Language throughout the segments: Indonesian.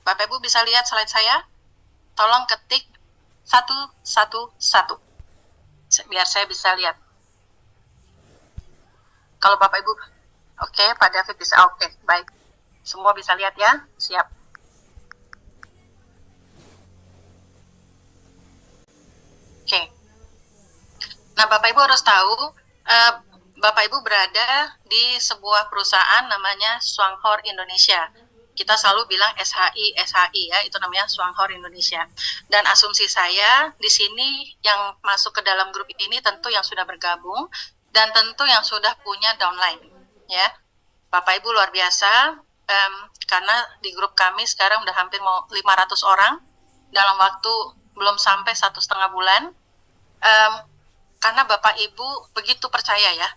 Bapak Ibu bisa lihat slide saya? Tolong ketik 111 biar saya bisa lihat. Kalau Bapak Ibu, oke, Pak David bisa, oke, baik. Semua bisa lihat ya? Siap. Oke. Nah, Bapak Ibu harus tahu, Bapak Ibu berada di sebuah perusahaan namanya Swanghor Indonesia. Kita selalu bilang SHI ya, itu namanya Swanghor Indonesia. Dan asumsi saya di sini yang masuk ke dalam grup ini tentu yang sudah bergabung dan tentu yang sudah punya downline, ya. Bapak Ibu luar biasa, karena di grup kami sekarang udah hampir mau 500 orang dalam waktu belum sampai 1,5 bulan. Karena Bapak Ibu begitu percaya ya,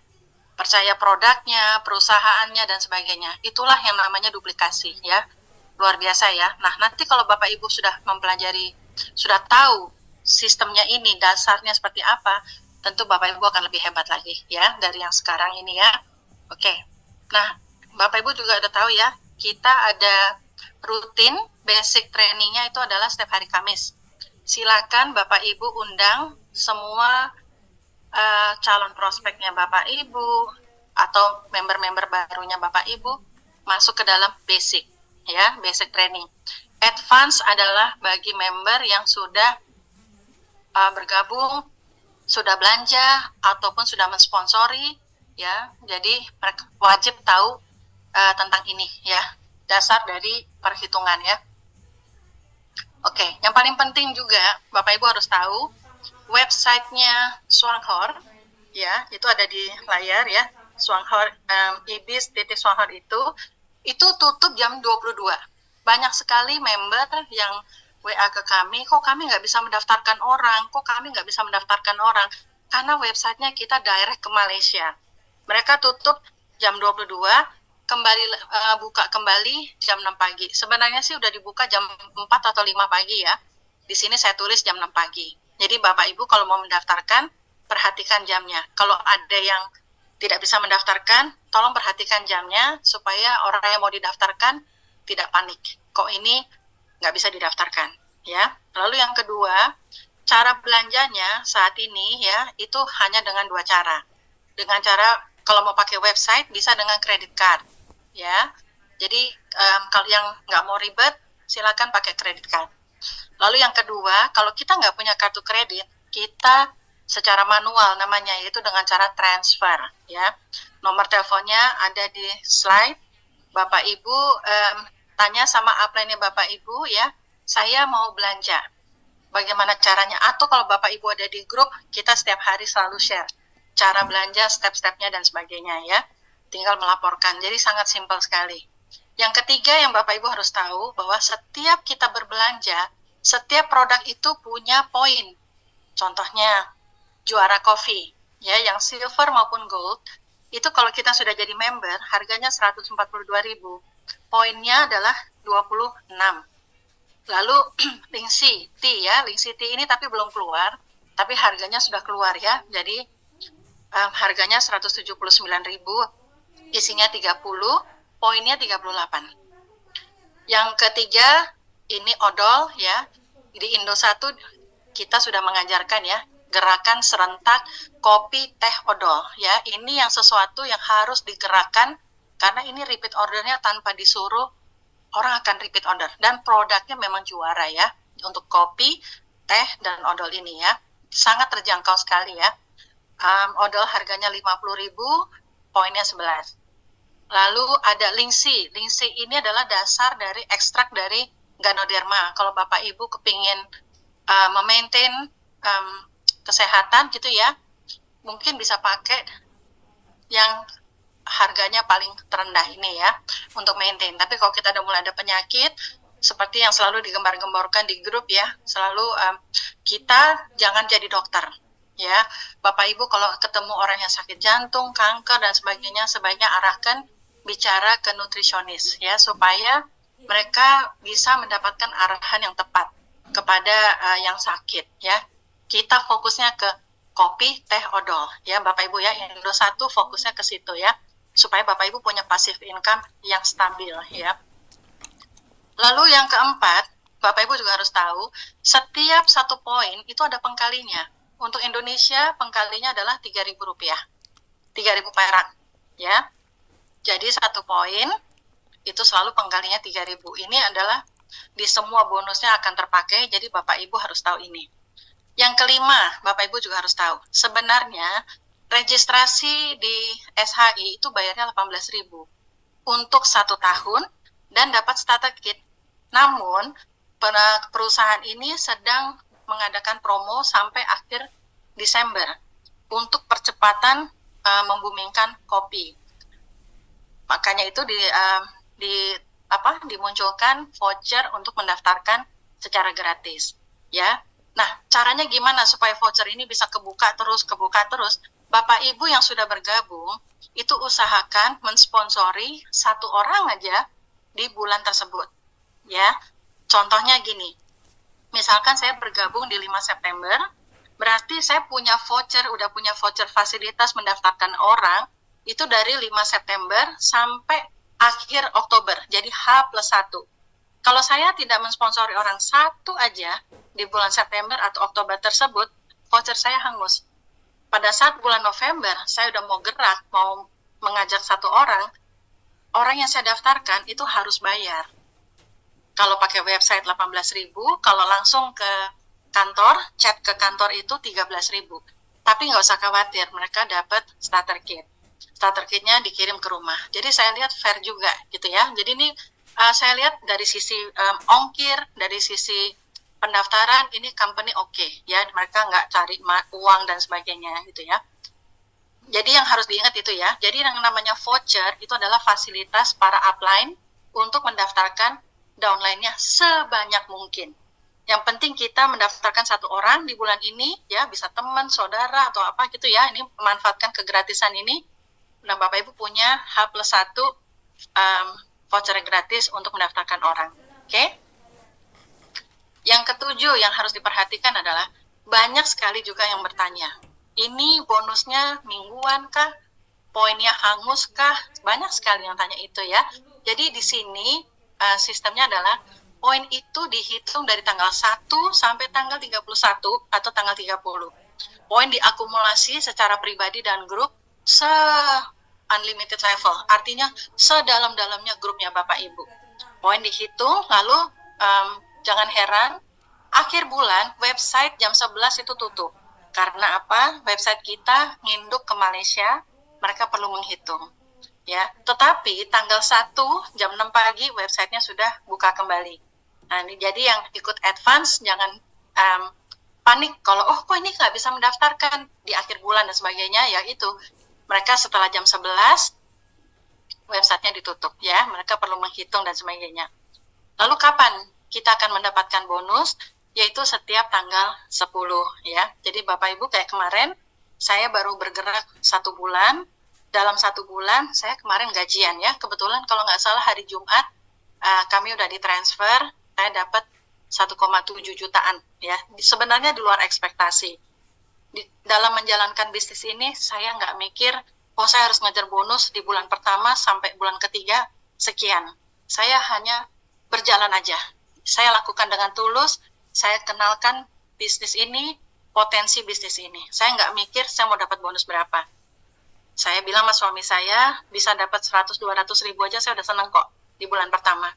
percaya produknya, perusahaannya, dan sebagainya. Itulah yang namanya duplikasi ya, luar biasa ya. Nah, nanti kalau Bapak Ibu sudah mempelajari, sudah tahu sistemnya ini, dasarnya seperti apa, tentu Bapak Ibu akan lebih hebat lagi ya, dari yang sekarang ini ya. Oke, nah Bapak Ibu juga udah tahu ya, kita ada rutin basic trainingnya itu adalah setiap hari Kamis. Silakan Bapak Ibu undang semua calon prospeknya Bapak Ibu atau member-member barunya Bapak Ibu masuk ke dalam basic ya, basic training. Advance adalah bagi member yang sudah bergabung, sudah belanja ataupun sudah mensponsori ya. Jadi mereka wajib tahu tentang ini ya, dasar dari perhitungan ya. Oke, yang paling penting juga Bapak Ibu harus tahu websitenya Swanghor ya, itu ada di layar ya, Swanghor, ibis.swanghor itu tutup jam 22. Banyak sekali member yang WA ke kami, kok kami nggak bisa mendaftarkan orang, karena websitenya kita direct ke Malaysia. Mereka tutup jam 22, kembali buka kembali jam 6 pagi. Sebenarnya sih udah dibuka jam 4 atau 5 pagi ya. Di sini saya tulis jam 6 pagi. Jadi Bapak Ibu kalau mau mendaftarkan, perhatikan jamnya. Kalau ada yang tidak bisa mendaftarkan, tolong perhatikan jamnya supaya orang yang mau didaftarkan tidak panik. Kok ini nggak bisa didaftarkan, ya. Lalu yang kedua, cara belanjanya saat ini ya, itu hanya dengan 2 cara. Dengan cara, kalau mau pakai website, bisa dengan credit card, ya. Jadi, kalau yang nggak mau ribet, silakan pakai credit card. Lalu yang kedua, kalau kita nggak punya kartu kredit, kita secara manual namanya, yaitu dengan cara transfer ya. Nomor teleponnya ada di slide. Bapak Ibu tanya sama upline-nya Bapak Ibu ya, saya mau belanja, bagaimana caranya? Atau kalau Bapak Ibu ada di grup, kita setiap hari selalu share cara belanja, step-stepnya dan sebagainya ya. Tinggal melaporkan, jadi sangat simpel sekali. Yang ketiga yang Bapak Ibu harus tahu, bahwa setiap kita berbelanja, setiap produk itu punya poin. Contohnya, Juara Coffee, ya, yang silver maupun gold, itu kalau kita sudah jadi member, harganya 142.000. Poinnya adalah 26. Lalu, Lingxi Tea, ya, Lingxi Tea ini tapi belum keluar, tapi harganya sudah keluar, ya. Jadi, harganya 179.000, isinya 30, poinnya 38. Yang ketiga, ini odol ya, di Indosat kita sudah mengajarkan ya, gerakan serentak kopi teh odol ya. Ini yang sesuatu yang harus digerakkan, karena ini repeat ordernya tanpa disuruh, orang akan repeat order, dan produknya memang juara ya, untuk kopi, teh, dan odol ini ya, sangat terjangkau sekali ya. Odol harganya 50.000, poinnya 11. Lalu ada Lingxi. Lingxi ini adalah dasar dari ekstrak dari Ganoderma. Kalau Bapak Ibu kepingin memaintain kesehatan gitu ya, mungkin bisa pakai yang harganya paling terendah ini ya, untuk maintain. Tapi kalau kita udah mulai ada penyakit, seperti yang selalu digembar-gemborkan di grup ya, selalu kita jangan jadi dokter ya. Bapak Ibu kalau ketemu orang yang sakit jantung, kanker, dan sebagainya, sebaiknya arahkan bicara ke nutrisionis ya, supaya mereka bisa mendapatkan arahan yang tepat kepada yang sakit ya. Kita fokusnya ke kopi, teh, odol ya Bapak Ibu ya. Indosat fokusnya ke situ ya, supaya Bapak Ibu punya passive income yang stabil ya. Lalu yang keempat, Bapak Ibu juga harus tahu, setiap 1 poin itu ada pengkalinya. Untuk Indonesia, pengkalinya adalah Rp3.000, 3.000 perak, ya. Jadi 1 poin itu selalu pengkalinya 3.000. Ini adalah di semua bonusnya akan terpakai, jadi Bapak Ibu harus tahu ini. Yang kelima, Bapak Ibu juga harus tahu, sebenarnya registrasi di SHI itu bayarnya 18.000 untuk 1 tahun dan dapat starter kit. Namun, perusahaan ini sedang mengadakan promo sampai akhir Desember untuk percepatan membumingkan kopi. Makanya itu dimunculkan voucher untuk mendaftarkan secara gratis, ya. Nah, caranya gimana supaya voucher ini bisa kebuka terus? Bapak Ibu yang sudah bergabung, itu usahakan mensponsori 1 orang aja di bulan tersebut, ya. Contohnya gini, misalkan saya bergabung di 5 September, berarti saya udah punya voucher fasilitas mendaftarkan orang, itu dari 5 September sampai akhir Oktober, jadi H+1. Kalau saya tidak mensponsori orang 1 aja di bulan September atau Oktober tersebut, voucher saya hangus. Pada saat bulan November, saya udah mau gerak, mau mengajak 1 orang yang saya daftarkan itu harus bayar. Kalau pakai website 18.000, kalau langsung ke kantor, chat ke kantor itu 13.000. Tapi nggak usah khawatir, mereka dapat starter kit. Starter kitnya dikirim ke rumah. Jadi saya lihat fair juga gitu ya. Jadi ini saya lihat dari sisi ongkir, dari sisi pendaftaran, ini company oke, ya. Mereka nggak cari uang dan sebagainya gitu ya. Jadi yang harus diingat itu ya. Jadi yang namanya voucher itu adalah fasilitas para upline untuk mendaftarkan downline-nya sebanyak mungkin. Yang penting kita mendaftarkan 1 orang di bulan ini, ya, bisa teman, saudara, atau apa gitu ya. Ini memanfaatkan kegratisan ini. Nah, Bapak Ibu punya H+1 voucher gratis untuk mendaftarkan orang. Oke? Yang ketujuh yang harus diperhatikan adalah banyak sekali juga yang bertanya, ini bonusnya mingguan kah? Poinnya hangus kah? Banyak sekali yang tanya itu ya. Jadi di sini sistemnya adalah poin itu dihitung dari tanggal 1 sampai tanggal 31 atau tanggal 30. Poin diakumulasi secara pribadi dan grup unlimited level, artinya sedalam-dalamnya grupnya Bapak Ibu. Poin dihitung, lalu jangan heran, akhir bulan website jam 11 itu tutup. Karena apa? Website kita nginduk ke Malaysia, mereka perlu menghitung. Ya, tetapi tanggal 1 jam 6 pagi websitenya sudah buka kembali. Nah, jadi yang ikut advance jangan panik kalau kok ini nggak bisa mendaftarkan di akhir bulan dan sebagainya, ya itu mereka setelah jam 11 websitenya ditutup ya, mereka perlu menghitung dan sebagainya. Lalu kapan kita akan mendapatkan bonus? Yaitu setiap tanggal 10 ya. Jadi Bapak Ibu kayak kemarin saya baru bergerak 1 bulan. Dalam 1 bulan saya kemarin gajian ya, kebetulan kalau nggak salah hari Jumat kami udah ditransfer, saya dapat 1,7 jutaan ya. Sebenarnya di luar ekspektasi. Dalam menjalankan bisnis ini saya nggak mikir saya harus ngejar bonus di bulan pertama sampai bulan ketiga sekian. Saya hanya berjalan aja. Saya lakukan dengan tulus, saya kenalkan bisnis ini, potensi bisnis ini. Saya nggak mikir saya mau dapat bonus berapa. Saya bilang sama suami saya, bisa dapat 100-200 ribu aja saya udah senang kok di bulan pertama.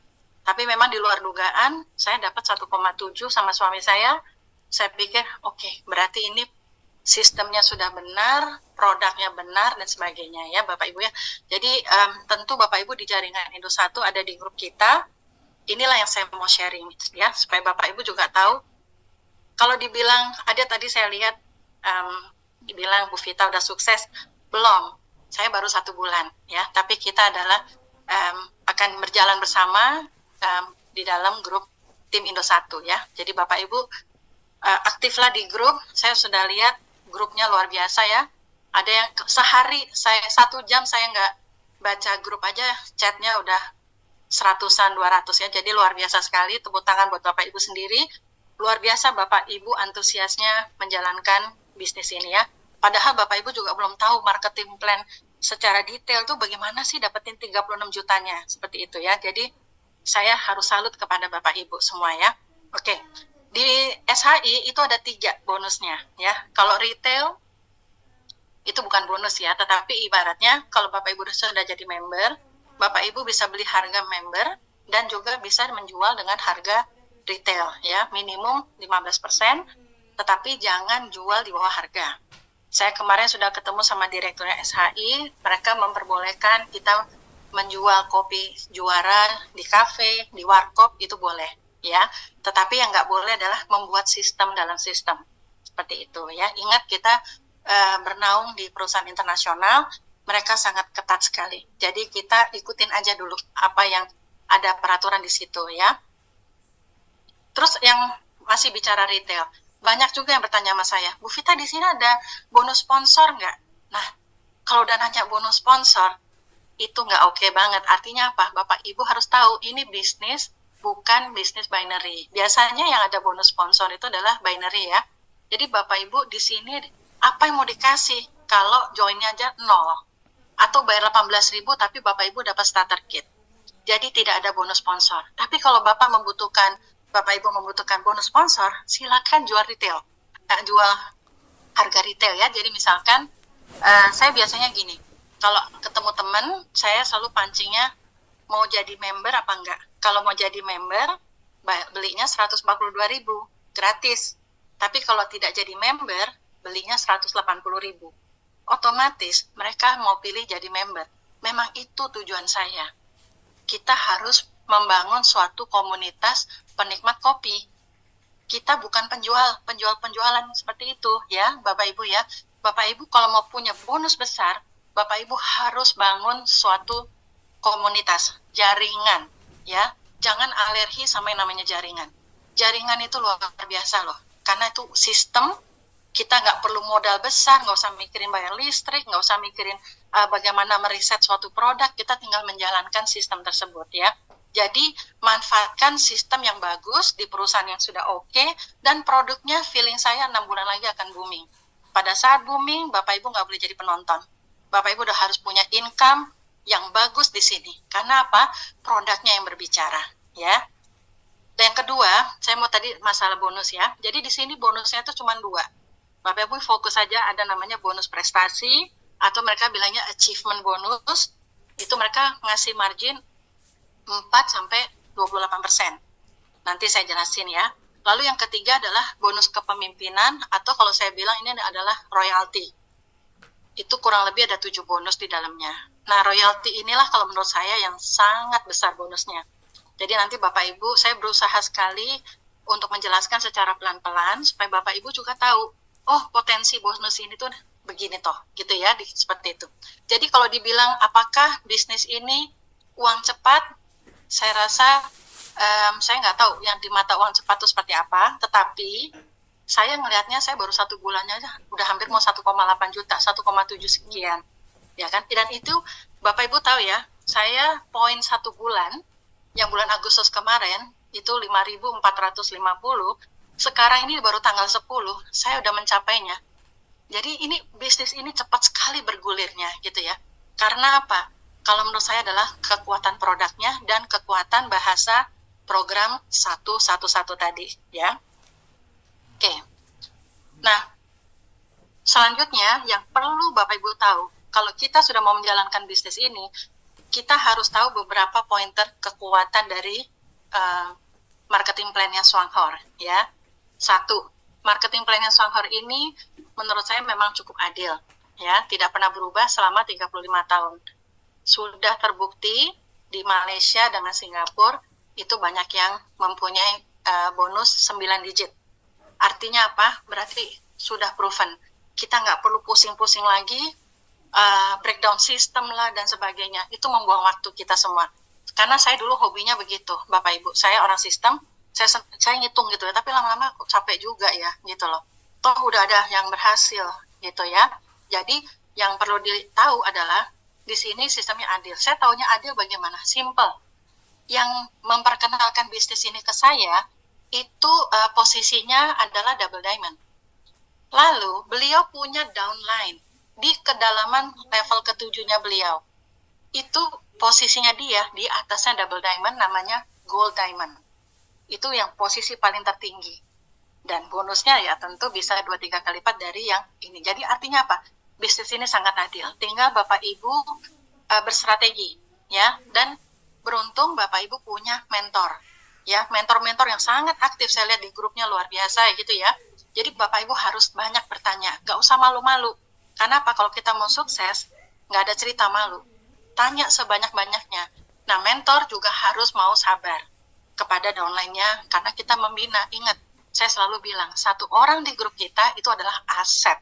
Tapi memang di luar dugaan, saya dapat 1,7 sama suami saya. Saya pikir, oke, berarti ini sistemnya sudah benar, produknya benar, dan sebagainya ya Bapak Ibu ya. Jadi tentu Bapak Ibu di jaringan Indo1 ada di grup kita. Inilah yang saya mau sharing ya, supaya Bapak Ibu juga tahu. Kalau dibilang, ada tadi saya lihat, dibilang Bu Vita udah sukses, belum, saya baru 1 bulan ya, tapi kita adalah akan berjalan bersama di dalam grup tim Indo1 ya. Jadi Bapak Ibu aktiflah di grup. Saya sudah lihat grupnya luar biasa ya. Ada yang sehari saya 1 jam saya nggak baca grup aja, chatnya udah 100-an 200 ya. Jadi luar biasa sekali. Tepuk tangan buat Bapak Ibu sendiri. Luar biasa Bapak Ibu antusiasnya menjalankan bisnis ini ya. Padahal Bapak Ibu juga belum tahu marketing plan secara detail tuh bagaimana sih dapetin 36 jutanya, seperti itu ya. Jadi Saya harus salut kepada Bapak Ibu semua ya. Oke, di SHI itu ada 3 bonusnya ya. Kalau retail itu bukan bonus ya, tetapi ibaratnya kalau Bapak Ibu sudah jadi member, Bapak Ibu bisa beli harga member dan juga bisa menjual dengan harga retail ya, minimum 15%, tetapi jangan jual di bawah harga. Saya kemarin sudah ketemu sama direkturnya SHI, mereka memperbolehkan kita menjual kopi juara di kafe, di warkop, itu boleh ya. Tetapi yang nggak boleh adalah membuat sistem dalam sistem. Seperti itu ya. Ingat kita bernaung di perusahaan internasional, mereka sangat ketat sekali. Jadi kita ikutin aja dulu apa yang ada peraturan di situ ya. Terus yang masih bicara retail, banyak juga yang bertanya sama saya, Bu Vita di sini ada bonus sponsor nggak? Nah, kalau udah nanya bonus sponsor, itu nggak oke banget. Artinya apa? Bapak Ibu harus tahu ini bisnis, bukan bisnis binary. Biasanya yang ada bonus sponsor itu adalah binary ya. Jadi Bapak Ibu di sini apa yang mau dikasih kalau joinnya aja 0? Atau bayar 18.000 tapi Bapak Ibu dapat starter kit. Jadi tidak ada bonus sponsor. Tapi kalau Bapak Ibu membutuhkan bonus sponsor, silakan jual retail. Jual harga retail ya. Jadi misalkan saya biasanya gini, kalau ketemu teman, saya selalu pancingnya mau jadi member apa enggak. Kalau mau jadi member, belinya 142.000 gratis. Tapi kalau tidak jadi member, belinya 180.000. Otomatis mereka mau pilih jadi member. Memang itu tujuan saya. Kita harus membangun suatu komunitas penikmat kopi. Kita bukan penjualan seperti itu ya, Bapak Ibu ya. Bapak Ibu kalau mau punya bonus besar, Bapak Ibu harus bangun suatu komunitas, jaringan ya. Jangan alergi sama yang namanya jaringan. Jaringan itu luar biasa loh. Karena itu sistem, kita nggak perlu modal besar, nggak usah mikirin bayar listrik, nggak usah mikirin bagaimana meriset suatu produk, kita tinggal menjalankan sistem tersebut ya. Jadi manfaatkan sistem yang bagus di perusahaan yang sudah oke, dan produknya feeling saya 6 bulan lagi akan booming. Pada saat booming, Bapak Ibu nggak boleh jadi penonton. Bapak Ibu udah harus punya income yang bagus di sini. Karena apa? Produknya yang berbicara ya. Dan yang kedua, saya mau tadi masalah bonus ya. Jadi di sini bonusnya itu cuma 2. Bapak Ibu fokus saja, ada namanya bonus prestasi, atau mereka bilangnya achievement bonus. Itu mereka ngasih margin 4-28%. Nanti saya jelasin ya. Lalu yang ketiga adalah bonus kepemimpinan, atau kalau saya bilang ini adalah royalty. Itu kurang lebih ada 7 bonus di dalamnya. Nah, royalty inilah kalau menurut saya yang sangat besar bonusnya. Jadi nanti Bapak Ibu, saya berusaha sekali untuk menjelaskan secara pelan-pelan, supaya Bapak Ibu juga tahu, oh potensi bonus ini tuh begini toh, gitu ya, seperti itu. Jadi kalau dibilang apakah bisnis ini uang cepat, saya rasa saya nggak tahu yang di mata uang cepat itu seperti apa, tetapi saya ngelihatnya saya baru 1 bulannya aja udah hampir mau 1,8 juta, 1,7 sekian, ya kan? Dan itu Bapak Ibu tahu ya, saya poin 1 bulan, yang bulan Agustus kemarin itu 5.450, sekarang ini baru tanggal 10, saya udah mencapainya. Jadi ini bisnis ini cepat sekali bergulirnya gitu ya. Karena apa? Kalau menurut saya adalah kekuatan produknya dan kekuatan bahasa program 111 tadi ya. Oke. Nah, selanjutnya yang perlu Bapak Ibu tahu, kalau kita sudah mau menjalankan bisnis ini, kita harus tahu beberapa pointer kekuatan dari marketing plan-nya Swanghor ya. 1, marketing plan-nya Swanghor ini menurut saya memang cukup adil ya, tidak pernah berubah selama 35 tahun. Sudah terbukti di Malaysia dengan Singapura itu banyak yang mempunyai bonus 9 digit. Artinya apa? Berarti sudah proven. Kita nggak perlu pusing-pusing lagi, breakdown sistem lah dan sebagainya. Itu membuang waktu kita semua. Karena saya dulu hobinya begitu, Bapak Ibu. Saya orang sistem, saya ngitung gitu ya, tapi lama-lama kok capek juga ya, gitu loh. Toh udah ada yang berhasil, gitu ya. Jadi yang perlu ditahu adalah di sini sistemnya adil. Saya taunya adil bagaimana? Simple. Yang memperkenalkan bisnis ini ke saya itu posisinya adalah double diamond. Lalu beliau punya downline di kedalaman level ke-7-nya beliau. Itu posisinya dia di atasnya double diamond, namanya gold diamond. Itu yang posisi paling tertinggi. Dan bonusnya ya tentu bisa 2-3 kali lipat dari yang ini. Jadi artinya apa? Bisnis ini sangat adil. Tinggal Bapak Ibu berstrategi, ya. Dan beruntung Bapak Ibu punya mentor, ya. Mentor-mentor yang sangat aktif, saya lihat di grupnya luar biasa, gitu ya. Jadi Bapak Ibu harus banyak bertanya. Gak usah malu-malu. Karena apa? Kalau kita mau sukses, gak ada cerita malu. Tanya sebanyak-banyaknya. Nah, mentor juga harus mau sabar kepada downline-nya, karena kita membina. Ingat, saya selalu bilang, satu orang di grup kita itu adalah aset,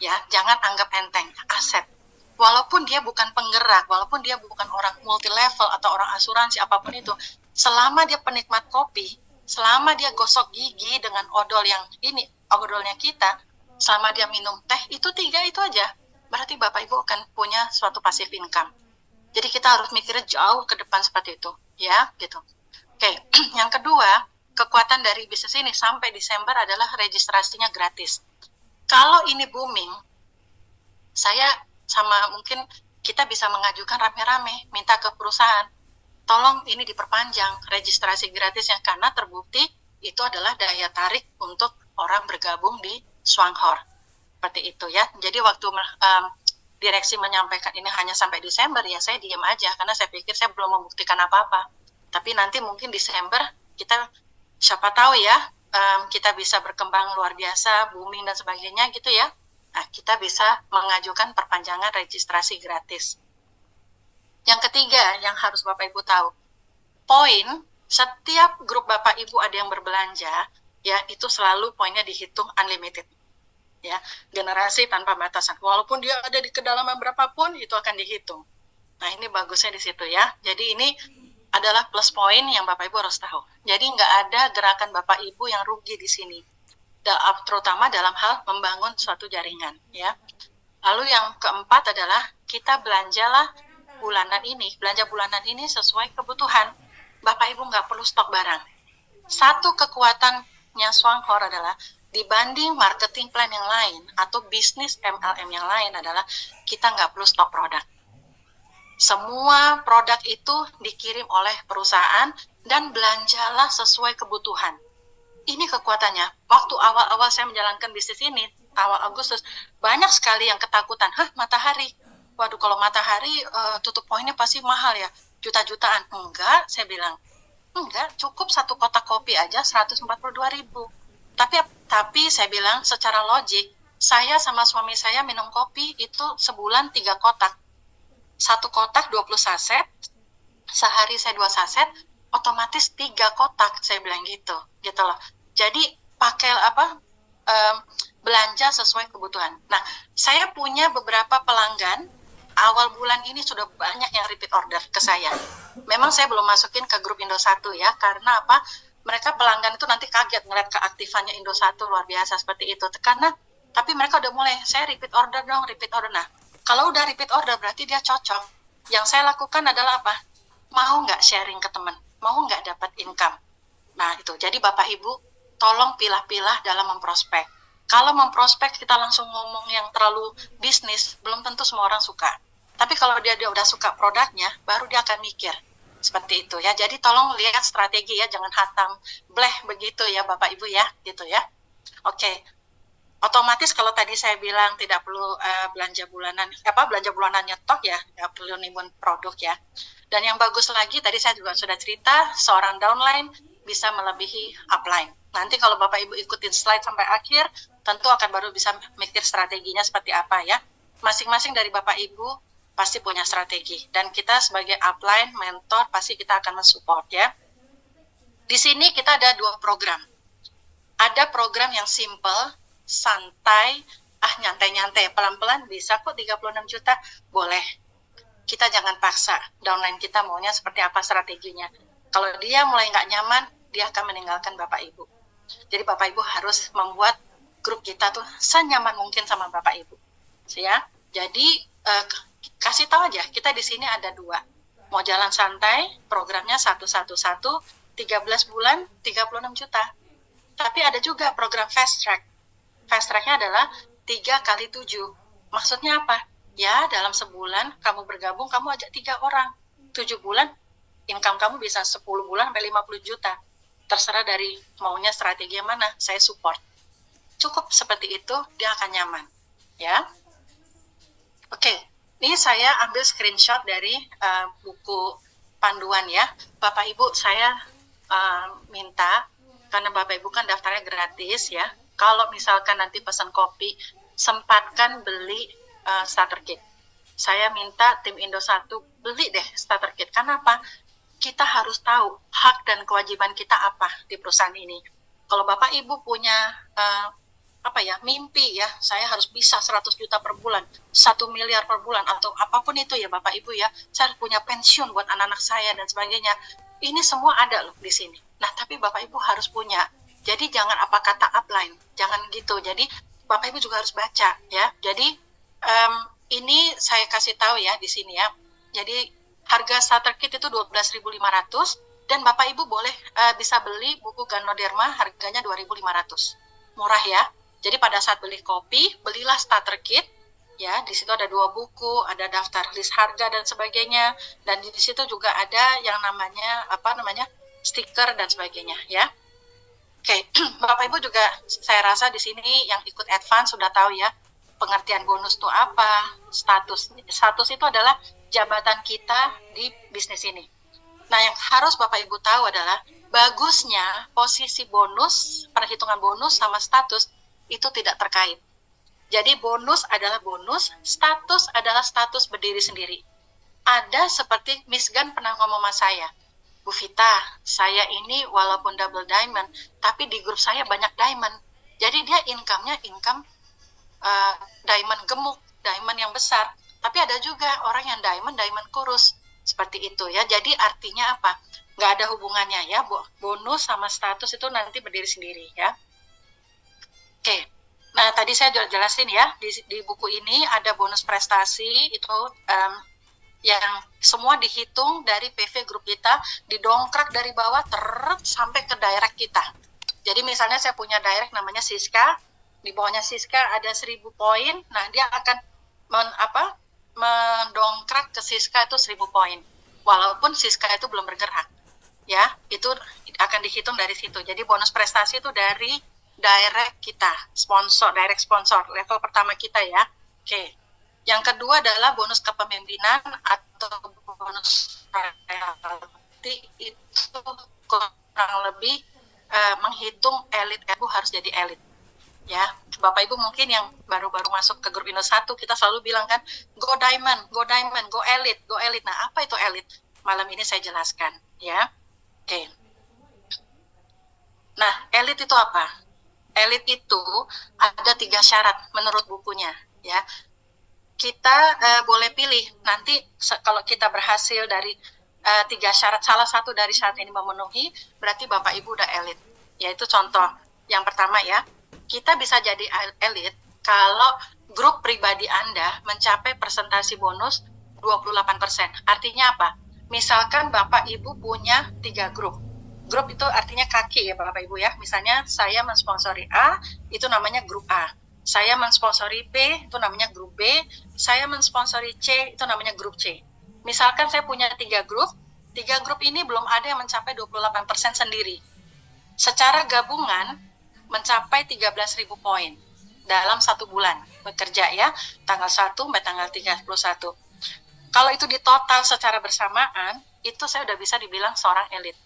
ya. Jangan anggap enteng, aset. Walaupun dia bukan penggerak, walaupun dia bukan orang multi level atau orang asuransi apapun itu, selama dia penikmat kopi, selama dia gosok gigi dengan odol yang ini, odolnya kita, selama dia minum teh, itu 3 itu aja, berarti Bapak Ibu akan punya suatu passive income. Jadi kita harus mikirnya jauh ke depan seperti itu, ya, gitu. Oke, yang kedua, kekuatan dari bisnis ini sampai Desember adalah registrasinya gratis. Kalau ini booming, saya sama mungkin kita bisa mengajukan rame-rame, minta ke perusahaan, tolong ini diperpanjang registrasi gratisnya, karena terbukti itu adalah daya tarik untuk orang bergabung di Swanghor. Seperti itu ya. Jadi waktu direksi menyampaikan ini hanya sampai Desember, ya saya diam aja, karena saya pikir saya belum membuktikan apa-apa. Tapi nanti mungkin Desember kita siapa tahu ya, kita bisa berkembang luar biasa, booming dan sebagainya gitu ya. Nah, kita bisa mengajukan perpanjangan registrasi gratis. Yang ketiga yang harus Bapak Ibu tahu, poin setiap grup Bapak Ibu ada yang berbelanja, ya itu selalu poinnya dihitung unlimited. Ya, generasi tanpa batasan. Walaupun dia ada di kedalaman berapapun, itu akan dihitung. Nah, ini bagusnya di situ ya. Jadi ini adalah plus poin yang Bapak Ibu harus tahu. Jadi nggak ada gerakan Bapak Ibu yang rugi di sini, terutama dalam hal membangun suatu jaringan, ya. Lalu yang keempat adalah kita belanjalah belanja bulanan ini sesuai kebutuhan. Bapak Ibu nggak perlu stok barang. Satu kekuatannya Swanghor adalah dibanding marketing plan yang lain atau bisnis MLM yang lain adalah kita nggak perlu stok produk. Semua produk itu dikirim oleh perusahaan dan belanjalah sesuai kebutuhan. Ini kekuatannya. Waktu awal-awal saya menjalankan bisnis ini, awal Agustus, banyak sekali yang ketakutan. Matahari. Waduh, kalau matahari tutup poinnya pasti mahal ya. Juta-jutaan. Enggak, saya bilang. Enggak, cukup satu kotak kopi aja 142.000. Tapi saya bilang secara logik, saya sama suami saya minum kopi itu sebulan 3 kotak. 1 kotak 20 saset, sehari saya 2 saset, otomatis 3 kotak, saya bilang gitu loh. Jadi pakai belanja sesuai kebutuhan. Nah, saya punya beberapa pelanggan, awal bulan ini sudah banyak yang repeat order ke saya. Memang saya belum masukin ke grup Indo 1 ya, karena apa? Mereka pelanggan itu nanti kaget ngeliat keaktifannya Indo 1 luar biasa seperti itu. Tapi mereka udah mulai, saya repeat order dong, repeat order. Nah, kalau udah repeat order berarti dia cocok. Yang saya lakukan adalah apa? Mau nggak sharing ke teman? Mau nggak dapat income? Nah itu, jadi Bapak Ibu tolong pilah-pilah dalam memprospek. Kalau memprospek kita langsung ngomong yang terlalu bisnis, belum tentu semua orang suka. Tapi kalau dia udah suka produknya, baru dia akan mikir. Seperti itu ya. Jadi tolong lihat strategi ya, jangan hatam bleh begitu ya Bapak Ibu ya, gitu ya. Oke. Otomatis kalau tadi saya bilang tidak perlu belanja bulanan nyetok ya, nggak perlu nimbun produk ya. Dan yang bagus lagi, tadi saya juga sudah cerita, seorang downline bisa melebihi upline. Nanti kalau Bapak Ibu ikutin slide sampai akhir, tentu akan baru bisa mikir strateginya seperti apa ya. Masing-masing dari Bapak Ibu pasti punya strategi. Dan kita sebagai upline, mentor, pasti kita akan mensupport ya. Di sini kita ada 2 program. Ada program yang simple, santai, nyantai-nyantai, pelan-pelan bisa kok 36 juta, boleh. Kita jangan paksa, downline kita maunya seperti apa strateginya. Kalau dia mulai nggak nyaman, dia akan meninggalkan Bapak Ibu. Jadi Bapak Ibu harus membuat grup kita tuh senyaman mungkin sama Bapak Ibu. Ya, jadi kasih tahu aja, kita di sini ada 2. Mau jalan santai, programnya 111, 13 bulan, 36 juta. Tapi ada juga program fast track. Fast track-nya adalah 3 kali 7. Maksudnya apa? Ya, dalam sebulan kamu bergabung, kamu ajak 3 orang. 7 bulan, income kamu bisa 10 bulan sampai 50 juta. Terserah dari maunya strategi yang mana, saya support. Cukup seperti itu, dia akan nyaman. Ya. Oke, ini saya ambil screenshot dari buku panduan ya. Bapak Ibu, saya minta, karena Bapak Ibu kan daftarnya gratis ya, kalau misalkan nanti pesan kopi, sempatkan beli starter kit. Saya minta tim Indo 1 beli deh starter kit. Karena apa? Kita harus tahu hak dan kewajiban kita apa di perusahaan ini. Kalau Bapak Ibu punya mimpi ya, saya harus bisa 100 juta per bulan, 1 miliar per bulan, atau apapun itu ya Bapak Ibu ya, saya punya pensiun buat anak-anak saya dan sebagainya. Ini semua ada loh di sini. Nah, tapi Bapak Ibu harus punya. Jadi jangan apa kata upline, jangan gitu. Jadi Bapak Ibu juga harus baca ya. Jadi ini saya kasih tahu ya di sini ya. Jadi harga starter kit itu 12.500 dan Bapak Ibu boleh bisa beli buku Ganoderma harganya 2.500. Murah ya. Jadi pada saat beli kopi, belilah starter kit, ya di situ ada 2 buku, ada daftar list harga dan sebagainya, dan di situ juga ada yang namanya stiker dan sebagainya, ya. Oke, Bapak Ibu juga saya rasa di sini yang ikut advance sudah tahu ya pengertian bonus itu apa, status itu adalah jabatan kita di bisnis ini. Nah, yang harus Bapak Ibu tahu adalah bagusnya posisi bonus, perhitungan bonus sama status itu tidak terkait. Jadi bonus adalah bonus, status adalah status berdiri sendiri. Ada seperti Miss Gan pernah ngomong sama saya, Bu Vita, saya ini walaupun double diamond, tapi di grup saya banyak diamond. Jadi dia income-nya diamond gemuk, diamond yang besar. Tapi ada juga orang yang diamond kurus. Seperti itu ya. Jadi artinya apa? Nggak ada hubungannya ya. Bonus sama status itu nanti berdiri sendiri ya. Oke, nah tadi saya jelasin ya, di buku ini ada bonus prestasi, itu yang semua dihitung dari PV grup kita, didongkrak dari bawah sampai ke direct kita. Jadi misalnya saya punya direct namanya Siska, di bawahnya Siska ada 1.000 poin, nah dia akan mendongkrak ke Siska itu 1.000 poin, walaupun Siska itu belum bergerak, ya, itu akan dihitung dari situ. Jadi bonus prestasi itu dari direct kita, direct sponsor, level pertama kita ya. Oke. Yang kedua adalah bonus kepemimpinan atau bonus royalty, itu kurang lebih menghitung elit, harus jadi elit. Ya, Bapak Ibu mungkin yang baru-baru masuk ke grup Indo 1, kita selalu bilang kan, go diamond, go elite, go elite. Nah, apa itu elit? Malam ini saya jelaskan, ya. Oke. Nah, elit itu apa? Elit itu ada 3 syarat menurut bukunya, ya. Kita boleh pilih nanti kalau kita berhasil dari 3 syarat, salah satu dari syarat ini memenuhi, berarti Bapak Ibu udah elit. Yaitu contoh yang pertama ya, kita bisa jadi elit kalau grup pribadi Anda mencapai persentasi bonus 28%. Artinya apa? Misalkan Bapak Ibu punya 3 grup. Grup itu artinya kaki ya Bapak Ibu ya. Misalnya saya mensponsori A, itu namanya grup A. Saya mensponsori B, itu namanya grup B. Saya mensponsori C, itu namanya grup C. Misalkan saya punya 3 grup, 3 grup ini belum ada yang mencapai 28% sendiri. Secara gabungan mencapai 13.000 poin dalam 1 bulan bekerja ya, tanggal 1 sampai tanggal 31. Kalau itu di total secara bersamaan, itu saya udah bisa dibilang seorang elit.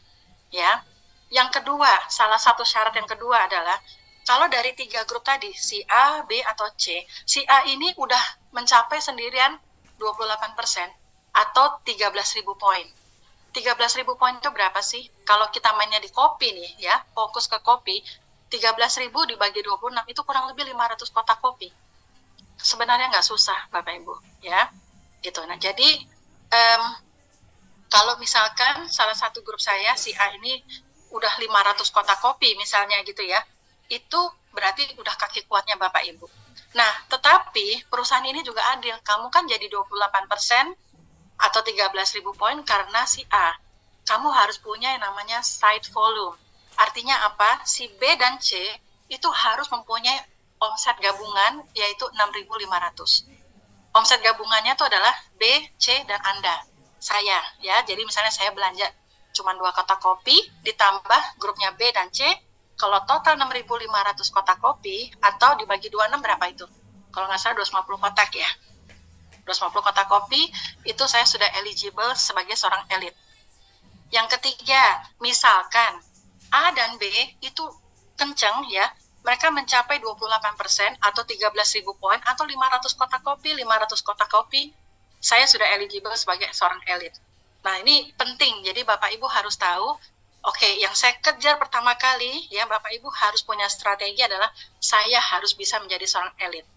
Ya, yang kedua, salah satu syarat yang kedua adalah kalau dari 3 grup tadi, si A, B, atau C, si A ini udah mencapai sendirian 28% atau 13.000 poin. 13.000 poin itu berapa sih? Kalau kita mainnya di kopi nih ya, fokus ke kopi, 13.000 dibagi 26 itu kurang lebih 500 kotak kopi. Sebenarnya nggak susah Bapak Ibu, ya. Gitu. Nah, jadi kalau misalkan salah satu grup saya, si A ini udah 500 kotak kopi misalnya gitu ya, itu berarti udah kaki kuatnya Bapak Ibu. Nah, tetapi perusahaan ini juga adil. Kamu kan jadi 28% atau 13.000 poin karena si A. Kamu harus punya yang namanya side volume. Artinya apa? Si B dan C itu harus mempunyai omset gabungan yaitu 6.500. Omset gabungannya itu adalah B, C, dan Anda. saya ya. Jadi misalnya saya belanja cuma 2 kotak kopi ditambah grupnya B dan C, kalau total 6.500 kotak kopi atau dibagi 26 berapa itu? Kalau nggak salah 250 kotak ya. 250 kotak kopi itu saya sudah eligible sebagai seorang elit. Yang ketiga, misalkan A dan B itu kenceng ya, mereka mencapai 28% atau 13.000 poin atau 500 kotak kopi, 500 kotak kopi, saya sudah eligible sebagai seorang elit. Nah, ini penting. Jadi Bapak Ibu harus tahu, oke, yang saya kejar pertama kali ya, Bapak Ibu harus punya strategi adalah saya harus bisa menjadi seorang elit.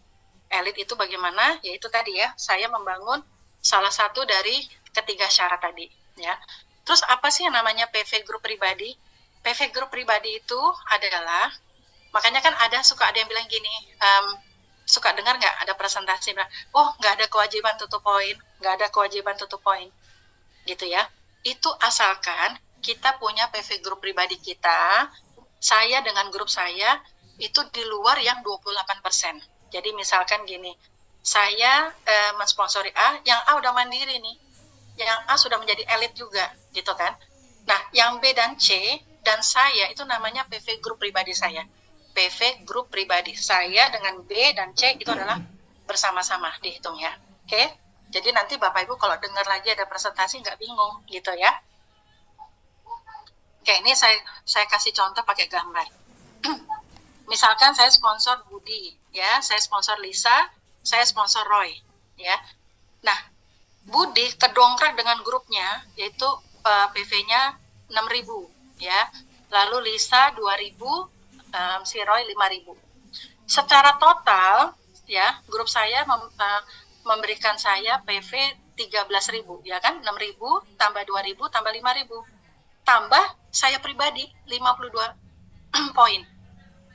Elit itu bagaimana? Yaitu tadi ya, saya membangun salah satu dari ketiga syarat tadi ya. Terus apa sih yang namanya PV Group pribadi? PV Group pribadi itu adalah, makanya kan ada yang bilang gini, suka dengar nggak ada presentasi bilang, oh nggak ada kewajiban tutup poin, nggak ada kewajiban tutup poin, gitu ya. Itu asalkan kita punya PV Group pribadi kita, saya dengan grup saya itu di luar yang 28%. Jadi misalkan gini, saya mensponsori A, yang A udah mandiri nih, yang A sudah menjadi elit juga, gitu kan. Nah, yang B dan C dan saya itu namanya PV Group pribadi saya. PV Group pribadi saya dengan B dan C itu adalah bersama-sama dihitung ya. Oke? Jadi nanti Bapak Ibu kalau dengar lagi ada presentasi nggak bingung gitu ya. Oke, ini saya kasih contoh pakai gambar. Misalkan saya sponsor Budi, ya, saya sponsor Lisa, saya sponsor Roy, ya. Nah, Budi kedongkrak dengan grupnya, yaitu PV-nya 6.000, ya. Lalu Lisa 2.000, si Roy 5.000. Secara total, ya, grup saya memberikan saya PV 13.000, ya kan? 6.000 tambah 2.000 tambah 5.000. Tambah saya pribadi 52 poin.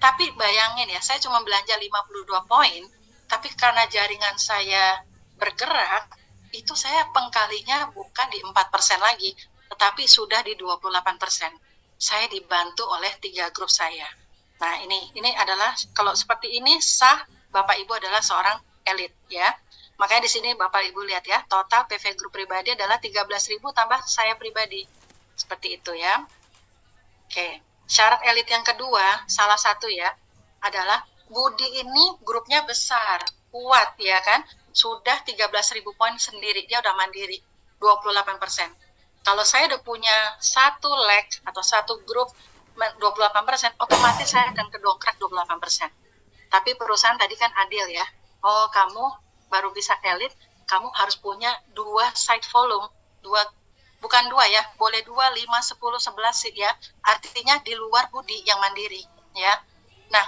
Tapi bayangin ya, saya cuma belanja 52 poin, tapi karena jaringan saya bergerak, itu saya pengkalinya bukan di 4% lagi, tetapi sudah di 28%. Saya dibantu oleh 3 grup saya. Nah, ini adalah, kalau seperti ini sah Bapak Ibu adalah seorang elit ya. Makanya di sini Bapak Ibu lihat ya, total PV Group pribadi adalah 13.000 tambah saya pribadi. Seperti itu ya. Oke. Syarat elit yang kedua, salah satu ya, adalah Budi ini grupnya besar, kuat ya kan, sudah 13.000 poin sendiri, dia udah mandiri, 28%. Kalau saya udah punya satu leg atau satu grup 28%, otomatis saya akan kedongkrak 28%. Tapi perusahaan tadi kan adil ya, oh kamu baru bisa elit, kamu harus punya 2 site volume, bukan 2 ya, boleh 2, 5, 10, 11 ya, artinya di luar Budi yang mandiri ya. Nah,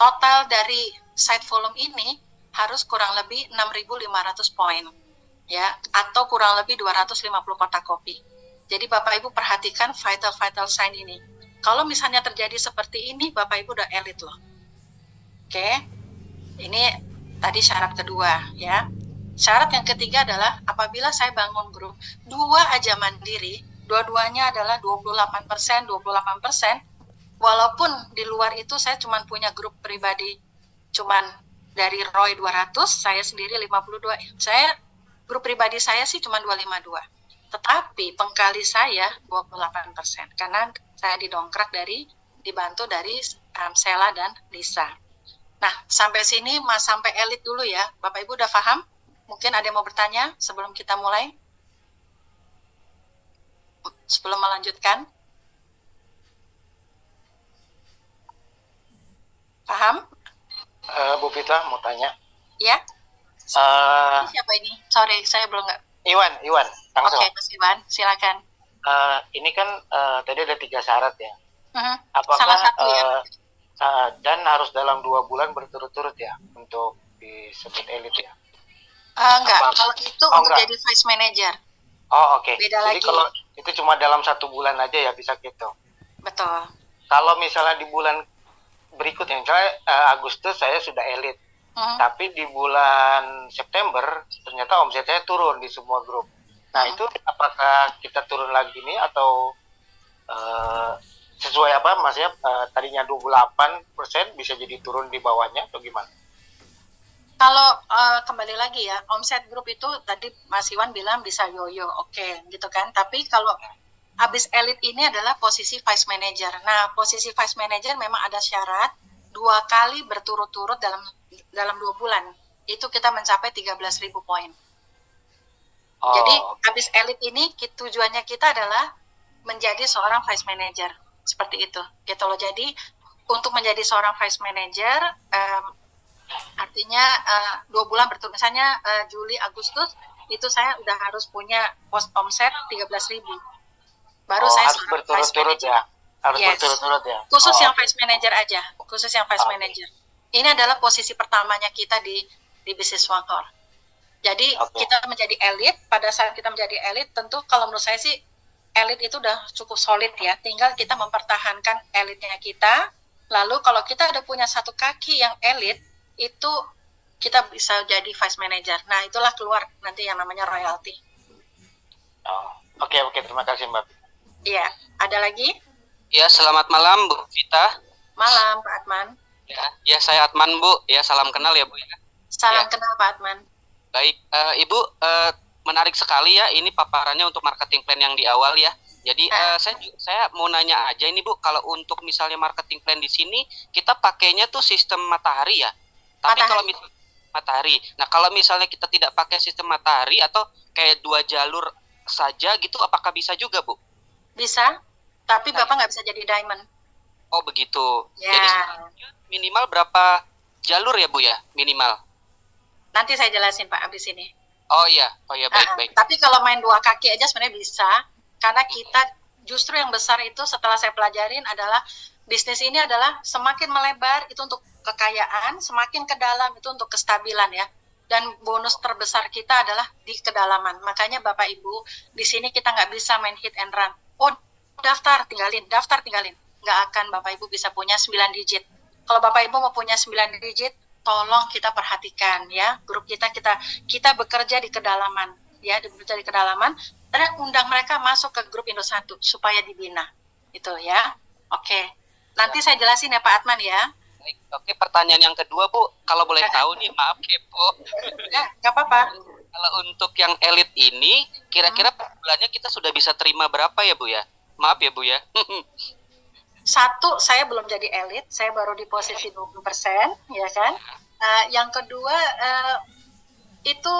total dari site volume ini harus kurang lebih 6.500 poin ya, atau kurang lebih 250 kotak kopi. Jadi Bapak Ibu perhatikan vital sign ini. Kalau misalnya terjadi seperti ini, Bapak Ibu udah elit loh. Oke, ini tadi syarat kedua ya. Syarat yang ketiga adalah apabila saya bangun grup, 2 aja mandiri, dua-duanya adalah 28%, walaupun di luar itu saya cuma punya grup pribadi, cuman dari Roy 200, saya sendiri 52, saya grup pribadi saya sih cuma 252, tetapi pengkali saya 28%, karena saya dibantu dari Sela dan Lisa. Nah, sampai sini sampai elit dulu ya, Bapak Ibu udah paham? Mungkin ada yang mau bertanya sebelum kita mulai? Sebelum melanjutkan? Paham? Bu Pita mau tanya. Ya? Siapa ini? Sorry, saya belum nggak. Iwan. Oke, Mas Iwan, silakan. Ini kan tadi ada 3 syarat ya. Apakah salah satu ya? Dan harus dalam 2 bulan berturut-turut ya untuk disebut elit ya? Enggak, kalau itu untuk enggak. jadi vice manager. Oh oke. Beda Jadi lagi. kalau itu cuma dalam 1 bulan aja ya bisa gitu. Betul. Kalau misalnya di bulan berikutnya, misalnya Agustus saya sudah elit, tapi di bulan September ternyata omset saya turun di semua grup. Nah itu apakah kita turun lagi nih atau sesuai apa? Maksudnya tadinya 28% bisa jadi turun di bawahnya atau gimana? Kalau kembali lagi ya, omset grup itu tadi Mas Iwan bilang bisa yoyo, oke, gitu kan. Tapi kalau habis elit ini adalah posisi vice manager. Nah, posisi vice manager memang ada syarat 2 kali berturut-turut dalam 2 bulan. Itu kita mencapai 13.000 poin. Jadi habis elit ini tujuannya kita adalah menjadi seorang vice manager seperti itu, gitu loh. Jadi untuk menjadi seorang vice manager artinya 2 bulan berturut, misalnya Juli Agustus itu saya udah harus punya omset 13.000. Baru saya harus berturut-turut ya. Harus berturut-turut ya. Khusus yang vice manager aja, khusus yang vice manager. Ini adalah posisi pertamanya kita di bisnis Wanghor. Jadi kita menjadi elit, pada saat kita menjadi elit, tentu kalau menurut saya sih elit itu udah cukup solid ya, tinggal kita mempertahankan elitnya kita, lalu kalau kita ada punya satu kaki yang elit, itu kita bisa jadi vice manager. Nah, itulah keluar nanti yang namanya royalty. Oke, terima kasih Mbak. Iya, ada lagi? Ya, selamat malam Bu Vita. Malam Pak Atman. Ya, saya Atman Bu, ya salam kenal ya Bu ya. Salam kenal Pak Atman. Baik, Ibu, menarik sekali ya ini paparannya untuk marketing plan yang di awal ya. Jadi saya mau nanya aja ini Bu, kalau untuk misalnya marketing plan di sini kita pakainya tuh sistem matahari ya. Tapi kalau misalnya matahari, nah kalau misalnya kita tidak pakai sistem matahari atau kayak 2 jalur saja gitu, apakah bisa juga Bu? Bisa, tapi Bapak nggak bisa jadi diamond. Oh begitu. Ya. Jadi minimal berapa jalur ya Bu ya minimal? Nanti saya jelasin Pak abis ini. Oh iya, baik. Tapi kalau main 2 kaki aja sebenarnya bisa, karena kita justru yang besar itu setelah saya pelajarin adalah bisnis ini adalah semakin melebar itu untuk kekayaan, semakin ke dalam itu untuk kestabilan ya. Dan bonus terbesar kita adalah di kedalaman. Makanya Bapak Ibu, di sini kita nggak bisa main hit and run. Oh, daftar tinggalin. Nggak akan Bapak Ibu bisa punya 9 digit. Kalau Bapak Ibu mau punya 9 digit, tolong kita perhatikan ya, grup kita bekerja di kedalaman ya, bekerja di kedalaman, dan undang mereka masuk ke grup Indo 1 supaya dibina itu ya. Oke, nanti saya jelasin ya Pak Atman ya. Oke, pertanyaan yang kedua Bu, kalau boleh tahu nih, maaf kepo. Ya, nggak apa-apa. Kalau untuk yang elit ini, kira-kira per bulannya kita sudah bisa terima berapa ya Bu ya? Maaf ya Bu ya. Satu, saya belum jadi elit, saya baru di posisi 20%, ya kan. Yang kedua, itu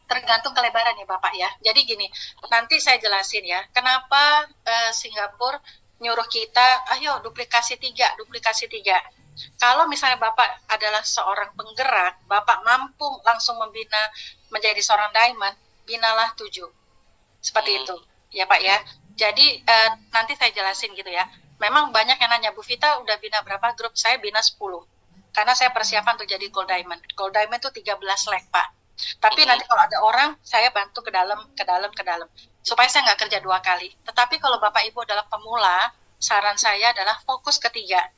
tergantung kelebaran ya Bapak ya. Jadi gini, nanti saya jelasin ya, kenapa Singapura nyuruh kita, ayo duplikasi 3. Kalau misalnya Bapak adalah seorang penggerak, Bapak mampu langsung membina menjadi seorang diamond, binalah 7. Seperti itu, ya Pak ya. Jadi nanti saya jelasin gitu ya. Memang banyak yang nanya, Bu Vita udah bina berapa grup? Saya bina 10. Karena saya persiapan untuk jadi gold diamond. Gold diamond itu 13 leg, Pak. Tapi nanti kalau ada orang, saya bantu ke dalam. Supaya saya nggak kerja 2 kali. Tetapi kalau Bapak Ibu adalah pemula, saran saya adalah fokus ke 3.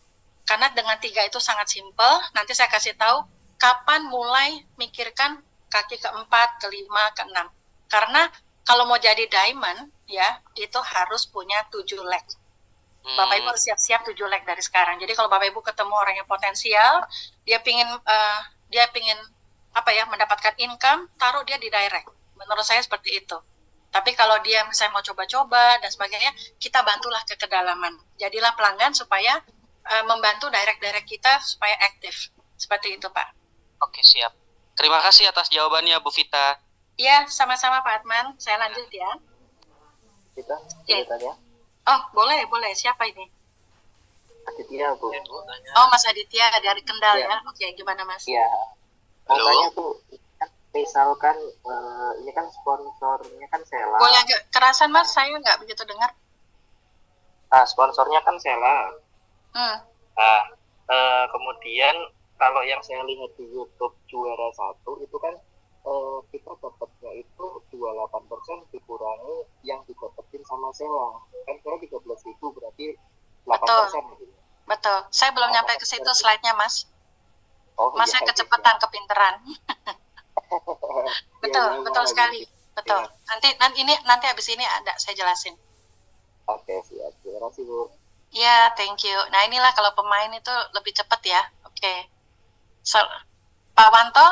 Karena dengan 3 itu sangat simpel. Nanti saya kasih tahu kapan mulai mikirkan kaki ke-4, ke-5, ke-6. Karena kalau mau jadi diamond, ya, itu harus punya 7 leg. Bapak Ibu harus siap-siap 7 leg dari sekarang. Jadi kalau Bapak Ibu ketemu orang yang potensial, dia pingin mendapatkan income, taruh dia di direct. Menurut saya seperti itu. Tapi kalau dia misalnya mau coba-coba dan sebagainya, kita bantulah ke kedalaman. Jadilah pelanggan supaya membantu direct kita supaya aktif. Seperti itu, Pak. Oke, siap. Terima kasih atas jawabannya, Bu Vita. Iya, sama-sama Pak Atman. Saya lanjut ya. Kita ya. Oh, boleh. Siapa ini? Aditya, Bu. Oh, Mas Aditya dari Kendal ya. Oke, gimana Mas? Iya. Makanya tuh, misalkan ini kan sponsornya kan Sela. Boleh agak kerasan Mas, saya nggak begitu dengar. Sponsornya kan Sela. Kemudian kalau yang saya lihat di YouTube juara 1 itu kan kita dapatnya itu 28% dikurangi yang didapetin sama Sela. Kan saya 13.000 berarti 8%. Betul. Saya belum nyampe ke situ slide-nya, Mas. Mas, saya kecepatan, kepinteran. Betul sekali. Betul. Ya. Nanti habis ini ada saya jelasin. Oke, siap. Terima kasih, Bu. Ya, thank you. Nah, inilah kalau pemain itu lebih cepat ya. Oke. Pak Wanto,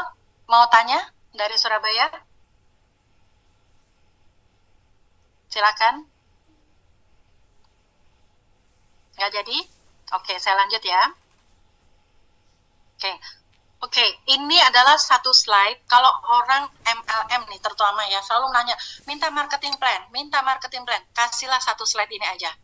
mau tanya dari Surabaya? Silakan. Nggak jadi? Oke, saya lanjut ya. Oke, ini adalah satu slide. Kalau orang MLM nih, terutama ya, selalu nanya, minta marketing plan. Kasihlah satu slide ini aja.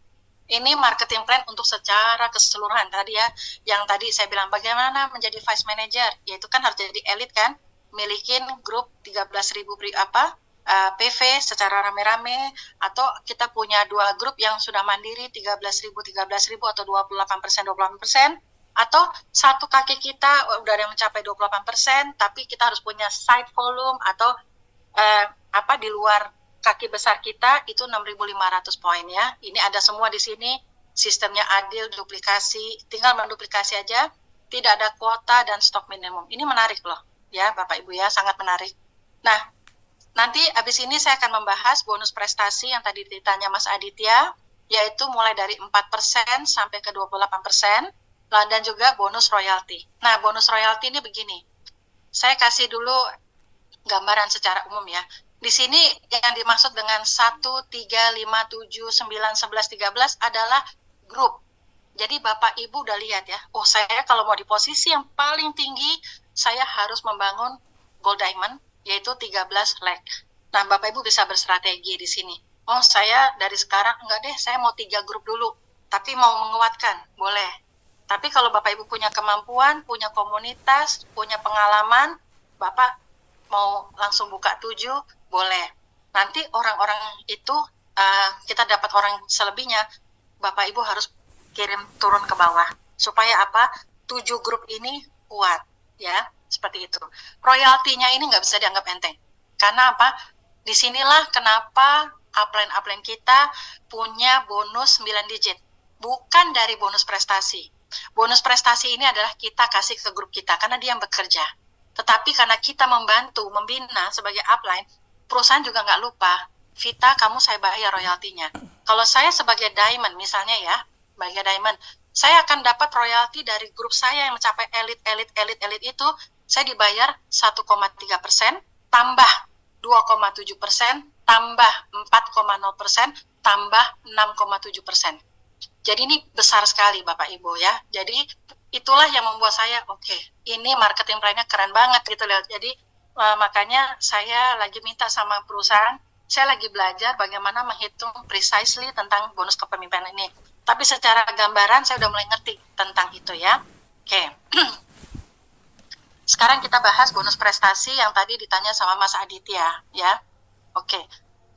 Ini marketing plan untuk secara keseluruhan tadi ya. Yang tadi saya bilang bagaimana menjadi vice manager, yaitu kan harus jadi elit kan, milikin grup 13.000 PV secara rame-rame, atau kita punya 2 grup yang sudah mandiri 13.000 atau 28%, atau satu kaki kita udah ada yang mencapai 28%, tapi kita harus punya side volume atau di luar kaki besar kita itu 6.500 poin ya. Ini ada semua di sini, sistemnya adil, duplikasi, tinggal menduplikasi aja, tidak ada kuota dan stok minimum. Ini menarik loh ya Bapak Ibu ya, sangat menarik. Nah, nanti abis ini saya akan membahas bonus prestasi yang tadi ditanya Mas Aditya, yaitu mulai dari 4% sampai ke 28%, dan juga bonus royalti. Nah, bonus royalti ini begini, saya kasih dulu gambaran secara umum ya. Di sini yang dimaksud dengan 1, 3, 5, 7, 9, 11, 13 adalah grup. Jadi Bapak Ibu udah lihat ya, oh saya kalau mau di posisi yang paling tinggi, saya harus membangun gold diamond, yaitu 13 leg. Nah, Bapak Ibu bisa berstrategi di sini. Oh, saya dari sekarang, enggak deh, saya mau 3 grup dulu, tapi mau menguatkan, boleh. Tapi kalau Bapak Ibu punya kemampuan, punya komunitas, punya pengalaman, Bapak mau langsung buka 7, boleh. Nanti orang-orang itu, kita dapat orang selebihnya, Bapak Ibu harus kirim turun ke bawah. Supaya apa? 7 grup ini kuat, ya. Seperti itu. Royaltinya ini nggak bisa dianggap enteng. Karena apa? Disinilah kenapa upline kita punya bonus 9 digit. Bukan dari bonus prestasi. Bonus prestasi ini adalah kita kasih ke grup kita, karena dia yang bekerja. Tetapi karena kita membantu, membina sebagai upline, perusahaan juga nggak lupa, Vita, kamu saya bayar royaltinya. Kalau saya sebagai diamond, misalnya ya, sebagai diamond, saya akan dapat royalti dari grup saya yang mencapai elit itu, saya dibayar 1,3%, tambah 2,7%, tambah 4,0%, tambah 6,7%. Jadi ini besar sekali Bapak Ibu ya. Jadi itulah yang membuat saya, oke, ini marketing plan-nya keren banget gitu loh. Jadi makanya saya lagi minta sama perusahaan, saya lagi belajar bagaimana menghitung precisely tentang bonus kepemimpinan ini. Tapi secara gambaran saya udah mulai ngerti tentang itu ya. Oke. Sekarang kita bahas bonus prestasi yang tadi ditanya sama Mas Aditya ya. Oke.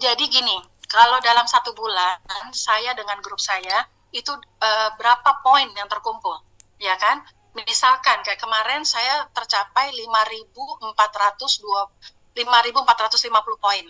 Jadi gini, kalau dalam 1 bulan saya dengan grup saya itu berapa poin yang terkumpul, ya kan? Misalkan kayak kemarin saya tercapai 5.450 poin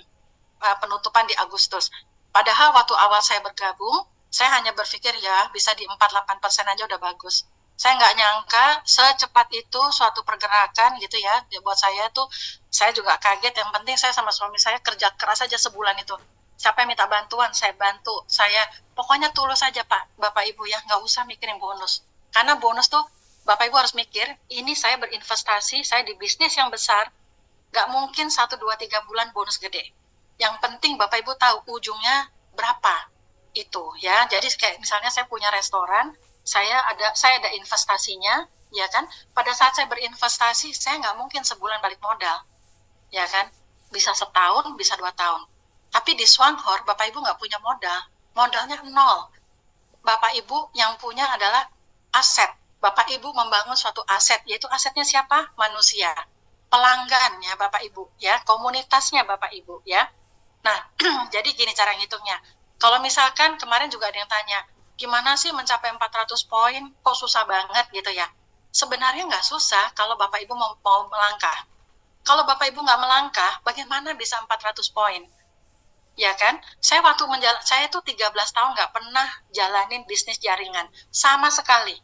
penutupan di Agustus. Padahal waktu awal saya bergabung, saya hanya berpikir ya bisa di 48% aja udah bagus. Saya nggak nyangka secepat itu suatu pergerakan gitu ya. Buat saya tuh, saya juga kaget. Yang penting saya sama suami saya kerja keras aja sebulan itu. Siapa yang minta bantuan, saya bantu. Saya pokoknya tulus aja Pak, Bapak Ibu ya, nggak usah mikirin bonus. Karena bonus tuh Bapak Ibu harus mikir, ini saya berinvestasi, saya di bisnis yang besar, nggak mungkin 1, 2, 3 bulan bonus gede. Yang penting Bapak Ibu tahu ujungnya berapa itu ya. Jadi kayak misalnya saya punya restoran, saya ada investasinya, ya kan? Pada saat saya berinvestasi, saya nggak mungkin sebulan balik modal, ya kan? Bisa setahun, bisa 2 tahun. Tapi di Swanghor, Bapak Ibu nggak punya modal, modalnya 0. Bapak Ibu yang punya adalah aset. Bapak Ibu membangun suatu aset, yaitu asetnya siapa? Manusia. Pelanggannya Bapak Ibu, ya, komunitasnya Bapak Ibu, ya. Nah, jadi gini cara ngitungnya. Kalau misalkan kemarin juga ada yang tanya, gimana sih mencapai 400 poin, kok susah banget gitu ya. Sebenarnya nggak susah kalau Bapak Ibu mau melangkah. Kalau Bapak Ibu nggak melangkah, bagaimana bisa 400 poin? Ya kan? Saya tuh 13 tahun nggak pernah jalanin bisnis jaringan. Sama sekali.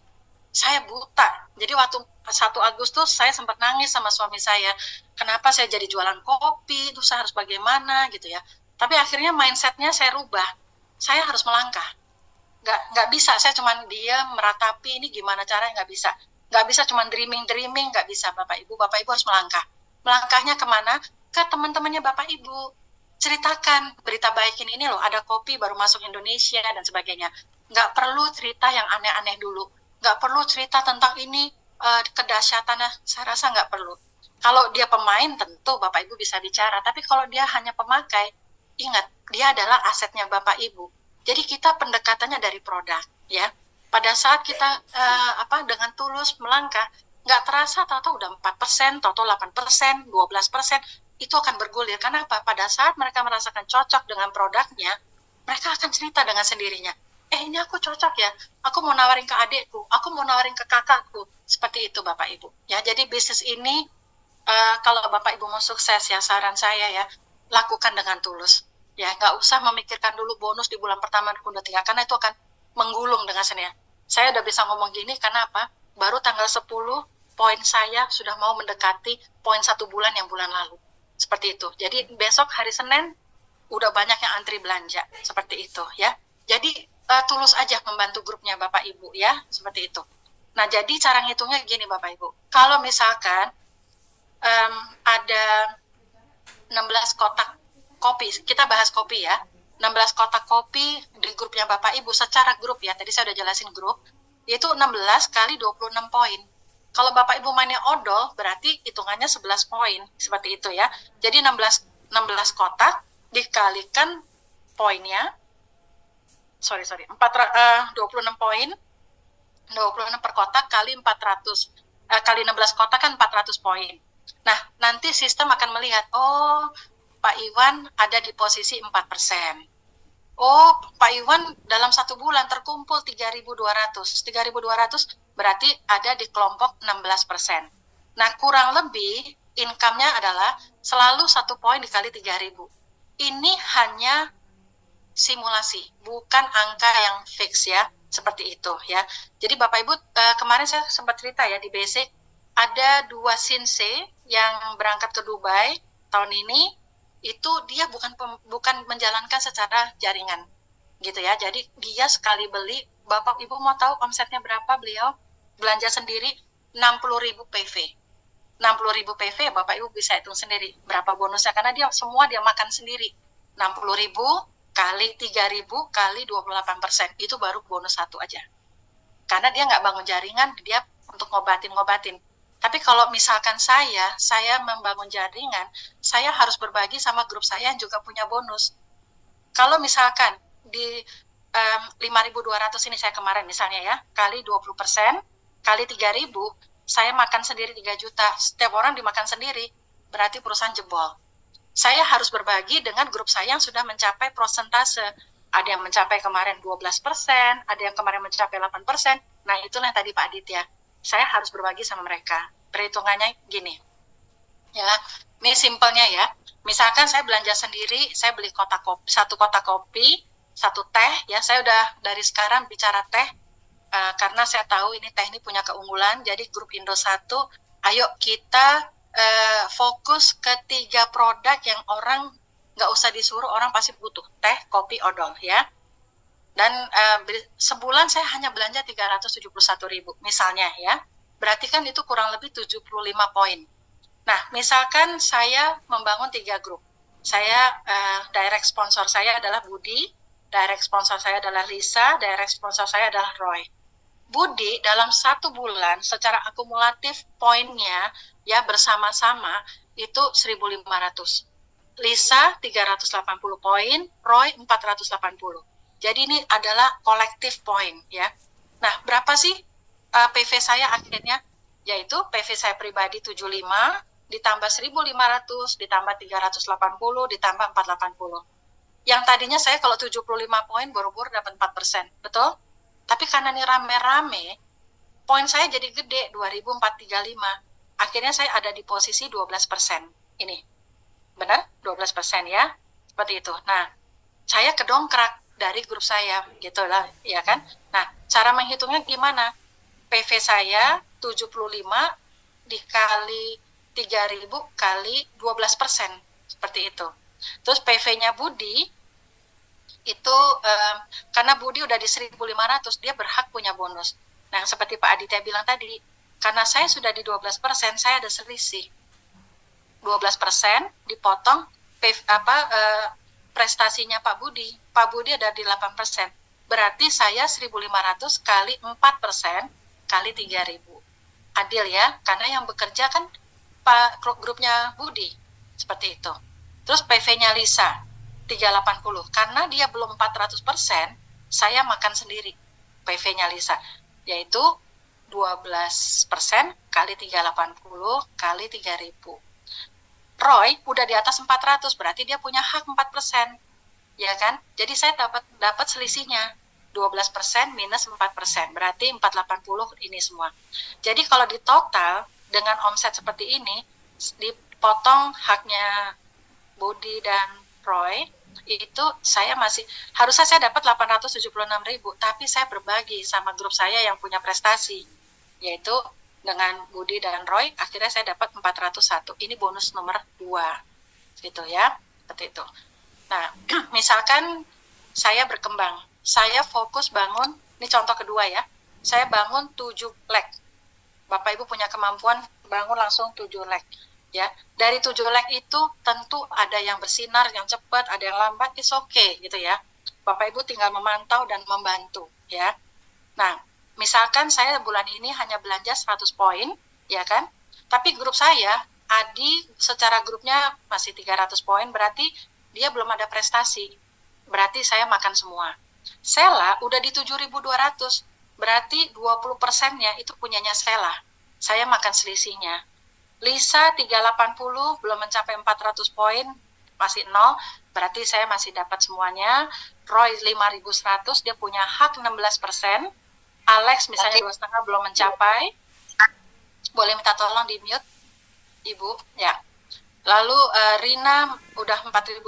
Saya buta. Jadi waktu 1 Agustus saya sempat nangis sama suami saya. Kenapa saya jadi jualan kopi, itu saya harus bagaimana gitu ya. Tapi akhirnya mindsetnya saya rubah. Saya harus melangkah. Nggak bisa, saya cuma diam, meratapi, ini gimana caranya, nggak bisa. Nggak bisa cuma dreaming, nggak bisa Bapak Ibu. Bapak Ibu harus melangkah. Melangkahnya kemana? Ke teman-temannya Bapak Ibu. Ceritakan berita baik ini loh, ada kopi baru masuk Indonesia dan sebagainya. Nggak perlu cerita yang aneh-aneh dulu. Nggak perlu cerita tentang ini kedahsyatannya, saya rasa nggak perlu. Kalau dia pemain tentu Bapak Ibu bisa bicara, tapi kalau dia hanya pemakai, ingat dia adalah asetnya Bapak Ibu. Jadi kita pendekatannya dari produk, ya. Pada saat kita dengan tulus melangkah, nggak terasa tahu-tahu udah 4%, tahu-tahu 8%, 12%, itu akan bergulir. Kenapa? Pada saat mereka merasakan cocok dengan produknya, mereka akan cerita dengan sendirinya. Ini aku cocok ya, aku mau nawarin ke adikku, aku mau nawarin ke kakakku. Seperti itu Bapak Ibu. Ya, jadi bisnis ini kalau Bapak Ibu mau sukses ya, saran saya ya, lakukan dengan tulus. Ya, nggak usah memikirkan dulu bonus di bulan pertama, kedua, ketiga, karena itu akan menggulung dengan sendirinya. Saya udah bisa ngomong gini karena apa? Baru tanggal 10, poin saya sudah mau mendekati poin 1 bulan yang bulan lalu. Seperti itu. Jadi besok hari Senin udah banyak yang antri belanja. Seperti itu ya. Jadi tulus aja membantu grupnya Bapak Ibu ya. Seperti itu. Nah, jadi cara ngitungnya gini Bapak Ibu. Kalau misalkan ada 16 kotak kopi, kita bahas kopi ya. 16 kotak kopi di grupnya Bapak Ibu secara grup ya. Tadi saya udah jelasin grup. Itu 16 kali 26 poin. Kalau Bapak Ibu mainnya odol, berarti hitungannya 11 poin. Seperti itu ya. Jadi 16 kotak dikalikan poinnya. 26 poin. 26 per kotak kali 400. Kali 16 kotak kan 400 poin. Nah, nanti sistem akan melihat, Pak Iwan ada di posisi 4%. Pak Iwan dalam 1 bulan terkumpul 3.200. 3.200 berarti ada di kelompok 16%. Nah, kurang lebih income-nya adalah selalu 1 poin dikali 3.000. Ini hanya simulasi, bukan angka yang fix ya, seperti itu ya. Jadi Bapak Ibu, kemarin saya sempat cerita ya di basic, ada 2 sinse yang berangkat ke Dubai tahun ini, itu dia bukan menjalankan secara jaringan gitu ya. Jadi dia sekali beli, Bapak Ibu mau tahu omsetnya berapa beliau? Belanja sendiri 60.000 PV. 60.000 PV Bapak Ibu bisa hitung sendiri berapa bonusnya, karena dia makan sendiri. 60.000 kali 3.000 kali 28%, itu baru bonus 1 aja. Karena dia nggak bangun jaringan, dia untuk ngobatin. Tapi kalau misalkan saya membangun jaringan, saya harus berbagi sama grup saya yang juga punya bonus. Kalau misalkan di 5.200 ini saya kemarin misalnya ya, kali 20%, kali 3.000, saya makan sendiri 3 juta, setiap orang dimakan sendiri, berarti perusahaan jebol. Saya harus berbagi dengan grup saya yang sudah mencapai prosentase. Ada yang mencapai kemarin 12%, ada yang kemarin mencapai 8%, nah itulah yang tadi Pak Aditya. Saya harus berbagi sama mereka. Perhitungannya gini. Ya, ini simpelnya ya. Misalkan saya belanja sendiri, saya beli 1 kotak kopi, 1 teh, ya saya udah dari sekarang bicara teh, karena saya tahu ini teh ini punya keunggulan. Jadi grup Indo 1, ayo kita fokus ke 3 produk yang orang nggak usah disuruh, orang pasti butuh, teh, kopi, odol ya. Dan sebulan saya hanya belanja 371.000 misalnya ya. Berarti kan itu kurang lebih 75 poin. Nah, misalkan saya membangun 3 grup. Saya direct sponsor saya adalah Budi, direct sponsor saya adalah Lisa, direct sponsor saya adalah Roy. Budi dalam 1 bulan secara akumulatif poinnya ya bersama-sama itu 1.500. Lisa 380 poin, Roy 480. Jadi ini adalah kolektif poin ya. Nah, berapa sih PV saya akhirnya? Yaitu PV saya pribadi 75 ditambah 1.500 ditambah 380 ditambah 480. Yang tadinya saya kalau 75 poin boro-boro dapat 4%, betul? Tapi karena ini rame-rame, poin saya jadi gede 2.435. Akhirnya saya ada di posisi 12%. Ini. Benar? 12% ya. Seperti itu. Nah, saya kedongkrak dari grup saya, gitu lah, ya kan? Nah, cara menghitungnya gimana? PV saya 75 dikali 3.000 kali 12%, seperti itu. Terus PV-nya Budi itu karena Budi udah di 1.500, dia berhak punya bonus. Nah, seperti Pak Aditya bilang tadi, Karena saya sudah di 12%, saya ada selisih. 12% dipotong prestasinya Pak Budi. Pak Budi ada di 8%. Berarti saya 1.500 kali 4% kali 3.000. Adil ya, karena yang bekerja kan Pak grupnya Budi. Seperti itu. Terus PV-nya Lisa 380. Karena dia belum 400%, saya makan sendiri PV-nya Lisa, yaitu 12% kali 380 kali 3.000. Roy udah di atas 400, berarti dia punya hak 4%. Ya kan? Jadi saya dapat selisihnya 12% minus 4%, berarti 480 ini semua. Jadi kalau di total dengan omset seperti ini, dipotong haknya Budi dan Roy, itu saya harusnya saya dapat 876.000, tapi saya berbagi sama grup saya yang punya prestasi, yaitu dengan Budi dan Roy, akhirnya saya dapat 401. Ini bonus nomor 2, gitu ya, seperti itu. Nah, misalkan saya berkembang, saya fokus bangun, ini contoh kedua ya, saya bangun 7 leg. Bapak Ibu punya kemampuan bangun langsung 7 leg. Ya, dari 7 leg itu tentu ada yang bersinar, yang cepat, ada yang lambat, it's okay gitu ya. Bapak Ibu tinggal memantau dan membantu ya. Nah, misalkan saya bulan ini hanya belanja 100 poin, ya kan? Tapi grup saya, Adi secara grupnya masih 300 poin, berarti dia belum ada prestasi. Berarti saya makan semua. Sela udah di 7.200, berarti 20%-nya itu punyanya Sela. Saya makan selisihnya. Lisa 380 belum mencapai 400 poin, masih 0, berarti saya masih dapat semuanya. Roy 5.100, dia punya hak 16%. Alex misalnya 2,5 belum mencapai. Boleh minta tolong di mute, Ibu, ya. Lalu Rina udah 4.200,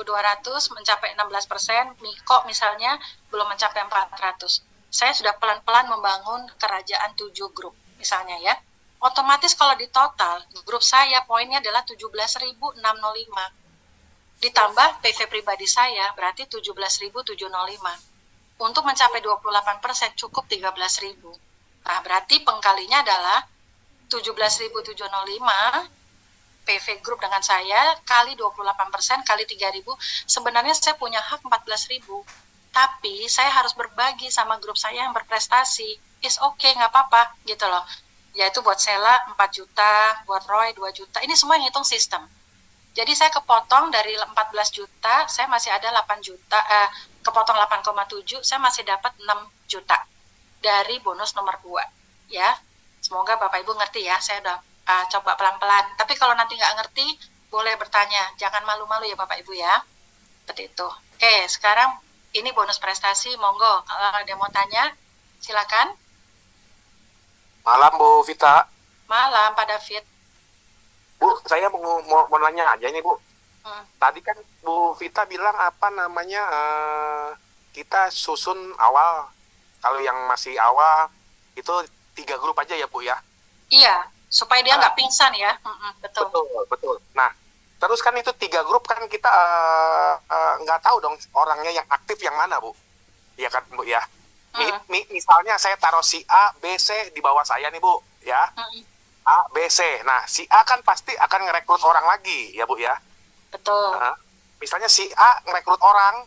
mencapai 16%. Miko misalnya belum mencapai 400. Saya sudah pelan-pelan membangun kerajaan 7 grup, misalnya ya. Otomatis kalau di total, grup saya poinnya adalah 17.605. Ditambah PV pribadi saya, berarti 17.705. Untuk mencapai 28% cukup 13.000. Nah, berarti pengkalinya adalah 17.705 PV grup dengan saya kali 28% kali 3.000. Sebenarnya saya punya hak 14.000. Tapi saya harus berbagi sama grup saya yang berprestasi. It's okay, nggak apa-apa gitu loh. Yaitu buat Sela 4 juta, buat Roy 2 juta. Ini semua yang hitung sistem. Jadi saya kepotong dari 14 juta, saya masih ada 8 juta, kepotong 8,7, saya masih dapat 6 juta dari bonus nomor 2. Ya, semoga Bapak Ibu ngerti ya, saya udah coba pelan-pelan. Tapi kalau nanti nggak ngerti, boleh bertanya. Jangan malu-malu ya Bapak Ibu ya. Seperti itu. Oke, sekarang ini bonus prestasi, monggo. Kalau ada yang mau tanya, silakan. Malam Bu Vita. Malam Pak David. Bu, saya mau nanya aja ini Bu. Tadi kan Bu Vita bilang apa namanya kita susun awal. Kalau yang masih awal itu 3 grup aja ya Bu ya. Iya, supaya dia nggak pingsan ya. Betul. Betul. Nah, terus kan itu 3 grup kan kita nggak tahu dong orangnya yang aktif yang mana Bu. Iya kan Bu ya. Misalnya saya taruh si A, B, C di bawah saya nih Bu, ya. A, B, C. Nah, si A kan pasti akan ngerekrut orang lagi, ya Bu ya. Betul. Misalnya si A ngerekrut orang,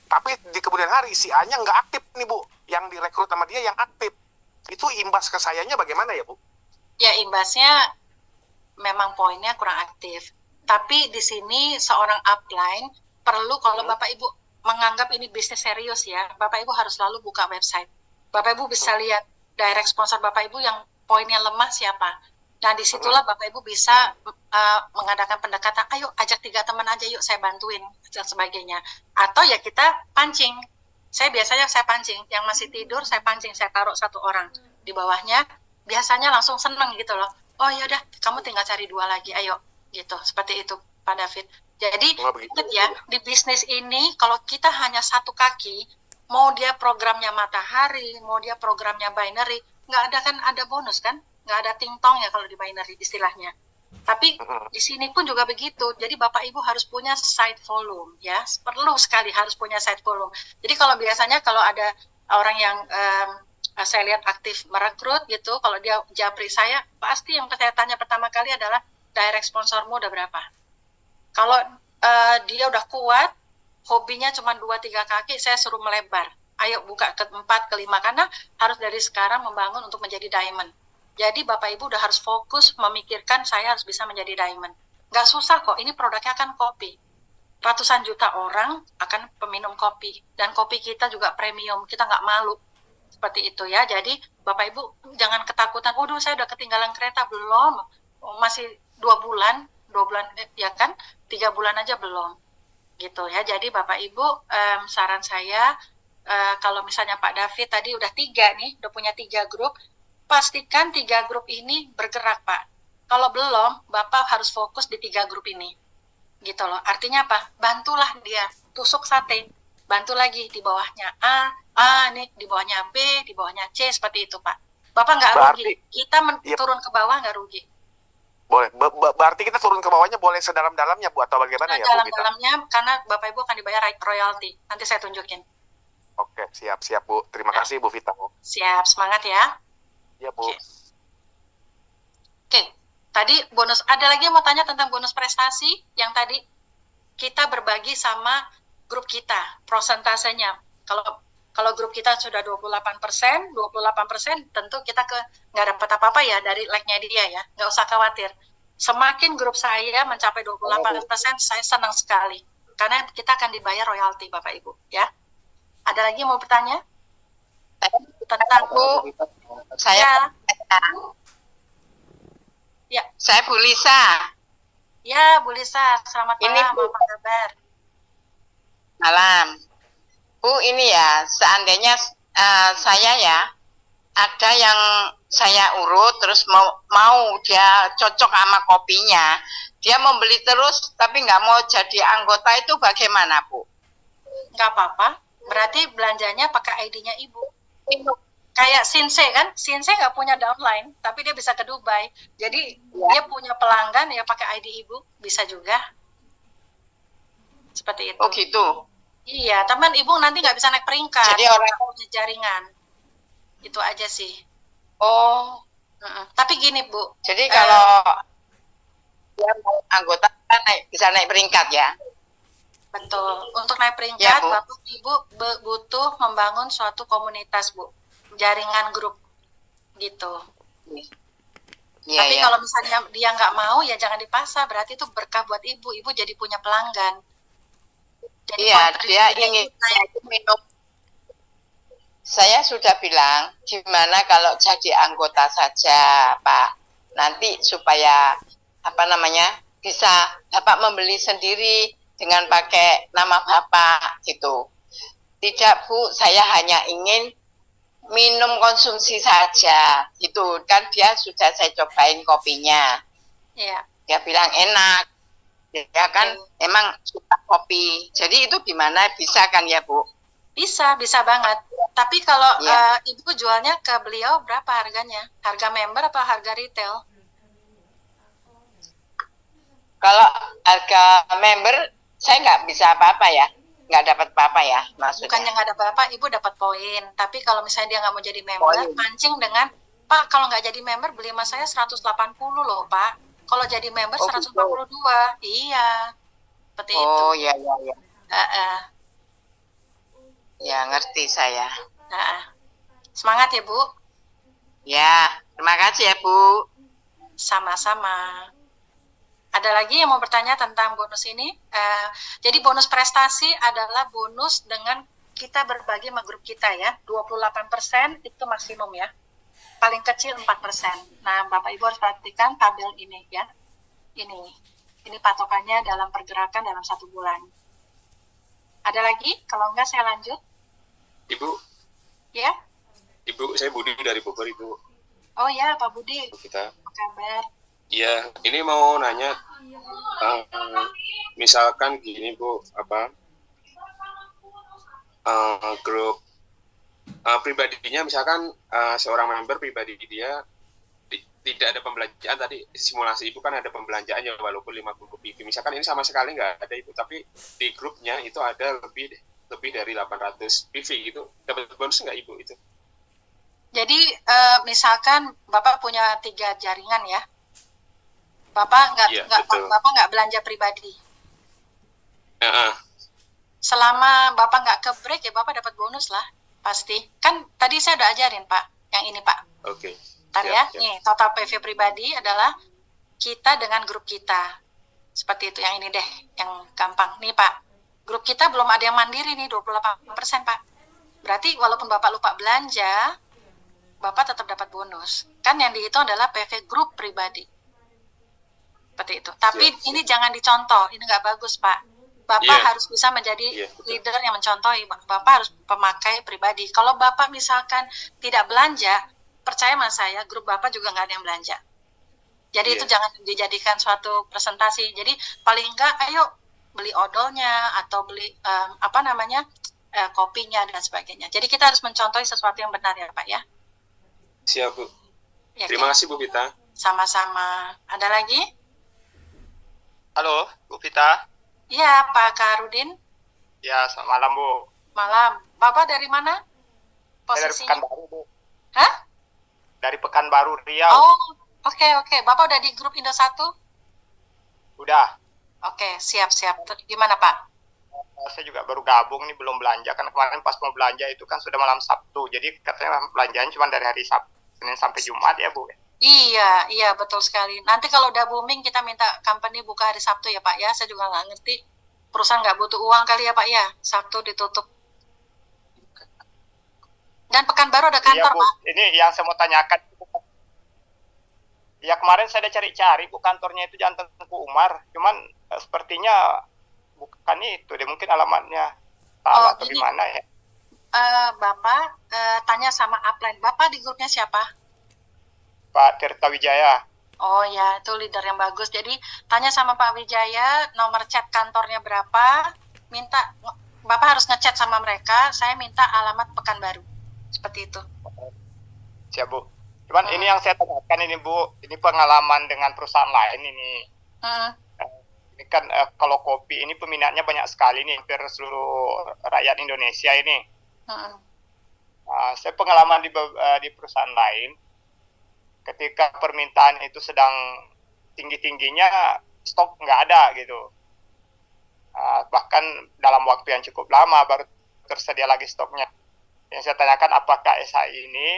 tapi di kemudian hari si A-nya nggak aktif nih Bu. Yang direkrut sama dia yang aktif. Itu imbas ke sayanya bagaimana ya Bu? Ya, imbasnya memang poinnya kurang aktif. Tapi di sini seorang upline perlu kalau Bapak Ibu menganggap ini bisnis serius ya, Bapak Ibu harus selalu buka website. Bapak Ibu bisa lihat direct sponsor Bapak Ibu yang poinnya lemah siapa. Nah, disitulah Bapak Ibu bisa mengadakan pendekatan, ayo ajak 3 teman aja yuk saya bantuin, dan sebagainya. Atau ya kita pancing. Saya biasanya pancing, yang masih tidur saya pancing, saya taruh 1 orang di bawahnya, biasanya langsung seneng gitu loh. Oh yaudah, kamu tinggal cari 2 lagi, ayo. Gitu, seperti itu Pak David. Jadi, ingat ya, di bisnis ini, kalau kita hanya 1 kaki, mau dia programnya matahari, mau dia programnya binary, nggak ada kan ada bonus kan? Nggak ada ting-tong ya kalau di binary istilahnya. Tapi di sini pun juga begitu. Jadi Bapak Ibu harus punya site volume ya. Perlu sekali harus punya site volume. Jadi kalau biasanya kalau ada orang yang saya lihat aktif merekrut gitu. Kalau dia japri saya, pasti yang saya tanya pertama kali adalah direct sponsormu udah berapa. Kalau dia udah kuat, hobinya cuma 2-3 kaki, saya suruh melebar. Ayo buka ke 4, ke 5, karena harus dari sekarang membangun untuk menjadi diamond. Jadi Bapak Ibu udah harus fokus memikirkan saya harus bisa menjadi diamond. Nggak susah kok, ini produknya kan kopi. Ratusan juta orang akan peminum kopi. Dan kopi kita juga premium, kita nggak malu. Seperti itu ya, jadi Bapak Ibu jangan ketakutan, waduh saya udah ketinggalan kereta, belum. Masih 2 bulan, ya kan, 3 bulan aja belum. Gitu ya, jadi Bapak Ibu saran saya, kalau misalnya Pak David tadi udah 3 nih, udah punya 3 grup, pastikan 3 grup ini bergerak Pak. Kalau belum, Bapak harus fokus di 3 grup ini. Gitu loh. Artinya apa? Bantulah dia, tusuk sate. Bantu lagi di bawahnya A nih, di bawahnya B, di bawahnya C, seperti itu Pak. Bapak nggak rugi. Kita turun ke bawah nggak rugi. Boleh. Berarti kita turun ke bawahnya boleh sedalam-dalamnya Bu atau bagaimana ya Bu? Dalam-dalamnya karena Bapak Ibu akan dibayar royalti. Nanti saya tunjukin. Oke, siap Bu. Terima kasih Bu Vita. Siap, semangat ya. Iya Bu. Oke. Tadi bonus, ada lagi yang mau tanya tentang bonus prestasi yang tadi kita berbagi sama grup kita, prosentasenya. Kalau grup kita sudah 28%, tentu kita nggak dapat apa-apa ya dari like-nya dia ya, nggak usah khawatir. Semakin grup saya mencapai 28%, saya senang sekali. Karena kita akan dibayar royalti, Bapak Ibu. Ya. Ada lagi yang mau bertanya? Tentang Bu, saya ya. Saya Bu Lisa. Ya, Bu Lisa, selamat malam, apa kabar? Malam. Bu, ini ya, seandainya saya ya, ada yang saya urut, terus mau dia cocok sama kopinya, dia membeli terus, tapi nggak mau jadi anggota, itu bagaimana, Bu? Nggak apa-apa, berarti belanjanya pakai ID-nya Ibu. Kayak Sinse kan, Sinse nggak punya downline, tapi dia bisa ke Dubai. Jadi dia punya pelanggan ya pakai ID Ibu, bisa juga. Seperti itu. Oh gitu. Iya, teman Ibu nanti nggak bisa naik peringkat. Jadi orang punya jaringan. Itu aja sih. Oh. Tapi gini Bu. Jadi kalau dia anggota kan bisa naik peringkat ya. Betul. Untuk naik peringkat, ya, Bapak Ibu butuh membangun suatu komunitas Bu. Jaringan grup gitu. Ya, tapi ya. kalau misalnya dia nggak mau ya jangan dipaksa, berarti itu berkah buat Ibu jadi punya pelanggan. Jadi iya, dia ingin minum. Saya sudah bilang gimana kalau jadi anggota saja Pak, nanti supaya bisa Bapak membeli sendiri dengan pakai nama Bapak gitu. Tidak Bu, saya hanya ingin minum konsumsi saja gitu kan, dia sudah saya cobain kopinya. Iya. Dia bilang enak, ya kan, emang suka kopi. Jadi itu gimana, bisa kan ya Bu? Bisa banget. Tapi kalau Ibu jualnya ke beliau berapa harganya? Harga member apa harga retail? Kalau harga member saya nggak bisa apa-apa ya. Nggak dapat apa-apa ya maksudnya. Bukannya nggak dapat apa, Ibu dapat poin. Tapi kalau misalnya dia nggak mau jadi member, mancing dengan, Pak kalau nggak jadi member beli sama saya 180 loh Pak. Kalau jadi member 142. Gitu. Iya. Seperti itu. Oh iya. Ya ngerti saya. Semangat ya Bu. Ya, terima kasih ya Bu. Sama-sama. Ada lagi yang mau bertanya tentang bonus ini? Jadi bonus prestasi adalah bonus dengan kita berbagi sama grup kita ya. 28% itu maksimum ya. Paling kecil 4%. Nah, Bapak Ibu harus perhatikan tabel ini ya. Ini patokannya dalam pergerakan dalam 1 bulan. Ada lagi? Kalau enggak saya lanjut. Ibu. Ya? Ibu, saya Budi dari Bogor, Ibu. Oh ya, Pak Budi. Kita. Apa kabar? Iya, ini mau nanya, misalkan gini Bu, grup pribadinya, misalkan seorang member pribadi dia tidak ada pembelanjaan, tadi simulasi Ibu kan ada pembelanjaannya walaupun 50 PV, misalkan ini sama sekali nggak ada Ibu, tapi di grupnya itu ada lebih dari 800 PV gitu, dapat bonus nggak Ibu itu? Jadi misalkan Bapak punya 3 jaringan ya, Bapak nggak belanja pribadi. Selama Bapak nggak ke break ya Bapak dapat bonus lah pasti. Kan tadi saya udah ajarin Pak, yang ini Pak. Oke. Ntar ya, nih total PV pribadi adalah kita dengan grup kita. Seperti itu, yang ini deh, yang gampang. Nih Pak, grup kita belum ada yang mandiri nih, 28% Pak. Berarti walaupun Bapak lupa belanja, Bapak tetap dapat bonus. Kan yang dihitung adalah PV grup pribadi. Seperti itu. Tapi ini jangan dicontoh, ini nggak bagus Pak. Bapak harus bisa menjadi leader yang mencontohi. Bapak harus pemakai pribadi. Kalau Bapak misalkan tidak belanja, percaya sama saya, grup Bapak juga nggak ada yang belanja. Jadi itu jangan dijadikan suatu presentasi. Jadi paling enggak, ayo beli odolnya atau beli kopinya dan sebagainya. Jadi kita harus mencontohi sesuatu yang benar ya Pak ya. Siap Bu. Ya, terima kasih Bu Vita. Sama-sama. Ada lagi? Halo Bu Vita. Iya Pak Karudin. Ya, selamat malam Bu. Malam. Bapak dari mana? Saya dari Pekanbaru Bu. Hah? Dari Pekanbaru Riau. Oh, oke. Bapak udah di grup Indo 1? Udah. Oke, siap. Gimana Pak? Saya juga baru gabung nih, belum belanja. Kan kemarin pas mau belanja itu kan sudah malam Sabtu. Jadi katanya belanjaan cuma dari hari Sabtu, Senin sampai Jumat ya Bu. Iya, betul sekali. Nanti kalau udah booming, kita minta company buka hari Sabtu ya Pak ya. Saya juga nggak ngerti. Perusahaan nggak butuh uang kali ya Pak ya. Sabtu ditutup. Dan Pekanbaru ada kantor, Bu. Pak. Ini yang saya mau tanyakan. Ya kemarin saya udah cari-cari Bu, kantornya itu Jalan Tengku Umar. Cuman sepertinya bukan itu deh, mungkin alamatnya salah atau gimana ya. Bapak tanya sama upline. Bapak di grupnya siapa? Pak Tirta Wijaya. Oh ya, itu leader yang bagus. Jadi tanya sama Pak Wijaya, nomor chat kantornya berapa, minta, Bapak harus ngechat sama mereka, saya minta alamat Pekanbaru. Seperti itu. Siap Bu. Cuman ini yang saya tanyakan ini Bu, ini pengalaman dengan perusahaan lain ini. Ini kan kalau kopi ini peminatnya banyak sekali nih, hampir seluruh rakyat Indonesia ini. Saya pengalaman di perusahaan lain, ketika permintaan itu sedang tinggi-tingginya, stok nggak ada gitu. Bahkan dalam waktu yang cukup lama baru tersedia lagi stoknya. Yang saya tanyakan, apakah SHI ini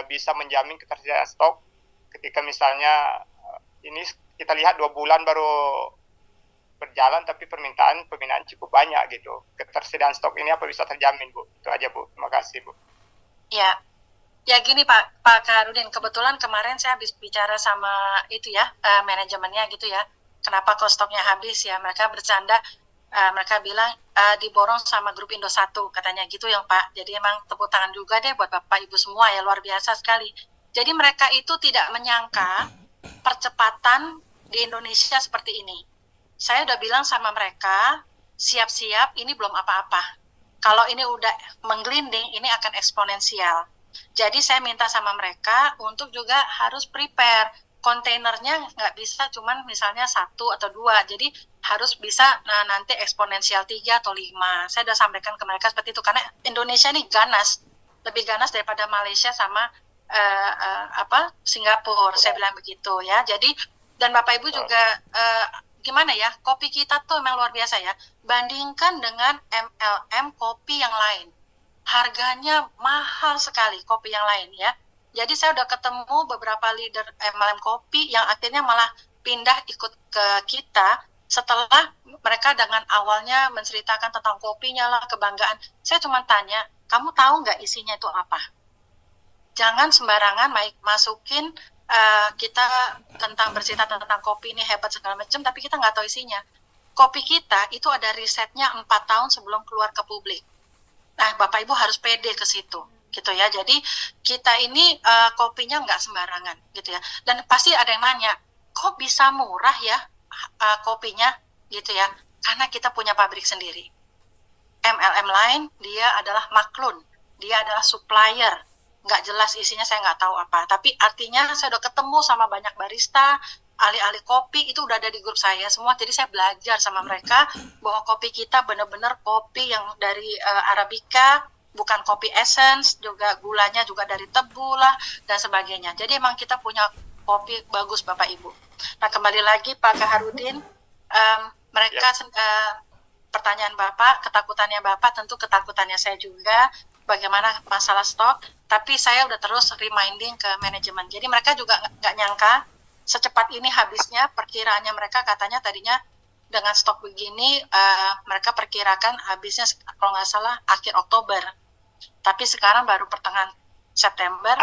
bisa menjamin ketersediaan stok ketika misalnya ini kita lihat 2 bulan baru berjalan tapi permintaan cukup banyak gitu. Ketersediaan stok ini apa bisa terjamin Bu? Itu aja Bu. Terima kasih Bu. Ya gini Pak Karudin, kebetulan kemarin saya habis bicara sama itu ya, manajemennya gitu ya. Kenapa kok stoknya habis ya? Mereka bercanda, mereka bilang diborong sama grup Indo 1 katanya gitu yang Pak. Jadi emang tepuk tangan juga deh buat Bapak Ibu semua ya, luar biasa sekali. Jadi mereka itu tidak menyangka percepatan di Indonesia seperti ini. Saya udah bilang sama mereka, siap-siap, ini belum apa-apa. Kalau ini udah menggelinding, ini akan eksponensial. Jadi saya minta sama mereka untuk juga harus prepare. Kontainernya nggak bisa cuman misalnya 1 atau 2. Jadi harus bisa nanti eksponensial 3 atau 5. Saya udah sampaikan ke mereka seperti itu. Karena Indonesia ini ganas. Lebih ganas daripada Malaysia sama Singapura. Saya bilang begitu ya. Jadi, dan Bapak Ibu juga gimana ya, kopi kita tuh memang luar biasa ya. Bandingkan dengan MLM kopi yang lain, harganya mahal sekali kopi yang lain ya. Jadi saya udah ketemu beberapa leader MLM kopi yang akhirnya malah pindah ikut ke kita setelah mereka dengan awalnya menceritakan tentang kopinya lah, kebanggaan. Saya cuma tanya, kamu tahu nggak isinya itu apa? Jangan sembarangan masukin kita bercerita tentang kopi ini hebat segala macam, tapi kita nggak tahu isinya. Kopi kita itu ada risetnya 4 tahun sebelum keluar ke publik. Nah, Bapak Ibu harus pede ke situ, gitu ya. Jadi kita ini kopinya nggak sembarangan, gitu ya. Dan pasti ada yang nanya, kok bisa murah ya kopinya, gitu ya? Karena kita punya pabrik sendiri. MLM lain dia adalah maklun, dia adalah supplier. Nggak jelas isinya, saya nggak tahu apa. Tapi artinya saya udah ketemu sama banyak barista, ahli-ahli kopi, itu udah ada di grup saya semua. Jadi saya belajar sama mereka bahwa kopi kita benar-benar kopi yang dari Arabica, bukan kopi essence, juga gulanya juga dari tebu lah dan sebagainya. Jadi emang kita punya kopi bagus Bapak Ibu. Nah kembali lagi Pak Kaharudin, pertanyaan Bapak, ketakutannya Bapak tentu ketakutannya saya juga, bagaimana masalah stok, tapi saya udah terus reminding ke manajemen. Jadi mereka juga nggak nyangka secepat ini habisnya. Perkiraannya mereka katanya tadinya dengan stok begini mereka perkirakan habisnya kalau nggak salah akhir Oktober, tapi sekarang baru pertengahan September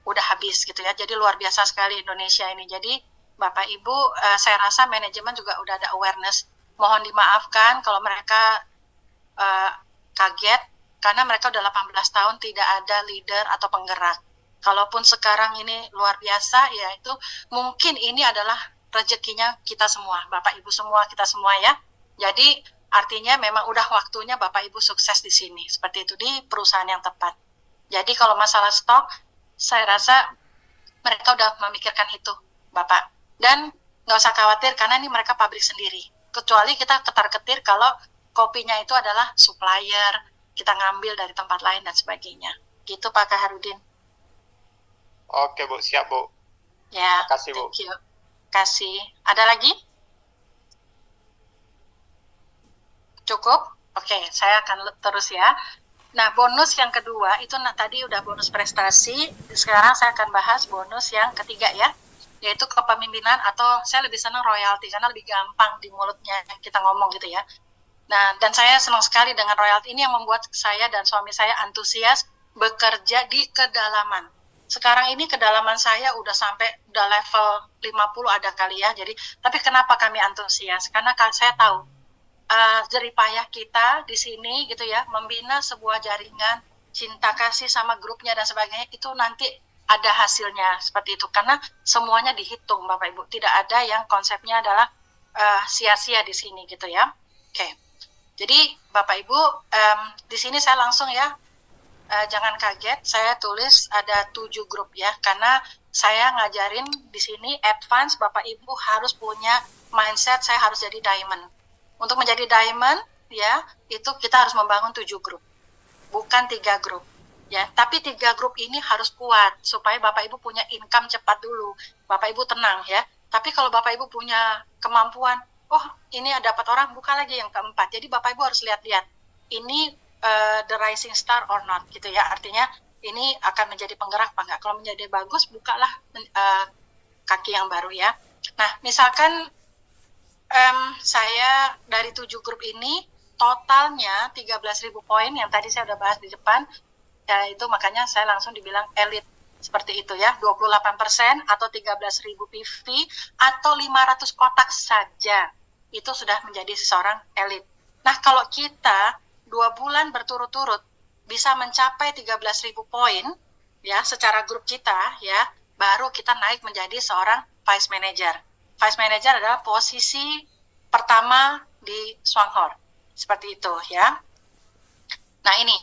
udah habis gitu ya. Jadi luar biasa sekali Indonesia ini. Jadi Bapak Ibu, saya rasa manajemen juga udah ada awareness. Mohon dimaafkan kalau mereka kaget, karena mereka udah 18 tahun tidak ada leader atau penggerak. Kalaupun sekarang ini luar biasa, ya itu mungkin ini adalah rezekinya kita semua, Bapak Ibu semua, kita semua ya. Jadi artinya memang udah waktunya Bapak Ibu sukses di sini, seperti itu di perusahaan yang tepat. Jadi kalau masalah stok, saya rasa mereka udah memikirkan itu, Bapak. Dan nggak usah khawatir karena ini mereka pabrik sendiri. Kecuali kita ketar-ketir kalau kopinya itu adalah supplier, kita ngambil dari tempat lain dan sebagainya. Gitu Pak Kaharudin. Oke Bu, siap Bu. Ya, kasih Bu. Thank you. Kasih. Ada lagi? Cukup? Oke, saya akan terus ya. Nah, bonus yang kedua, itu tadi udah bonus prestasi, sekarang saya akan bahas bonus yang ketiga ya, yaitu kepemimpinan, atau saya lebih senang royalti, karena lebih gampang di mulutnya kita ngomong gitu ya. Nah, dan saya senang sekali dengan royalti ini yang membuat saya dan suami saya antusias bekerja di kedalaman. Sekarang ini kedalaman saya udah level 50 ada kali ya. Jadi, tapi kenapa kami antusias? Karena saya tahu jerih payah kita di sini gitu ya, membina sebuah jaringan cinta kasih sama grupnya dan sebagainya, itu nanti ada hasilnya seperti itu. Karena semuanya dihitung Bapak Ibu. Tidak ada yang konsepnya adalah sia-sia di sini gitu ya. Oke. Jadi Bapak Ibu, di sini saya langsung ya. Jangan kaget, saya tulis ada 7 grup ya, karena saya ngajarin di sini advance, Bapak Ibu harus punya mindset saya harus jadi diamond. Untuk menjadi diamond ya, itu kita harus membangun 7 grup, bukan 3 grup ya. Tapi 3 grup ini harus kuat supaya Bapak Ibu punya income cepat dulu. Bapak Ibu tenang ya. Tapi kalau Bapak Ibu punya kemampuan, oh ini dapat orang, buka lagi yang keempat. Jadi Bapak Ibu harus lihat-lihat ini the rising star or not gitu ya, artinya ini akan menjadi penggerak apa enggak. Kalau menjadi bagus, bukalah kaki yang baru ya. Nah misalkan saya dari 7 grup ini totalnya 13.000 poin yang tadi saya udah bahas di depan ya, itu makanya saya langsung dibilang elit seperti itu ya. 28% atau 13.000 PV atau 500 kotak saja itu sudah menjadi seseorang elit. Nah kalau kita 2 bulan berturut-turut bisa mencapai 13.000 poin ya secara grup kita ya, baru kita naik menjadi seorang vice manager. Vice manager adalah posisi pertama di Swanghor. Seperti itu ya. Nah ini,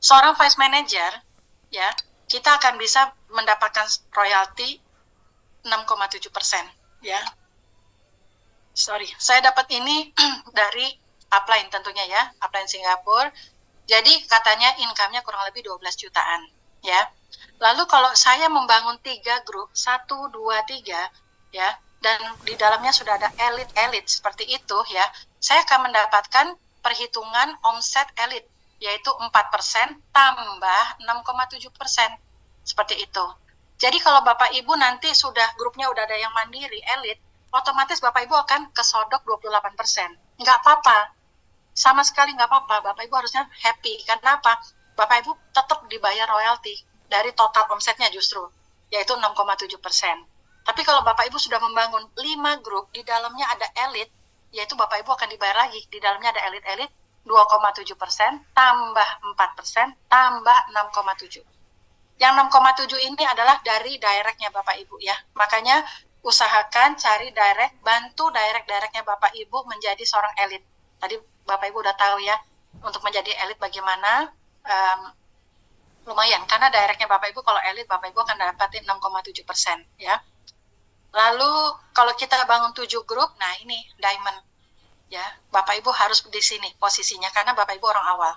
seorang vice manager ya, kita akan bisa mendapatkan royalti 6,7% ya. Sorry, saya dapat ini dari upline tentunya ya, upline Singapura. Jadi katanya income-nya kurang lebih 12 jutaan ya. Lalu kalau saya membangun 3 grup, 1, 2, 3 ya, dan di dalamnya sudah ada elit-elit seperti itu ya, saya akan mendapatkan perhitungan omset elit, yaitu 4% tambah 6,7%. Seperti itu. Jadi kalau Bapak Ibu nanti sudah grupnya udah ada yang mandiri, elit, otomatis Bapak Ibu akan kesodok 28%. Nggak apa-apa. Sama sekali nggak apa-apa, Bapak Ibu harusnya happy. Karena apa? Bapak Ibu tetap dibayar royalti dari total omsetnya justru, yaitu 6,7%. Tapi kalau Bapak Ibu sudah membangun 5 grup, di dalamnya ada elit, yaitu Bapak Ibu akan dibayar lagi. Di dalamnya ada elit-elit, 2,7%, tambah 4%, tambah 6,7%. Yang 6,7 ini adalah dari directnya Bapak Ibu ya. Makanya usahakan cari direct, bantu direct-directnya Bapak Ibu menjadi seorang elit. Tadi Bapak Ibu udah tahu ya, untuk menjadi elit bagaimana, lumayan. Karena directnya Bapak Ibu kalau elit, Bapak Ibu akan dapatin 6,7% ya. Lalu kalau kita bangun 7 grup, nah ini diamond ya. Bapak Ibu harus di sini posisinya, karena Bapak Ibu orang awal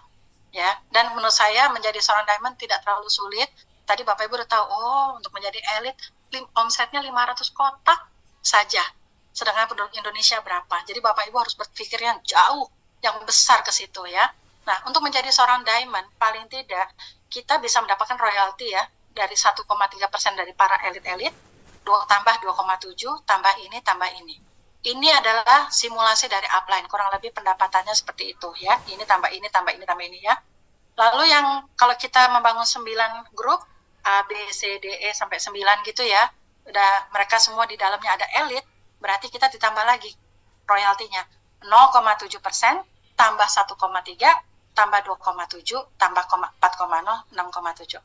ya. Dan menurut saya menjadi seorang diamond tidak terlalu sulit. Tadi Bapak Ibu udah tahu, untuk menjadi elit omsetnya 500 kotak saja. Sedangkan penduduk Indonesia berapa? Jadi Bapak Ibu harus berpikir yang jauh, yang besar ke situ ya. Nah, untuk menjadi seorang diamond, paling tidak kita bisa mendapatkan royalti ya, dari 1,3% dari para elit-elit, tambah 2,7, tambah ini. Ini adalah simulasi dari upline, kurang lebih pendapatannya seperti itu ya. Ini tambah ini ya. Lalu yang kalau kita membangun 9 grup, A, B, C, D, E sampai 9 gitu ya, udah mereka semua di dalamnya ada elit, berarti kita ditambah lagi royaltinya 0,7%, tambah 1,3, tambah 2,7, tambah 4,0, 6,7.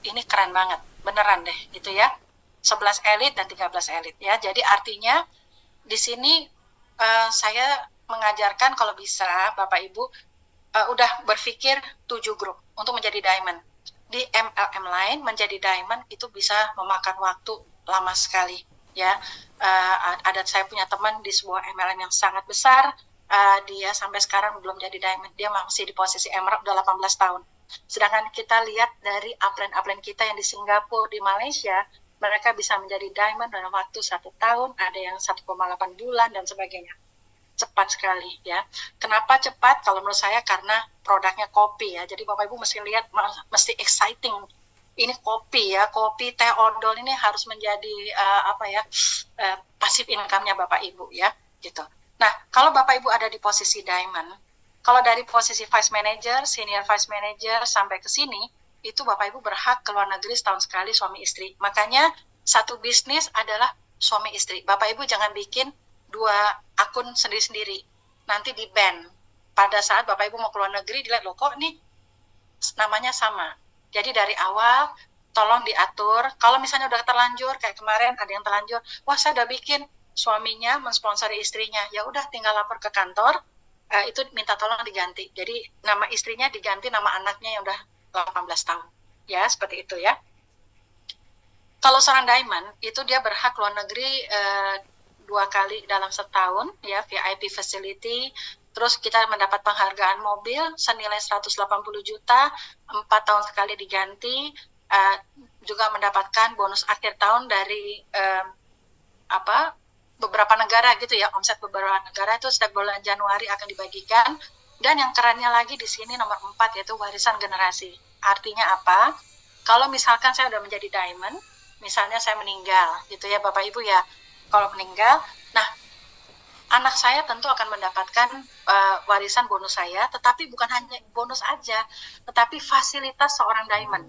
Ini keren banget, beneran deh gitu ya. 11 elit dan 13 elit ya. Jadi artinya di sini saya mengajarkan kalau bisa Bapak Ibu udah berpikir 7 grup untuk menjadi diamond. Di MLM lain menjadi diamond itu bisa memakan waktu lama sekali ya. Ada saya punya teman di sebuah MLM yang sangat besar, dia sampai sekarang belum jadi diamond, dia masih di posisi emerald udah 18 tahun. Sedangkan kita lihat dari upline kita yang di Singapura, di Malaysia, mereka bisa menjadi diamond dalam waktu 1 tahun, ada yang 1,8 bulan dan sebagainya. Cepat sekali ya. Kenapa cepat? Kalau menurut saya karena produknya kopi ya. Jadi Bapak Ibu mesti lihat, mesti exciting. Ini kopi ya, kopi teh odol ini harus menjadi pasif income-nya Bapak Ibu ya, gitu. Nah, kalau Bapak Ibu ada di posisi diamond, kalau dari posisi vice manager, senior vice manager sampai ke sini, itu Bapak Ibu berhak ke luar negeri setahun sekali suami istri. Makanya satu bisnis adalah suami istri. Bapak Ibu jangan bikin 2 akun sendiri-sendiri, nanti di ban. Pada saat Bapak Ibu mau keluar negeri, dilihat loh kok nih namanya sama. Jadi dari awal tolong diatur. Kalau misalnya udah terlanjur, kayak kemarin ada yang terlanjur, wah saya udah bikin suaminya mensponsori istrinya, ya udah tinggal lapor ke kantor, itu minta tolong diganti. Jadi nama istrinya diganti nama anaknya yang udah 18 tahun. Ya seperti itu ya. Kalau seorang diamond itu dia berhak luar negeri 2 kali dalam setahun ya, VIP facility. Terus kita mendapat penghargaan mobil senilai 180 juta, 4 tahun sekali diganti, juga mendapatkan bonus akhir tahun dari beberapa negara gitu ya, omset beberapa negara itu setiap bulan Januari akan dibagikan. Dan yang kerennya lagi di sini nomor 4 yaitu warisan generasi. Artinya apa? Kalau misalkan saya udah menjadi diamond, misalnya saya meninggal gitu ya Bapak Ibu ya, kalau meninggal, nah anak saya tentu akan mendapatkan warisan bonus saya, tetapi bukan hanya bonus aja, tetapi fasilitas seorang diamond.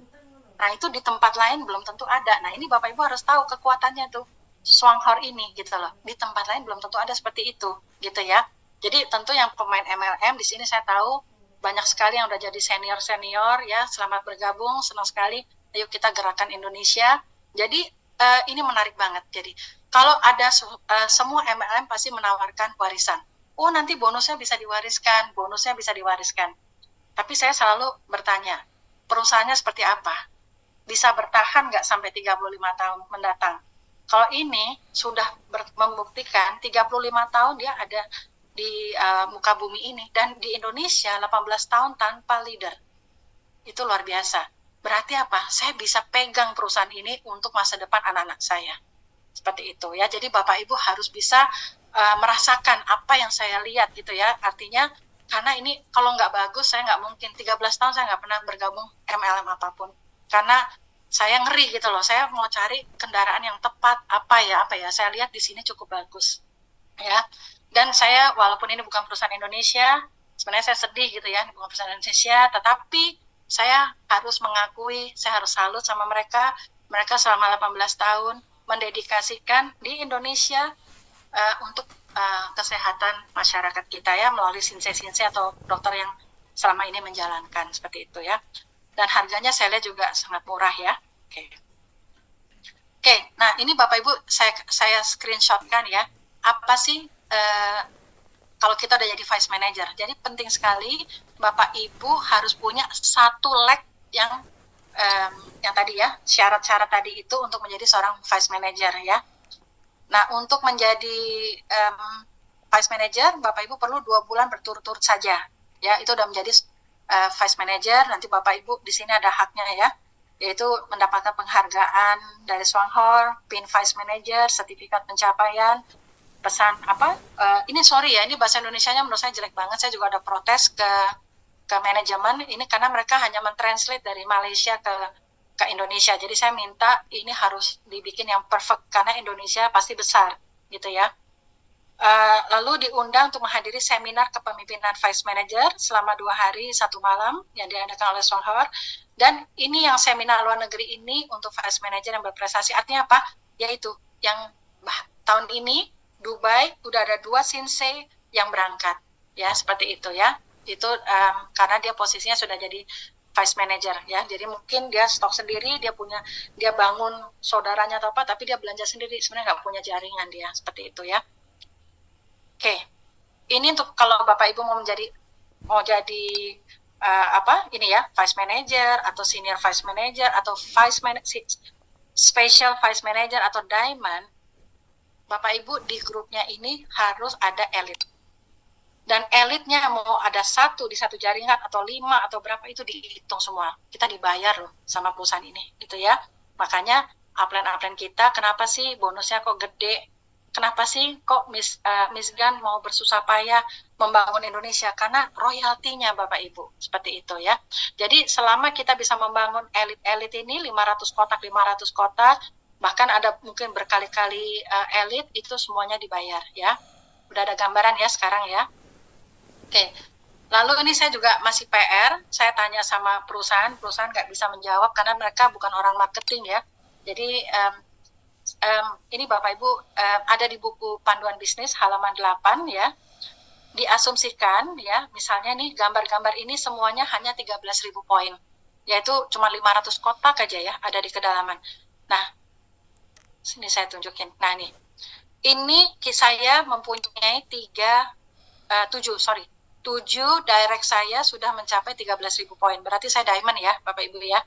Nah itu di tempat lain belum tentu ada. Nah ini Bapak Ibu harus tahu kekuatannya tuh, Swanghor ini gitu loh. Di tempat lain belum tentu ada seperti itu gitu ya. Jadi tentu yang pemain MLM di sini saya tahu banyak sekali yang udah jadi senior ya. Selamat bergabung, senang sekali. Ayo kita gerakan Indonesia. Jadi ini menarik banget. Jadi kalau ada semua MLM pasti menawarkan warisan. Oh nanti bonusnya bisa diwariskan. Tapi saya selalu bertanya, perusahaannya seperti apa? Bisa bertahan nggak sampai 35 tahun mendatang? Kalau ini sudah membuktikan 35 tahun dia ada di muka bumi ini, dan di Indonesia 18 tahun tanpa leader. Itu luar biasa. Berarti apa? Saya bisa pegang perusahaan ini untuk masa depan anak-anak saya. Seperti itu ya. Jadi Bapak Ibu harus bisa merasakan apa yang saya lihat gitu ya. Artinya karena ini kalau nggak bagus saya nggak mungkin 13 tahun saya nggak pernah bergabung MLM apapun. Karena saya ngeri gitu loh. Saya mau cari kendaraan yang tepat apa ya. Saya lihat di sini cukup bagus ya. Dan saya walaupun ini bukan perusahaan Indonesia, sebenarnya saya sedih gitu ya, ini bukan perusahaan Indonesia, tetapi saya harus mengakui, saya harus salut sama mereka. Mereka selama 18 tahun mendedikasikan di Indonesia untuk kesehatan masyarakat kita ya, melalui sinse-sinse atau dokter yang selama ini menjalankan seperti itu ya. Dan harganya saya lihat juga sangat murah ya. Oke, nah ini Bapak Ibu saya screenshotkan ya. Apa sih kalau kita udah jadi vice manager? Jadi penting sekali Bapak Ibu harus punya satu leg yang tadi ya, syarat-syarat tadi itu untuk menjadi seorang vice manager ya. Nah untuk menjadi vice manager Bapak Ibu perlu 2 bulan berturut-turut saja ya, itu udah menjadi Vice Manager, nanti Bapak Ibu di sini ada haknya ya, yaitu mendapatkan penghargaan dari Swanghor, PIN Vice Manager, sertifikat pencapaian, pesan apa? Ini sorry ya, ini bahasa Indonesianya menurut saya jelek banget. Saya juga ada protes ke manajemen ini karena mereka hanya mentranslate dari Malaysia ke Indonesia. Jadi saya minta ini harus dibikin yang perfect karena Indonesia pasti besar, gitu ya. Lalu diundang untuk menghadiri seminar kepemimpinan Vice Manager selama 2 hari 1 malam yang diadakan oleh Swanghor. Dan ini yang seminar luar negeri ini untuk Vice Manager yang berprestasi. Artinya apa? Yaitu yang tahun ini Dubai udah ada 2 Shinsei yang berangkat, ya seperti itu ya. Itu karena dia posisinya sudah jadi Vice Manager ya. Jadi mungkin dia stok sendiri, dia bangun saudaranya atau apa, tapi dia belanja sendiri. Sebenarnya nggak punya jaringan dia seperti itu ya. Oke, ini untuk kalau Bapak Ibu mau jadi ini ya, Vice Manager atau Senior Vice Manager atau Special Vice Manager atau Diamond, Bapak Ibu di grupnya ini harus ada elit. Dan elitnya mau ada 1 di 1 jaringan atau 5 atau berapa itu dihitung semua. Kita dibayar loh sama perusahaan ini, gitu ya. Makanya upline kita, kenapa sih bonusnya kok gede? Kenapa sih kok Miss Gan mau bersusah payah membangun Indonesia? Karena royaltinya Bapak Ibu, seperti itu ya. Jadi selama kita bisa membangun elit-elit ini 500 kotak, bahkan ada mungkin berkali-kali elit, itu semuanya dibayar ya. Udah ada gambaran ya sekarang ya. Oke. Lalu ini saya juga masih PR, saya tanya sama perusahaan nggak bisa menjawab karena mereka bukan orang marketing ya. Jadi ini Bapak Ibu ada di buku panduan bisnis halaman 8 ya, diasumsikan ya, misalnya nih gambar-gambar ini semuanya hanya 13.000 poin, yaitu cuma 500 kotak aja ya ada di kedalaman. Nah, sini saya tunjukin. Nah ini saya mempunyai 7 direct saya sudah mencapai 13.000 poin, berarti saya diamond ya Bapak Ibu ya.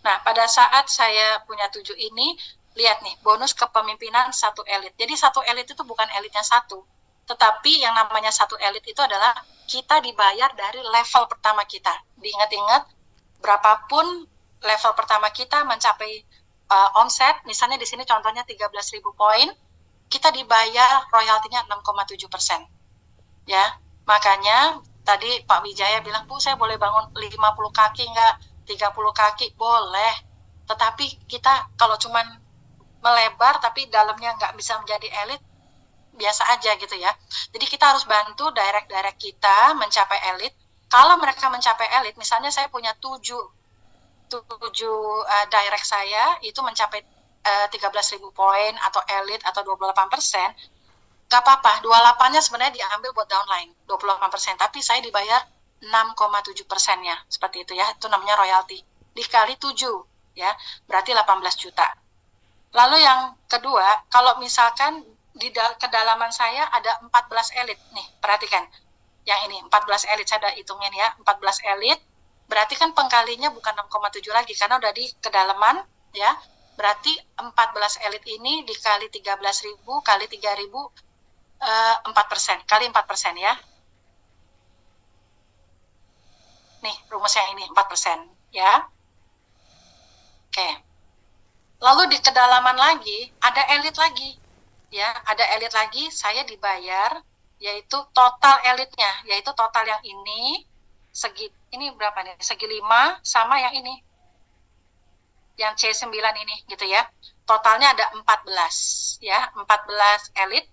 Nah, pada saat saya punya 7 ini, lihat nih, bonus kepemimpinan 1 elit. Jadi 1 elit itu bukan elitnya 1, tetapi yang namanya 1 elit itu adalah kita dibayar dari level pertama kita. Diingat-ingat, berapapun level pertama kita mencapai omset, misalnya di sini contohnya 13.000 poin, kita dibayar royaltinya 6,7%. Ya, makanya tadi Pak Wijaya bilang, Bu, saya boleh bangun 50 kaki nggak? 30 kaki? Boleh. Tetapi kita kalau cuman melebar tapi dalamnya nggak bisa menjadi elit, biasa aja gitu ya. Jadi kita harus bantu direct kita mencapai elit. Kalau mereka mencapai elit, misalnya saya punya 7 direct saya itu mencapai 13.000 poin atau elit atau 28%, nggak apa-apa, 28-nya sebenarnya diambil buat downline, 28%, tapi saya dibayar 6,7%-nya, seperti itu ya, itu namanya royalti. Dikali 7, ya, berarti 18 juta. Lalu yang kedua, kalau misalkan di kedalaman saya ada 14 elit, nih, perhatikan, yang ini, 14 elit, saya udah hitungin ya, 14 elit, berarti kan pengkalinya bukan 6,7 lagi, karena udah di kedalaman, ya, berarti 14 elit ini dikali 13.000 kali 3.000, 4%, kali 4% ya. Nih, rumusnya ini, 4%, ya. Oke. Lalu di kedalaman lagi, ada elit lagi. Ya, ada elit lagi, saya dibayar, yaitu total elitnya, yaitu total yang ini, ini berapa nih? Segi 5 sama yang ini. Yang C9 ini, gitu ya. Totalnya ada 14, ya, 14 elit.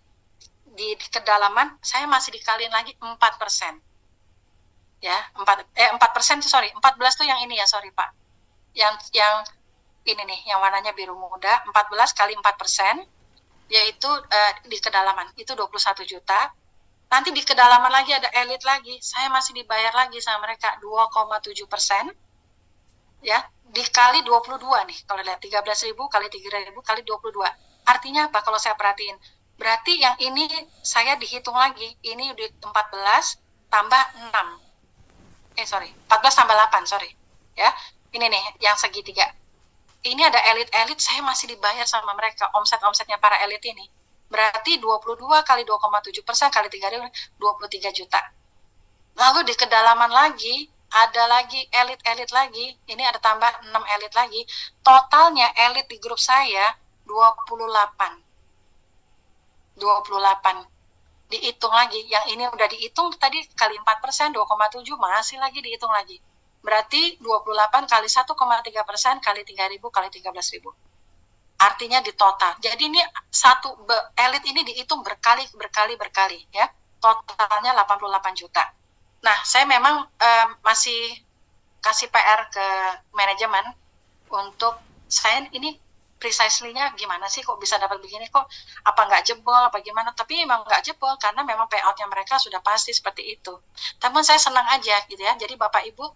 Di kedalaman, saya masih dikaliin lagi 4%. Ya, 4%, sorry, 14 tuh yang ini ya, sorry Pak. Yang ini nih, yang warnanya biru muda, 14 kali 4%, yaitu di kedalaman, itu 21 juta. Nanti di kedalaman lagi ada elit lagi, saya masih dibayar lagi sama mereka 2,7%, ya, dikali 22 nih, kalau lihat 13.000 kali 3.000 kali 22. Artinya apa kalau saya perhatiin? Berarti yang ini saya dihitung lagi, ini udah 14 tambah 6. 14 tambah 8, sorry. Ya, ini nih, yang segitiga. Ini ada elit-elit, saya masih dibayar sama mereka, omsetnya para elit ini. Berarti 22 kali 2,7% kali 3.000, 23 juta. Lalu di kedalaman lagi, ada lagi elit-elit lagi, ini ada tambah 6 elit lagi, totalnya elit di grup saya 28. Dihitung lagi, yang ini udah dihitung tadi kali 4%, 2,7, masih lagi dihitung lagi. Berarti 28 kali 1,3% kali 3.000 kali 13.000. Artinya di total. Jadi ini elit ini dihitung berkali ya. Totalnya 88 juta. Nah, saya memang masih kasih PR ke manajemen untuk saya ini precisely-nya gimana sih kok bisa dapat begini, kok apa nggak jebol apa gimana, tapi memang nggak jebol karena memang payout-nya mereka sudah pasti seperti itu. Tapi saya senang aja gitu ya. Jadi Bapak Ibu,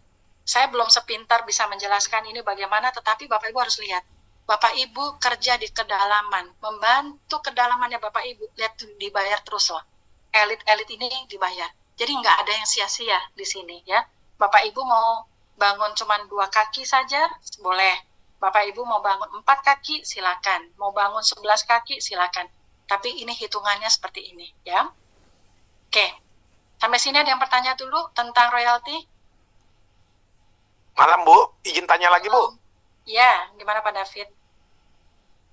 saya belum sepintar bisa menjelaskan ini bagaimana, tetapi Bapak Ibu harus lihat. Bapak Ibu kerja di kedalaman, membantu kedalamannya Bapak Ibu, lihat dibayar terus loh. Elit-elit ini dibayar. Jadi nggak ada yang sia-sia di sini ya. Bapak Ibu mau bangun cuma 2 kaki saja, boleh. Bapak Ibu mau bangun 4 kaki, silakan. Mau bangun 11 kaki, silakan. Tapi ini hitungannya seperti ini ya. Oke, sampai sini ada yang bertanya dulu tentang royalti? Malam Bu, izin tanya lagi Bu. Ya, gimana Pak David?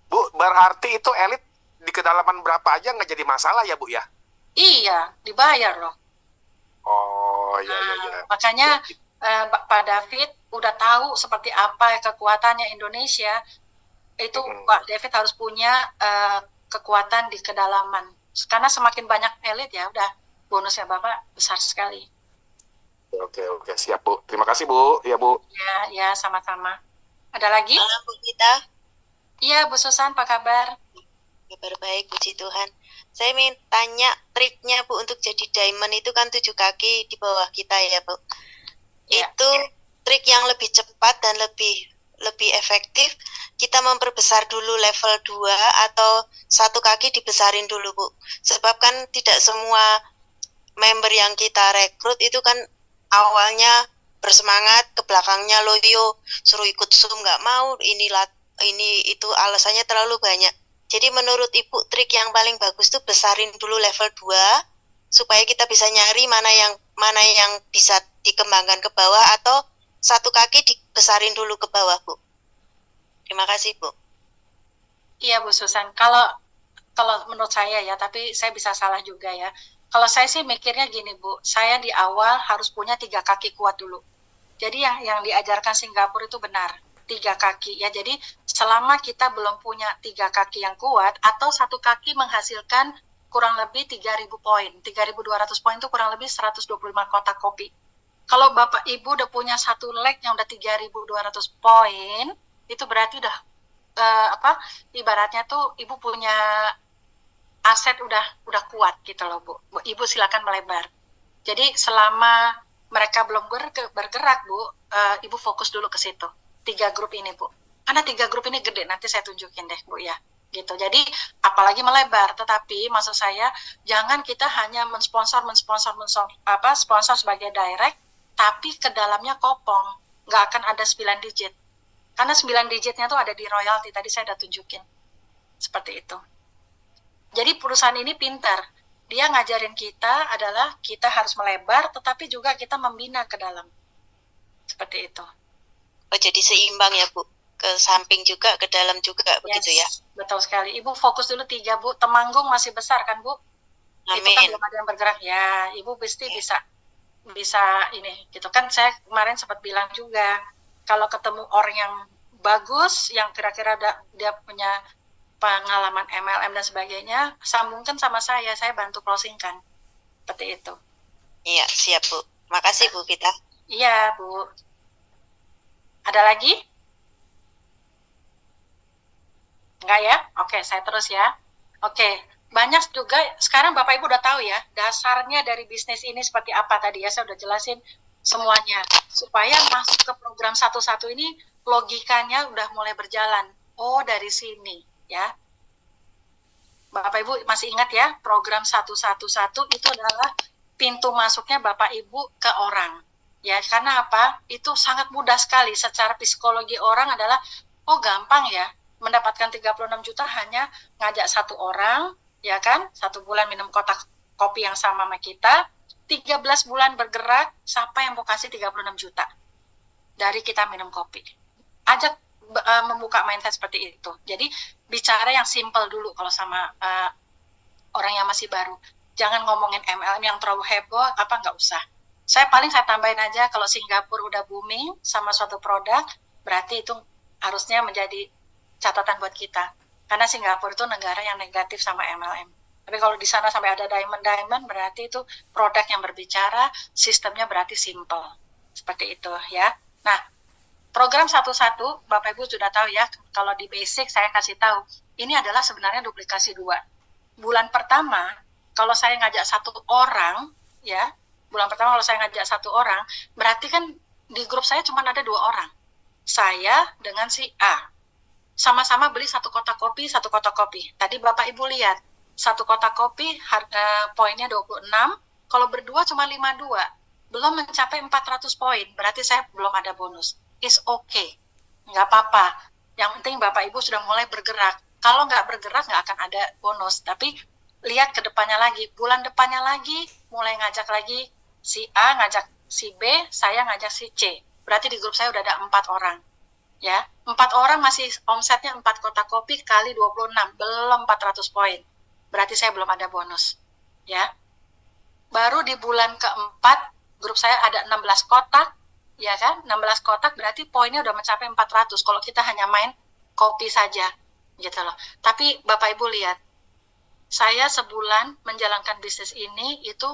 Bu, berarti itu elit di kedalaman berapa aja nggak jadi masalah ya Bu ya? Iya, dibayar loh. Oh, iya. Makanya Pak David udah tahu seperti apa kekuatannya Indonesia. Itu Pak David harus punya kekuatan di kedalaman. Karena semakin banyak elit ya, udah bonusnya Bapak besar sekali. Oke, siap Bu. Terima kasih Bu. Ya Bu. Ya, sama-sama. Ada lagi? Halo Bu Gita. Iya Bu Susan, apa kabar? Kabar baik, puji Tuhan. Saya ingin tanya triknya Bu untuk jadi diamond itu kan 7 kaki di bawah kita ya Bu. Ya. Itu trik yang lebih cepat dan lebih efektif. Kita memperbesar dulu level 2 atau 1 kaki dibesarin dulu Bu. Sebab kan tidak semua member yang kita rekrut itu kan awalnya bersemangat, ke belakangnya loyo, suruh ikut Zoom nggak mau, ini itu alasannya terlalu banyak. Jadi menurut Ibu trik yang paling bagus tuh besarin dulu level 2 supaya kita bisa nyari mana yang bisa dikembangkan ke bawah, atau 1 kaki dibesarin dulu ke bawah Bu. Terima kasih Bu. Iya Bu Susan, kalau menurut saya ya, tapi saya bisa salah juga ya. Kalau saya sih mikirnya gini Bu, saya di awal harus punya 3 kaki kuat dulu. Jadi yang diajarkan Singapura itu benar, 3 kaki ya. Jadi selama kita belum punya 3 kaki yang kuat, atau 1 kaki menghasilkan kurang lebih 3.000 poin, 3.200 poin itu kurang lebih 125 kotak kopi. Kalau Bapak Ibu udah punya 1 leg yang udah 3.200 poin, itu berarti udah ibaratnya tuh Ibu punya aset udah kuat gitu loh Bu. Ibu silakan melebar. Jadi selama mereka belum bergerak Bu, Ibu fokus dulu ke situ. 3 grup ini Bu. Karena 3 grup ini gede, nanti saya tunjukin deh Bu ya. Gitu. Jadi apalagi melebar, tetapi maksud saya jangan kita hanya sponsor sebagai direct, tapi ke dalamnya kopong. Nggak akan ada 9 digit. Karena 9 digitnya tuh ada di royalty, tadi saya udah tunjukin. Seperti itu. Jadi perusahaan ini pintar. Dia ngajarin kita adalah kita harus melebar, tetapi juga kita membina ke dalam. Seperti itu. Oh, jadi seimbang ya Bu? Ke samping juga, ke dalam juga, begitu ya? Betul sekali. Ibu fokus dulu 3 Bu. Temanggung masih besar kan Bu? Amin. Itu kan belum ada yang bergerak. Ya, Ibu pasti bisa ini. Gitu kan saya kemarin sempat bilang juga, kalau ketemu orang yang bagus, yang kira-kira dia punya pengalaman MLM dan sebagainya, sambungkan sama saya bantu closing kan. Seperti itu. Iya, siap Bu. Makasih Bu Gita. Iya Bu. Ada lagi? Enggak ya? Oke, saya terus ya. Oke, banyak juga, sekarang Bapak Ibu udah tahu ya, dasarnya dari bisnis ini seperti apa tadi ya, saya udah jelasin semuanya. Supaya masuk ke program satu-satu ini, logikanya udah mulai berjalan. Oh, dari sini. Ya, Bapak Ibu masih ingat ya, program 111 itu adalah pintu masuknya Bapak Ibu ke orang. Ya, karena apa? Itu sangat mudah sekali. Secara psikologi orang adalah, oh gampang ya, mendapatkan 36 juta hanya ngajak 1 orang, ya kan? 1 bulan minum kotak kopi yang sama kita, 13 bulan bergerak, siapa yang mau kasih 36 juta dari kita minum kopi? Ajak membuka mindset seperti itu. Jadi bicara yang simple dulu kalau sama orang yang masih baru. Jangan ngomongin MLM yang terlalu heboh, nggak usah. Saya tambahin aja, kalau Singapura udah booming sama suatu produk, berarti itu harusnya menjadi catatan buat kita. Karena Singapura itu negara yang negatif sama MLM. Tapi kalau di sana sampai ada diamond, berarti itu produk yang berbicara, sistemnya berarti simple. Seperti itu ya. Nah, program 1-1, Bapak Ibu sudah tahu ya, kalau di basic saya kasih tahu, ini adalah sebenarnya duplikasi 2. Bulan pertama, kalau saya ngajak 1 orang, ya, berarti kan di grup saya cuma ada 2 orang. Saya dengan si A. Sama-sama beli 1 kotak kopi. Tadi Bapak Ibu lihat, 1 kotak kopi harga poinnya 26, kalau berdua cuma 52, belum mencapai 400 poin, berarti saya belum ada bonus. It's okay, nggak apa-apa. Yang penting Bapak Ibu sudah mulai bergerak. Kalau nggak bergerak nggak akan ada bonus. Tapi lihat ke depannya lagi, bulan depannya lagi, mulai ngajak lagi si A, ngajak si B, saya ngajak si C. Berarti di grup saya udah ada 4 orang. Ya, 4 orang masih omsetnya 4 kotak kopi kali 26, belum 400 poin. Berarti saya belum ada bonus. Ya, baru di bulan keempat, grup saya ada 16 kotak, ya kan? 16 kotak berarti poinnya udah mencapai 400 kalau kita hanya main kopi saja, gitu loh. Tapi Bapak Ibu lihat, saya sebulan menjalankan bisnis ini itu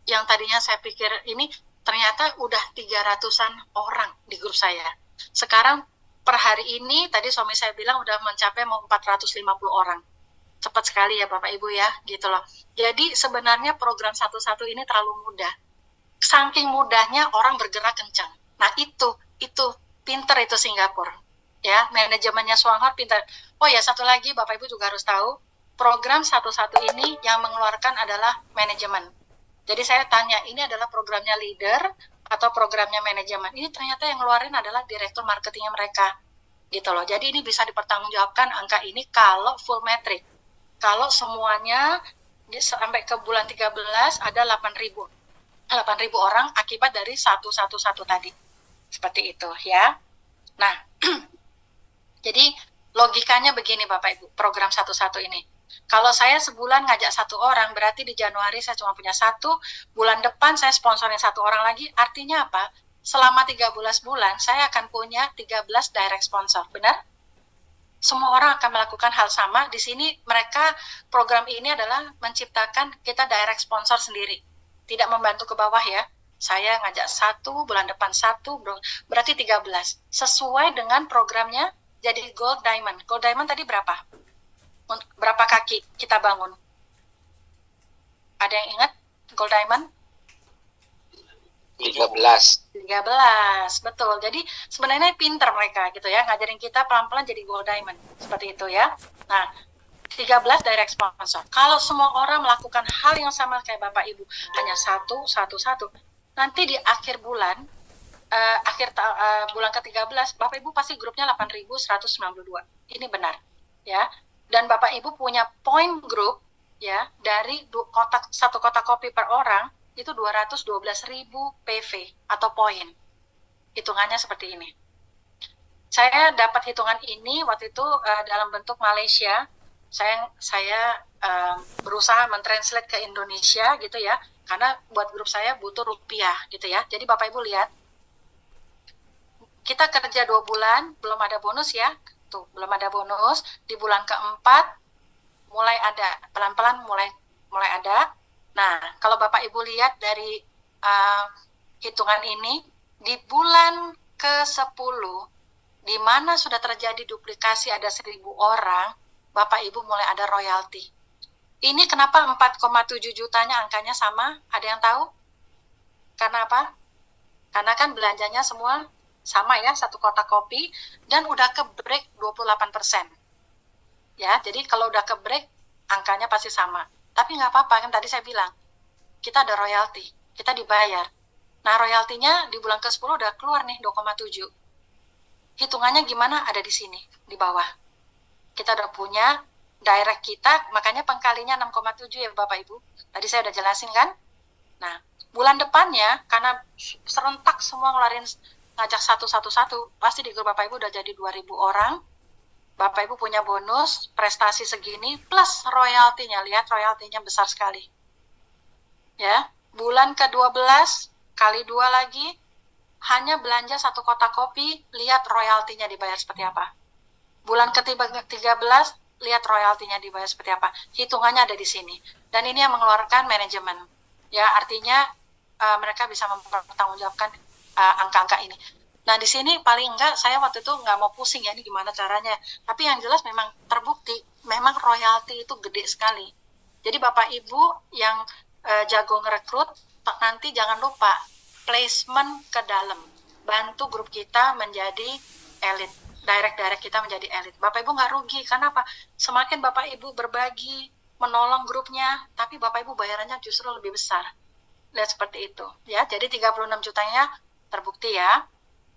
yang tadinya saya pikir ini ternyata udah 300-an orang di grup saya. Sekarang per hari ini tadi suami saya bilang udah mencapai mau 450 orang. Cepat sekali ya Bapak Ibu ya, gitu loh. Jadi sebenarnya program 1-1 ini terlalu mudah. Saking mudahnya orang bergerak kencang. Nah itu pinter itu Singapura. Ya, manajemennya Swanghor pinter. Oh ya, satu lagi Bapak Ibu juga harus tahu, program 1-1 ini yang mengeluarkan adalah manajemen. Jadi saya tanya, ini adalah programnya leader atau programnya manajemen? Ini ternyata yang ngeluarin adalah direktur marketingnya mereka. Gitu loh. Jadi ini bisa dipertanggungjawabkan angka ini kalau full metric. Kalau semuanya sampai ke bulan 13 ada 8.000 orang akibat dari 1-1-1 tadi. Seperti itu ya. Nah, jadi logikanya begini Bapak Ibu, program 1-1 ini. Kalau saya sebulan ngajak 1 orang, berarti di Januari saya cuma punya 1, bulan depan saya sponsorin 1 orang lagi, artinya apa? Selama 13 bulan, saya akan punya 13 direct sponsor, benar? Semua orang akan melakukan hal sama. Di sini mereka, program ini adalah menciptakan kita direct sponsor sendiri. Tidak membantu ke bawah ya. Saya ngajak 1, bulan depan 1, berarti 13. Sesuai dengan programnya jadi Gold Diamond. Gold Diamond tadi berapa? Berapa kaki kita bangun? Ada yang ingat Gold Diamond? 13, betul. Jadi sebenarnya pinter mereka gitu ya, ngajarin kita pelan-pelan jadi Gold Diamond. Seperti itu ya. Nah, 13 direct sponsor. Kalau semua orang melakukan hal yang sama kayak Bapak Ibu, hanya 1, nanti di akhir bulan, bulan ke-13, Bapak Ibu pasti grupnya 8.192. Ini benar, ya. Dan Bapak Ibu punya point group, ya, dari 1 kotak kopi per orang, itu 212.000 PV atau poin. Hitungannya seperti ini. Saya dapat hitungan ini waktu itu dalam bentuk Malaysia. Saya berusaha mentranslate ke Indonesia gitu ya, karena buat grup saya butuh rupiah gitu ya. Jadi Bapak Ibu lihat, kita kerja 2 bulan belum ada bonus ya, tuh belum ada bonus. Di bulan keempat mulai ada, pelan-pelan mulai ada. Nah, kalau Bapak Ibu lihat dari hitungan ini, di bulan ke-10, di mana sudah terjadi duplikasi ada 1.000 orang, Bapak Ibu mulai ada royalti. Ini kenapa 4,7 jutanya angkanya sama? Ada yang tahu? Karena apa? Karena kan belanjanya semua sama ya, 1 kotak kopi, dan udah ke break 28%. Ya, jadi kalau udah ke break, angkanya pasti sama. Tapi nggak apa-apa, kan tadi saya bilang, kita ada royalti, kita dibayar. Nah, royaltinya di bulan ke-10 udah keluar nih, 2,7. Hitungannya gimana? Ada di sini, di bawah. Kita udah punya direct kita, makanya pengkalinya 6,7 ya Bapak Ibu. Tadi saya udah jelasin kan. Nah, bulan depannya karena serentak semua ngeluarin ngajak satu, pasti di grup Bapak Ibu udah jadi 2.000 orang. Bapak Ibu punya bonus prestasi segini plus royaltinya. Lihat royaltinya besar sekali. Ya, bulan ke-12 kali 2 lagi, hanya belanja 1 kotak kopi, lihat royaltinya dibayar seperti apa. Bulan ke-13 lihat royaltinya dibayar seperti apa. Hitungannya ada di sini. Dan ini yang mengeluarkan manajemen. Ya, artinya mereka bisa mempertanggungjawabkan angka-angka ini. Nah, di sini paling enggak saya waktu itu nggak mau pusing ya ini gimana caranya. Tapi yang jelas memang terbukti, memang royalti itu gede sekali. Jadi Bapak Ibu yang jago ngerekrut, nanti jangan lupa placement ke dalam. Bantu grup kita menjadi elit. Direct kita menjadi elit. Bapak Ibu nggak rugi, karena apa? Semakin Bapak Ibu berbagi, menolong grupnya, tapi Bapak Ibu bayarannya justru lebih besar. Lihat seperti itu. Ya, jadi 36 jutanya terbukti ya.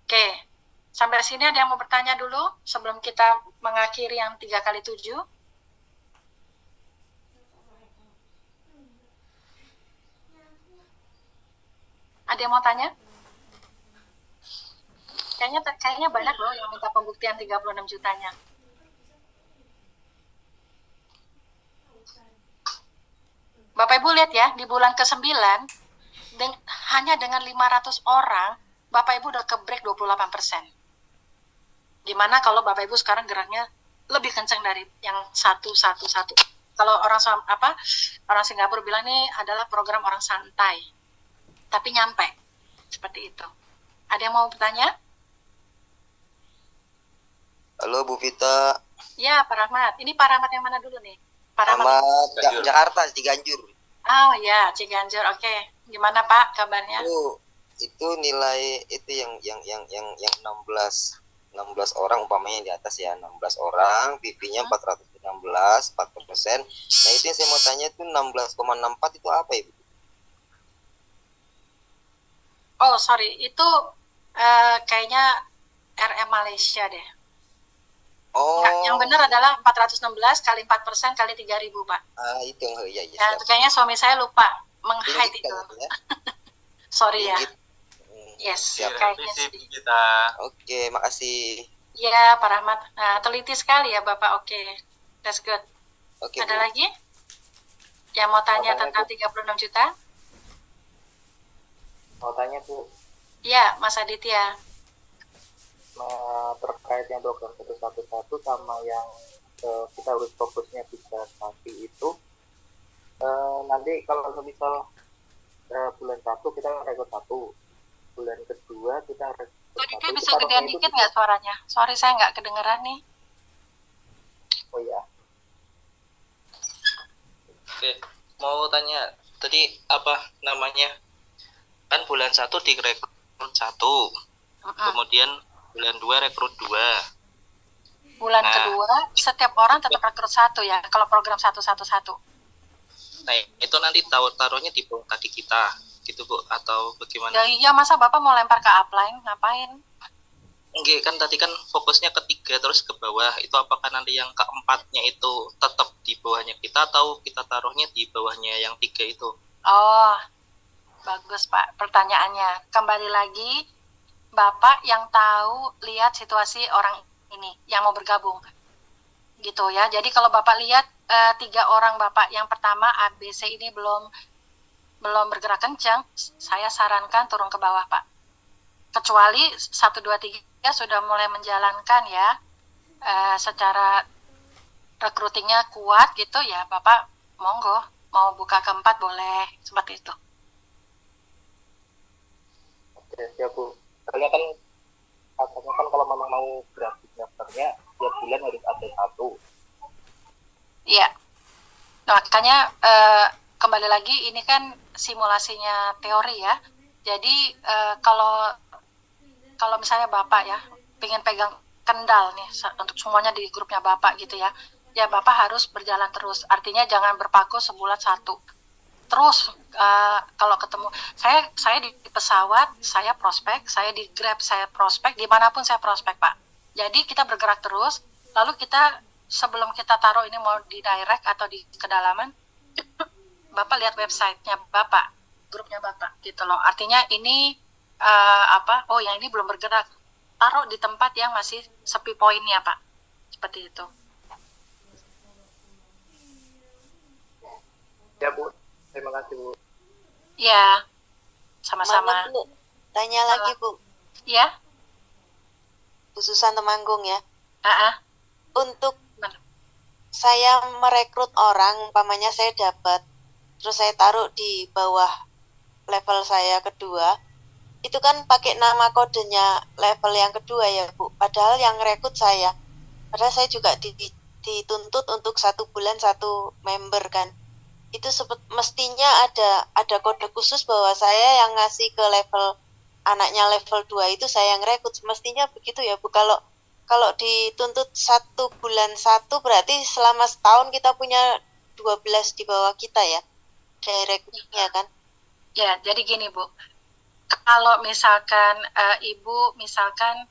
Oke, sampai sini ada yang mau bertanya dulu sebelum kita mengakhiri yang 3x7? Ada yang mau tanya? Kayaknya banyak loh yang minta pembuktian 36 jutanya. Bapak Ibu lihat ya, di bulan ke-9, hanya dengan 500 orang, Bapak Ibu udah ke-break 28%. Gimana kalau Bapak Ibu sekarang geraknya lebih kencang dari yang 111. Kalau orang Singapura bilang ini adalah program orang santai, tapi nyampe. Seperti itu. Ada yang mau bertanya? Halo Bu Vita. Ya, Pak Rahmat. Ini Pak Rahmat yang mana dulu nih? Pak Rahmat Jakarta, Ciganjur. Oh ya, Ciganjur. Oke. Gimana Pak kabarnya? Itu nilai itu yang 16 orang umpamanya di atas ya, 16 orang, PP-nya 416, 4%. Nah, itu yang saya mau tanya itu 16,64 itu apa Ibu? Oh, sorry. Itu kayaknya RM Malaysia deh. Oh. Nggak, yang benar adalah 416 kali 4% kali 3.000, Pak. Itu ya. Ya, kayaknya suami saya lupa meng-hide itu. Ya? Sorry ya. Yes, kayaknya sih. Kita. Oke, makasih. Iya, Pak Rahmat. Nah, teliti sekali ya, Bapak. Oke. That's good. Oke, ada Bu. lagi? Yang mau tanya tentang 36 juta? Mau tanya, Bu. Iya, Mas Aditya. Terkait yang program 111 sama yang kita harus fokusnya 3 kaki itu, nanti kalau misal bulan 1 kita rekrut 1, bulan kedua kita rekrut 1. Aditya bisa gedean dikit nggak suaranya? Sorry, saya nggak kedengeran nih. Oh ya. Oke, mau tanya tadi apa namanya? Kan bulan 1 direkrut 1, kemudian bulan 2 rekrut 2. Bulan kedua setiap orang tetap rekrut 1 ya, kalau program 111. Nah, itu nanti taruhnya di bawah kaki kita gitu Bu, atau bagaimana? Ya iya, masa Bapak mau lempar ke upline, ngapain? Enggak, kan tadi kan fokusnya ke 3 terus ke bawah. Itu apakah nanti yang keempatnya itu tetap di bawahnya kita atau kita taruhnya di bawahnya yang 3 itu? Oh, bagus Pak pertanyaannya. Kembali lagi, Bapak yang tahu lihat situasi orang ini yang mau bergabung. Gitu ya. Jadi kalau Bapak lihat 3 orang Bapak yang pertama ABC ini belum bergerak kencang, saya sarankan turun ke bawah Pak. Kecuali 1, 2, 3 sudah mulai menjalankan ya, secara recruitingnya kuat gitu ya, Bapak monggo mau buka ke-4 boleh, seperti itu. Oke, siap Bu. Katanya kan kalau memang mau gratis daftarnya tiap bulan harus ada 1. Iya. Nah, makanya kembali lagi ini kan simulasinya teori ya. Jadi kalau misalnya Bapak ya pengen pegang kendal nih untuk semuanya di grupnya Bapak gitu ya. Ya Bapak harus berjalan terus. Artinya jangan berpaku sebulan 1. Terus kalau ketemu saya di pesawat saya prospek, saya di Grab saya prospek, dimanapun saya prospek Pak. Jadi kita bergerak terus, lalu kita sebelum kita taruh ini mau di direct atau di kedalaman, Bapak lihat websitenya Bapak, grupnya Bapak gitu loh. Artinya ini oh yang ini belum bergerak, taruh di tempat yang masih sepi poinnya Pak, seperti itu. Ya Bu, terima kasih Bu. Ya, sama-sama. Mana, Bu? Tanya lagi Bu. Ya. Khususan Temanggung ya. Untuk Mana? saya merekrut orang, umpamanya saya dapat, terus saya taruh di bawah level saya kedua, itu kan pakai nama kodenya level yang kedua ya Bu. Padahal yang rekrut saya. Padahal saya juga dituntut untuk 1 bulan 1 member kan. Itu mestinya ada kode khusus bahwa saya yang ngasih ke level anaknya level 2 itu saya yang rekrut. Mestinya begitu ya Bu. Kalau dituntut 1 bulan 1 berarti selama setahun kita punya 12 di bawah kita ya. Directnya kan. Ya, jadi gini Bu. Kalau misalkan Ibu, misalkan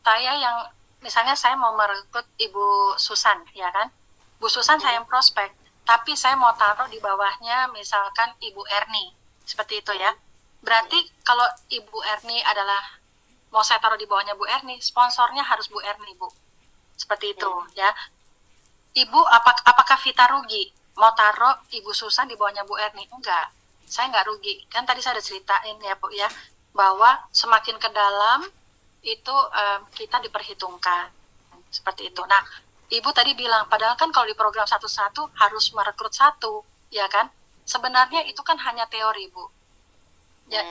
saya yang, misalnya saya mau merekrut Ibu Susan, ya kan? Bu Susan saya yang prospek, tapi saya mau taruh di bawahnya misalkan Ibu Erni, seperti itu ya. Berarti kalau Ibu Erni adalah, mau saya taruh di bawahnya Bu Erni, sponsornya harus Bu Erni Bu, seperti itu ya. Ibu, apakah Vita rugi mau taruh Ibu Susan di bawahnya Bu Erni? Enggak. Saya nggak rugi, kan tadi saya udah ceritain ya Bu ya, bahwa semakin ke dalam itu kita diperhitungkan, seperti itu. Nah, Ibu tadi bilang, padahal kan kalau di program 1-1 harus merekrut 1, ya kan? Sebenarnya itu kan hanya teori Bu. Ya,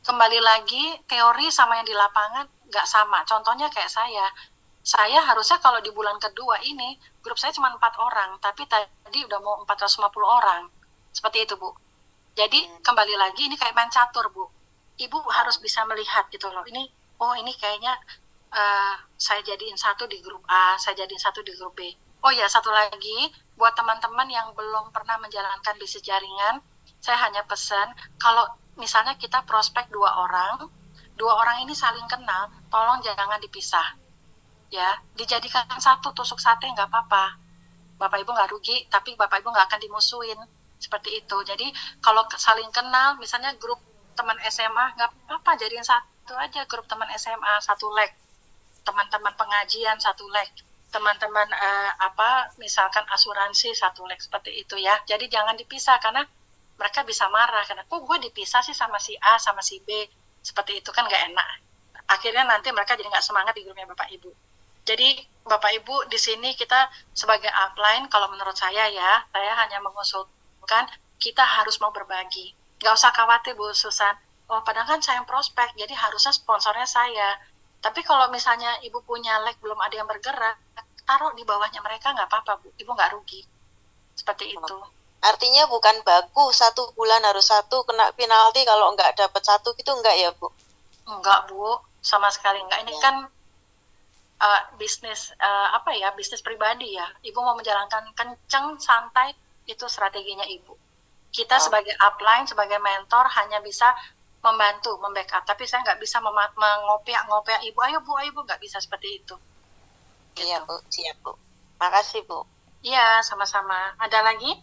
kembali lagi, teori sama yang di lapangan nggak sama. Contohnya kayak saya harusnya kalau di bulan kedua ini, grup saya cuma 4 orang, tapi tadi udah mau 450 orang, seperti itu Bu. Jadi kembali lagi ini kayak main catur Bu. Ibu harus bisa melihat gitu loh. Ini kayaknya saya jadiin 1 di grup A, saya jadiin 1 di grup B. Oh ya, satu lagi buat teman-teman yang belum pernah menjalankan bisnis jaringan, saya hanya pesan kalau misalnya kita prospek 2 orang ini saling kenal, tolong jangan dipisah. Ya, dijadikan 1 tusuk sate nggak apa-apa. Bapak Ibu nggak rugi, tapi Bapak Ibu nggak akan dimusuhin. Seperti itu. Jadi kalau saling kenal, misalnya grup teman SMA, nggak apa-apa, jadiin 1 aja grup teman SMA, 1 leg. Teman-teman pengajian 1 leg. Teman-teman misalkan asuransi 1 leg, seperti itu ya. Jadi jangan dipisah, karena mereka bisa marah. Karena, gue dipisah sih sama si A, sama si B. Seperti itu kan nggak enak. Akhirnya nanti mereka jadi nggak semangat di grupnya Bapak Ibu. Jadi Bapak Ibu di sini kita sebagai upline, kalau menurut saya ya, saya hanya mengusulkan kita harus mau berbagi. Nggak usah khawatir Bu Susan, padahal kan saya yang prospek, jadi harusnya sponsornya saya. Tapi kalau misalnya Ibu punya leg belum ada yang bergerak, taruh di bawahnya mereka nggak apa-apa Bu, Ibu nggak rugi. Seperti itu. Artinya bukan baku 1 bulan harus 1 kena penalti kalau nggak dapat 1 gitu, enggak ya Bu? Enggak Bu, sama sekali enggak. Ini kan bisnis bisnis pribadi ya. Ibu mau menjalankan kenceng, santai, itu strateginya Ibu. Kita sebagai upline, sebagai mentor hanya bisa membantu, membackup. Tapi saya nggak bisa mengopiak Ibu, ayo Bu, nggak bisa seperti itu. Iya Bu, siap Bu. Makasih Bu. Iya, sama-sama. Ada lagi?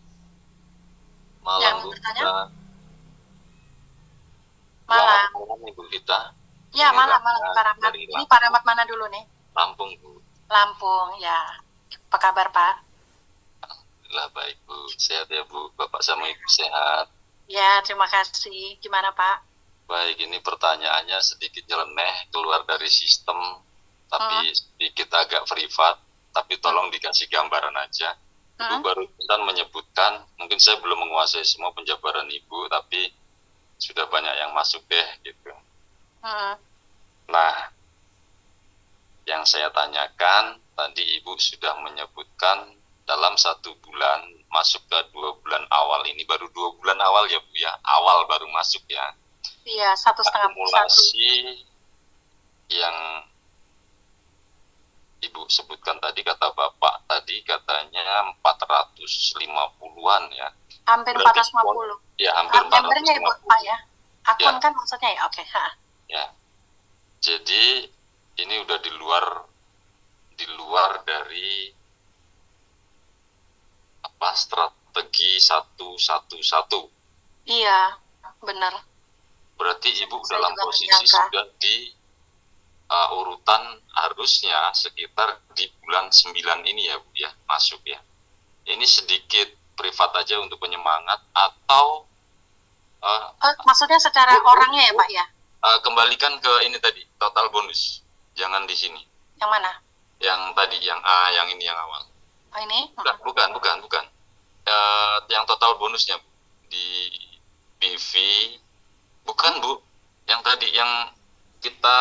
Malam yang Bu bertanya? Malam Ibu Vita. Iya, malam Pak Rahmat. Ini Pak Rahmat mana dulu nih? Lampung Bu. Lampung, ya. Apa kabar Pak? Alhamdulillah baik Bu, sehat ya Bu, Bapak sama Ibu sehat. Ya, terima kasih. Gimana Pak? Baik, ini pertanyaannya sedikit nyeleneh, keluar dari sistem, tapi sedikit agak privat, tapi tolong dikasih gambaran aja. Ibu barusan menyebutkan, mungkin saya belum menguasai semua penjabaran Ibu, tapi sudah banyak yang masuk deh gitu. Nah, yang saya tanyakan, tadi Ibu sudah menyebutkan dalam 1 bulan masuk ke 2 bulan awal ini, baru 2 bulan awal ya Bu ya, awal baru masuk ya. Iya, 1,5 akumulasi yang Ibu sebutkan tadi, kata Bapak tadi katanya 450-an ya. Hampir 450. Ya, hampir 450. Membernya Ibu Pak ya. Akun ya. Kan maksudnya ya, oke. Ya. Jadi ini udah di luar keluar dari apa strategi 111. Iya, benar. Berarti Ibu Saya dalam juga posisi menyangka. sudah di urutan harusnya sekitar di bulan 9 ini ya Bu ya, masuk ya. Ini sedikit privat aja untuk penyemangat atau Maksudnya secara orangnya ya Pak ya? kembalikan ke ini tadi, total bonus. Jangan di sini. Yang mana? Yang tadi, yang A, yang ini yang awal. Oh ini? Bukan. Yang total bonusnya Bu. Di PV. Bukan Bu. Yang tadi, yang kita,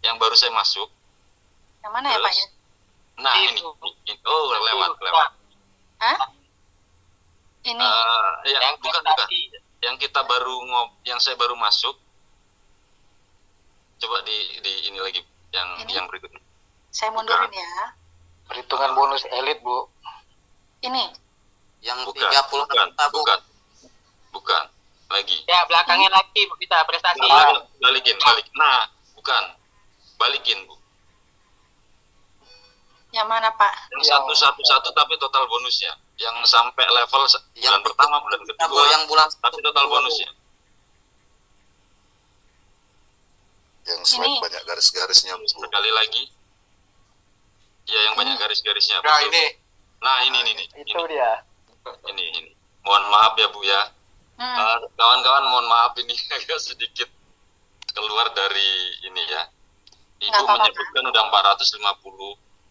yang baru saya masuk. Yang mana ya Pak ya? Nah ini. Oh lewat. Hah? Ini? Bukan. Yang kita baru yang saya baru masuk. Coba di ini lagi yang berikutnya. Saya mundurin ya. Perhitungan bonus elit, Bu. Ini? Yang Bukan. 36 Bu. Bukan. Lagi. Ya, belakangnya lagi kita prestasi. Balikin. Nah, bukan. Balikin, Bu. Yang mana Pak? Yang 111 tapi total bonusnya. Yang sampai level bulan pertama, bulan kedua. Yang bulan tapi total bonusnya. Yang slide banyak garis-garisnya. Sekali lagi. Ya, yang banyak garis-garisnya. Nah, betul. ini. Nah, ini. Itu dia. Ini. Mohon maaf ya, Bu ya. Kawan-kawan mohon maaf ini agak sedikit keluar dari ini ya. Ibu menyebutkan udah 450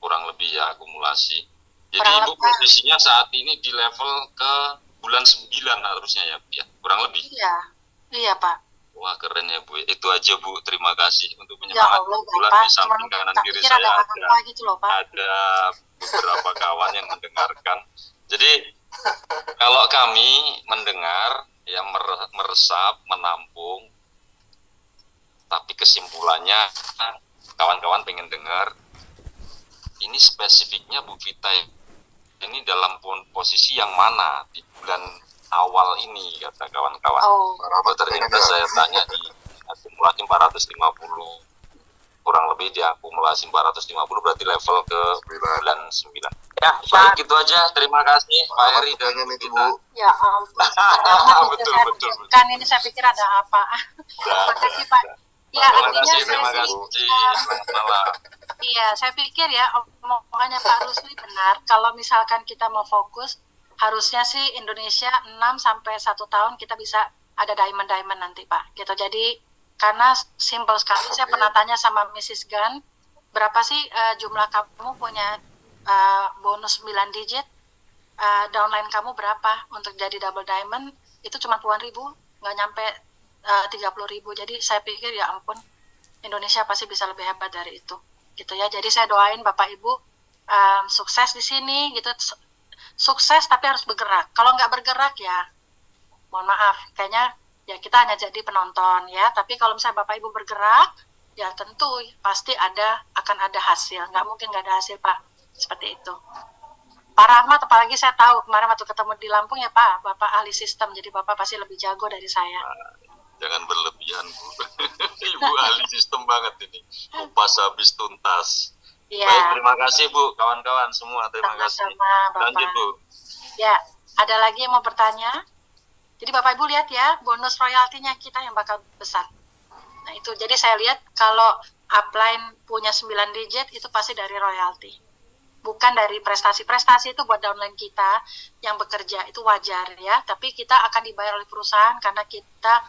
kurang lebih ya akumulasi. Jadi Ibu posisinya saat ini di level ke bulan 9 harusnya ya, Bu ya. Kurang lebih. Iya Pak. Wah keren ya Bu. Itu aja Bu. Terima kasih untuk penyemangat bulan di samping kanan kiri saya ada beberapa kawan yang mendengarkan. Jadi kalau kami mendengar ya meresap, menampung, tapi kesimpulannya kawan-kawan pengen dengar ini spesifiknya Bu Vita ini dalam posisi yang mana di bulan awal ini kata kawan-kawan. Ternyata saya tanya di akumulasi 450 kurang lebih di akumulasi 450 berarti level ke bulan 9. Ya, baik itu aja. Terima kasih Pak Heri dan kita. Ya ampun. betul. Kan ini saya pikir ada apa. Terima kasih Pak. Ya, terima kasih. Selamat malam. Iya, saya pikir ya omongannya Pak Rusli benar. Kalau misalkan kita mau fokus, harusnya sih Indonesia 6 sampai 1 tahun kita bisa ada diamond nanti Pak. Gitu. Jadi karena simple sekali. Saya pernah tanya sama Mrs. Gan, berapa sih jumlah kamu punya bonus 9 digit? Downline kamu berapa untuk jadi double diamond? Itu cuma puluhan ribu, nggak nyampe 30.000. Jadi saya pikir ya ampun, Indonesia pasti bisa lebih hebat dari itu. Gitu ya. Jadi saya doain Bapak Ibu sukses di sini gitu. Sukses tapi harus bergerak. Kalau nggak bergerak ya mohon maaf, kayaknya ya kita hanya jadi penonton ya. Tapi kalau misalnya Bapak Ibu bergerak, ya tentu pasti akan ada hasil. Nggak mungkin nggak ada hasil Pak. Seperti itu. Pak Rahmat, apalagi saya tahu kemarin waktu ketemu di Lampung ya Pak, Bapak ahli sistem, jadi Bapak pasti lebih jago dari saya. Jangan berlebihan Bu. Ibu ahli sistem banget ini. Kupas habis tuntas. Ya. Baik, terima kasih Bu, kawan-kawan semua. Terima kasih. Lanjut Bu. Ya, ada lagi yang mau bertanya? Jadi Bapak Ibu lihat ya, bonus royaltinya kita yang bakal besar. Nah itu, jadi saya lihat kalau upline punya 9 digit itu pasti dari royalti. Bukan dari prestasi itu buat downline kita yang bekerja, itu wajar ya. Tapi kita akan dibayar oleh perusahaan karena kita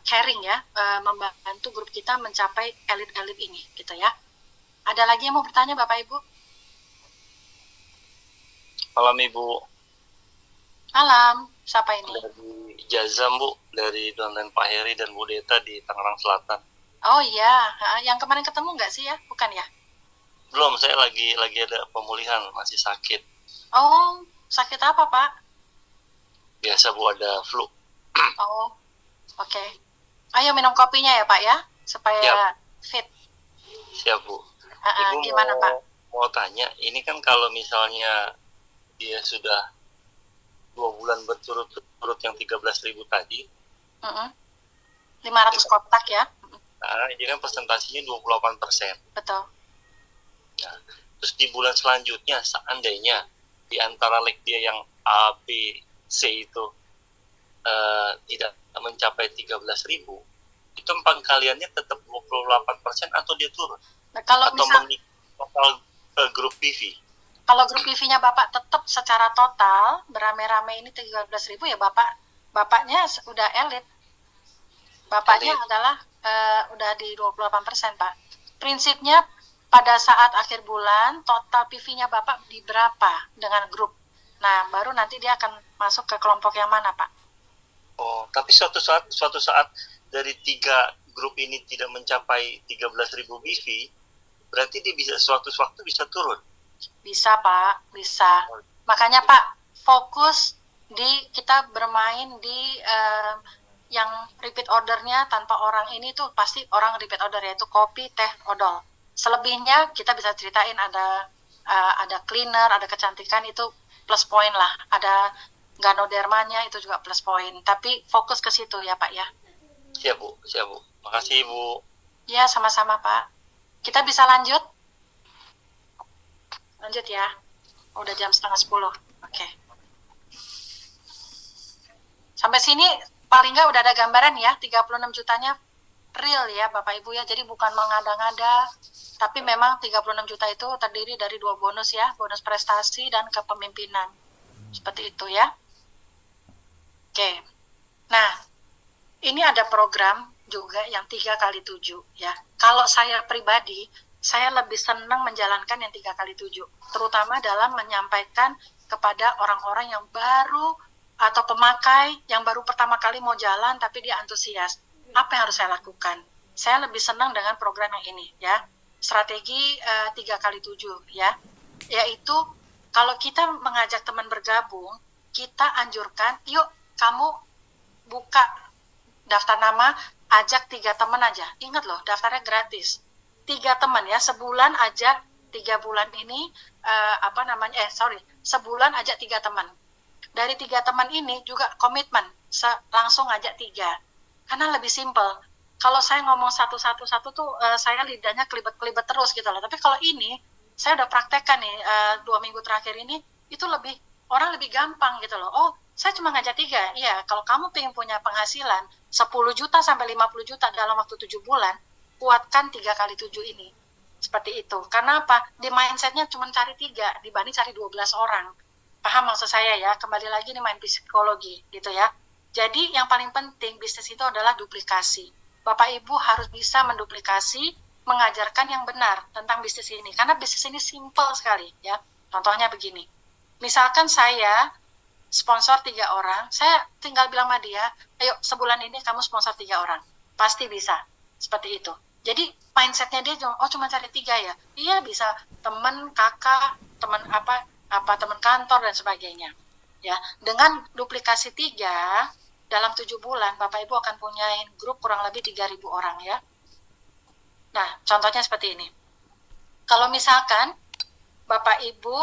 caring ya, membantu grup kita mencapai elit-elit ini gitu ya. Ada lagi yang mau bertanya Bapak Ibu? Malam Ibu. Malam, siapa ini? Dari Jazam Bu, dari downline Pak Heri dan Bu Deta di Tangerang Selatan. Oh iya, yang kemarin ketemu nggak sih ya? Bukan ya? Belum, saya lagi ada pemulihan, masih sakit. Oh, sakit apa Pak? Biasa Bu, ada flu. Oh, oke. Ayo minum kopinya ya Pak ya, supaya fit. Siap Bu. Ibu gimana Pak? Mau tanya, ini kan kalau misalnya dia sudah 2 bulan berturut-turut yang 13.000 tadi, 500 kotak ya. Nah, ini kan presentasinya 28%. Betul. Nah, terus di bulan selanjutnya seandainya di antara leg dia yang A, B, C itu tidak mencapai 13.000, itu pengkaliannya tetap 28% atau dia turun? Nah, kalau atau mengikuti total grup PV? Kalau grup PV-nya Bapak tetap secara total berame-rame ini 13.000 ya bapaknya udah elit. Bapaknya adalah udah di 28%, Pak. Prinsipnya pada saat akhir bulan total PV-nya Bapak di berapa dengan grup. Nah, baru nanti dia akan masuk ke kelompok yang mana, Pak? Oh, tapi suatu saat dari 3 grup ini tidak mencapai 13.000 PV, berarti dia bisa suatu waktu bisa turun. Bisa, Pak, bisa. Makanya Pak, fokus di kita bermain di yang repeat ordernya tanpa orang ini tuh pasti orang repeat order, yaitu kopi, teh, odol. Selebihnya kita bisa ceritain ada cleaner, ada kecantikan, itu plus point lah. Ada ganodermanya, itu juga plus point. Tapi fokus ke situ ya Pak ya. Siap Bu. Makasih Bu. Ya, sama-sama Pak. Kita bisa lanjut? Lanjut ya. Udah jam 9:30. Oke. Sampai sini paling nggak udah ada gambaran ya, 36 jutanya real ya Bapak Ibu ya. Jadi bukan mengada-ngada, tapi memang 36 juta itu terdiri dari 2 bonus ya, bonus prestasi dan kepemimpinan. Seperti itu ya. Oke. Nah, ini ada program juga yang 3x7 ya. Kalau saya pribadi, saya lebih senang menjalankan yang 3x7, terutama dalam menyampaikan kepada orang-orang yang baru atau pemakai yang baru pertama kali mau jalan tapi dia antusias. Apa yang harus saya lakukan? Saya lebih senang dengan program yang ini ya. Strategi 3x7 ya. Yaitu kalau kita mengajak teman bergabung, kita anjurkan, yuk kamu buka daftar nama, ajak 3 teman aja. Ingat loh, daftarnya gratis. 3 teman ya, sebulan ajak 3 bulan ini, sebulan ajak 3 teman. Dari 3 teman ini juga komitmen, langsung ajak 3. Karena lebih simpel. Kalau saya ngomong satu-satu tuh, saya lidahnya kelibet-kelibet terus gitu loh. Tapi kalau ini, saya udah praktekkan nih, 2 minggu terakhir ini, itu orang lebih gampang gitu loh. Oh, saya cuma ngajak 3. Iya, kalau kamu pengen punya penghasilan 10 juta sampai 50 juta dalam waktu 7 bulan, kuatkan 3x7 ini. Seperti itu. Karena apa? Di mindsetnya cuma cari 3 dibanding cari 12 orang. Paham maksud saya ya? Kembali lagi nih main psikologi gitu ya. Jadi yang paling penting bisnis itu adalah duplikasi. Bapak Ibu harus bisa menduplikasi, mengajarkan yang benar tentang bisnis ini. Karena bisnis ini simple sekali ya. Contohnya begini. Misalkan saya sponsor 3 orang, saya tinggal bilang sama dia, ayo sebulan ini kamu sponsor 3 orang. Pasti bisa. Seperti itu. Jadi mindsetnya dia cuma cari 3 ya. Iya bisa teman, kakak, teman teman kantor dan sebagainya. Ya, dengan duplikasi 3 dalam 7 bulan Bapak Ibu akan punyain grup kurang lebih 3.000 orang ya. Nah, contohnya seperti ini. Kalau misalkan Bapak Ibu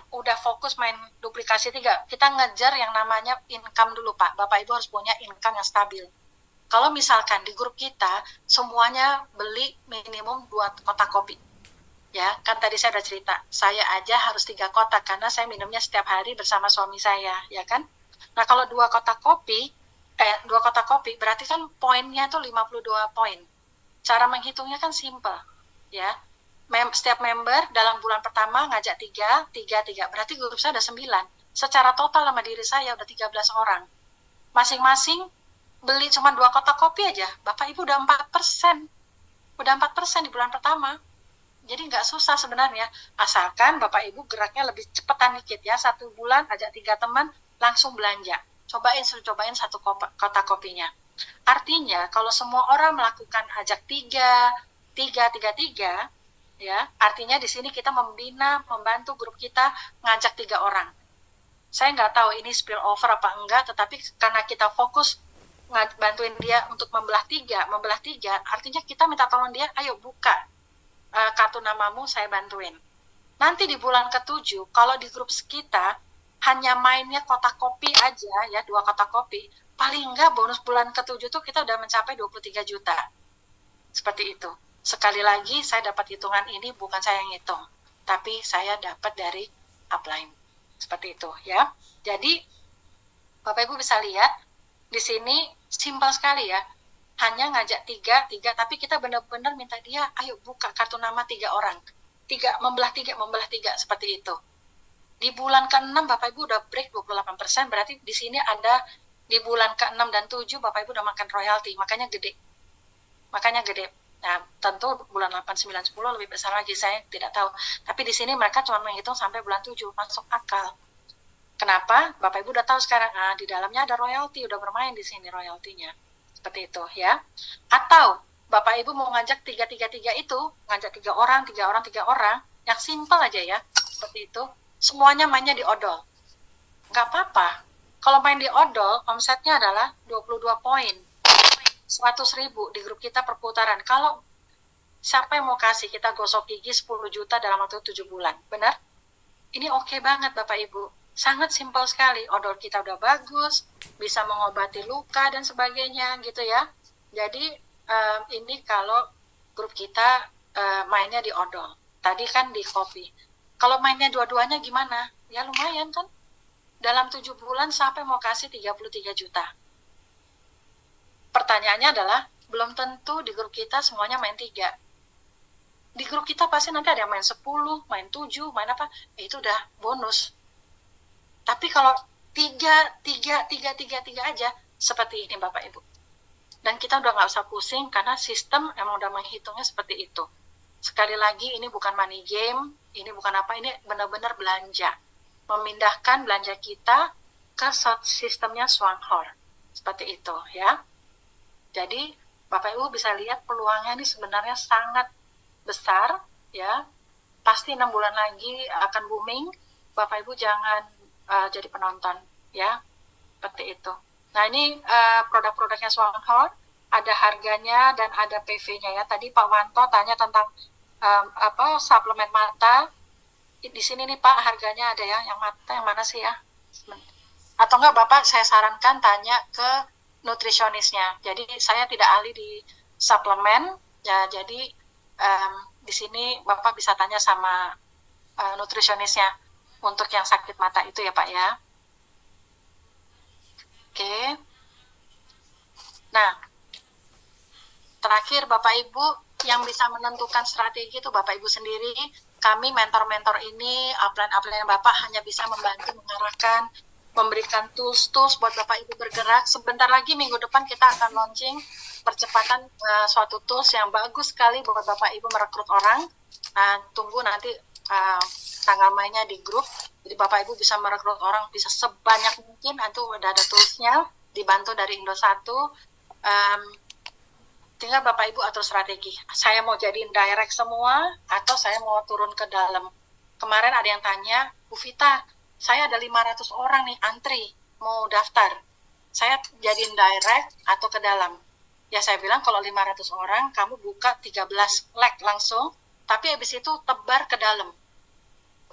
udah fokus main duplikasi 3, kita ngejar yang namanya income dulu Pak. Bapak Ibu harus punya income yang stabil. Kalau misalkan di grup kita semuanya beli minimum 2 kotak kopi. Ya, kan tadi saya udah cerita, saya aja harus 3 kotak karena saya minumnya setiap hari bersama suami saya, ya kan? Nah, kalau 2 kotak kopi berarti kan poinnya tuh 52 poin. Cara menghitungnya kan simple, ya. Setiap member dalam bulan pertama ngajak 3, berarti grup saya ada 9. Secara total sama diri saya udah 13 orang. Masing-masing beli cuma 2 kotak kopi aja, Bapak Ibu udah 4%. Udah 4% di bulan pertama. Jadi nggak susah sebenarnya, asalkan Bapak Ibu geraknya lebih cepetan dikit ya. 1 bulan ajak 3 teman, langsung belanja. Cobain 1 kotak kopinya. Artinya kalau semua orang melakukan ajak 3, ya, artinya di sini kita membantu grup kita ngajak 3 orang. Saya nggak tahu ini spill over apa enggak, tetapi karena kita fokus bantuin dia untuk membelah 3, artinya kita minta tolong dia, ayo buka kartu namamu, saya bantuin. Nanti di bulan ke-7, kalau di grup kita hanya mainnya kotak kopi aja ya, 2 kotak kopi, paling enggak bonus bulan ke-7 tuh kita udah mencapai 23 juta. Seperti itu. Sekali lagi, saya dapat hitungan ini bukan saya yang hitung, tapi saya dapat dari upline. Seperti itu ya. Jadi Bapak Ibu bisa lihat di sini simpel sekali ya. Hanya ngajak tiga, tapi kita benar-benar minta dia, ayo buka kartu nama 3 orang. Membelah tiga, seperti itu. Di bulan ke-6 Bapak Ibu udah break 28%, berarti di sini ada di bulan ke-6 dan 7 Bapak Ibu udah makan royalti, makanya gede. Nah, tentu bulan 8, 9, 10 lebih besar lagi, saya tidak tahu. Tapi di sini mereka cuma menghitung sampai bulan 7, masuk akal. Kenapa? Bapak Ibu udah tahu sekarang, di dalamnya ada royalti, udah bermain di sini royaltinya. Seperti itu ya. Atau Bapak Ibu mau ngajak 3 itu, ngajak 3 orang, yang simpel aja ya. Seperti itu. Semuanya mainnya di odol. Nggak apa-apa. Kalau main di odol, omsetnya adalah 22 poin. 100.000 di grup kita per putaran. Kalau siapa yang mau kasih, kita gosok gigi 10 juta dalam waktu 7 bulan. Benar? Ini oke banget Bapak Ibu. Sangat simpel sekali. Odol kita udah bagus, bisa mengobati luka dan sebagainya gitu ya. Jadi ini kalau grup kita mainnya di odol. Tadi kan di kopi. Kalau mainnya dua-duanya gimana? Ya lumayan kan. Dalam 7 bulan sampai mau kasih 33 juta. Pertanyaannya adalah, belum tentu di grup kita semuanya main 3. Di grup kita pasti nanti ada yang main 10, main 7, main apa, itu udah bonus. Tapi kalau 3 aja, seperti ini Bapak Ibu. Dan kita udah nggak usah pusing, karena sistem emang udah menghitungnya seperti itu. Sekali lagi, ini bukan money game, ini bukan apa, ini benar-benar belanja. Memindahkan belanja kita ke sistemnya Swanghor. Seperti itu ya. Jadi Bapak Ibu bisa lihat peluangnya ini sebenarnya sangat besar ya. Pasti 6 bulan lagi akan booming. Bapak Ibu jangan jadi penonton ya. Seperti itu. Nah, ini produk-produknya Swanghor, ada harganya dan ada PV-nya ya. Tadi Pak Wanto tanya tentang suplemen mata. Di sini nih Pak, harganya ada ya, yang mata yang mana sih ya? Atau enggak Bapak saya sarankan tanya ke nutrisionisnya. Jadi saya tidak ahli di suplemen ya, jadi di sini Bapak bisa tanya sama nutrisionisnya untuk yang sakit mata itu ya Pak ya. Oke. Nah, terakhir Bapak Ibu yang bisa menentukan strategi itu Bapak Ibu sendiri. Kami mentor-mentor ini, upline-upline Bapak hanya bisa membantu mengarahkan, memberikan tools-tools buat Bapak Ibu bergerak. Sebentar lagi minggu depan kita akan launching percepatan suatu tools yang bagus sekali buat Bapak Ibu merekrut orang. Tunggu nanti tanggal mainnya di grup. Jadi Bapak Ibu bisa merekrut orang bisa sebanyak mungkin. Nanti udah ada toolsnya, dibantu dari Indo1. Tinggal Bapak Ibu atur strategi. Saya mau jadiin direct semua atau saya mau turun ke dalam. Kemarin ada yang tanya, Bu Vita, saya ada 500 orang nih antri mau daftar. Saya jadiin direct atau ke dalam. Ya saya bilang kalau 500 orang kamu buka 13 leg langsung, tapi habis itu tebar ke dalam.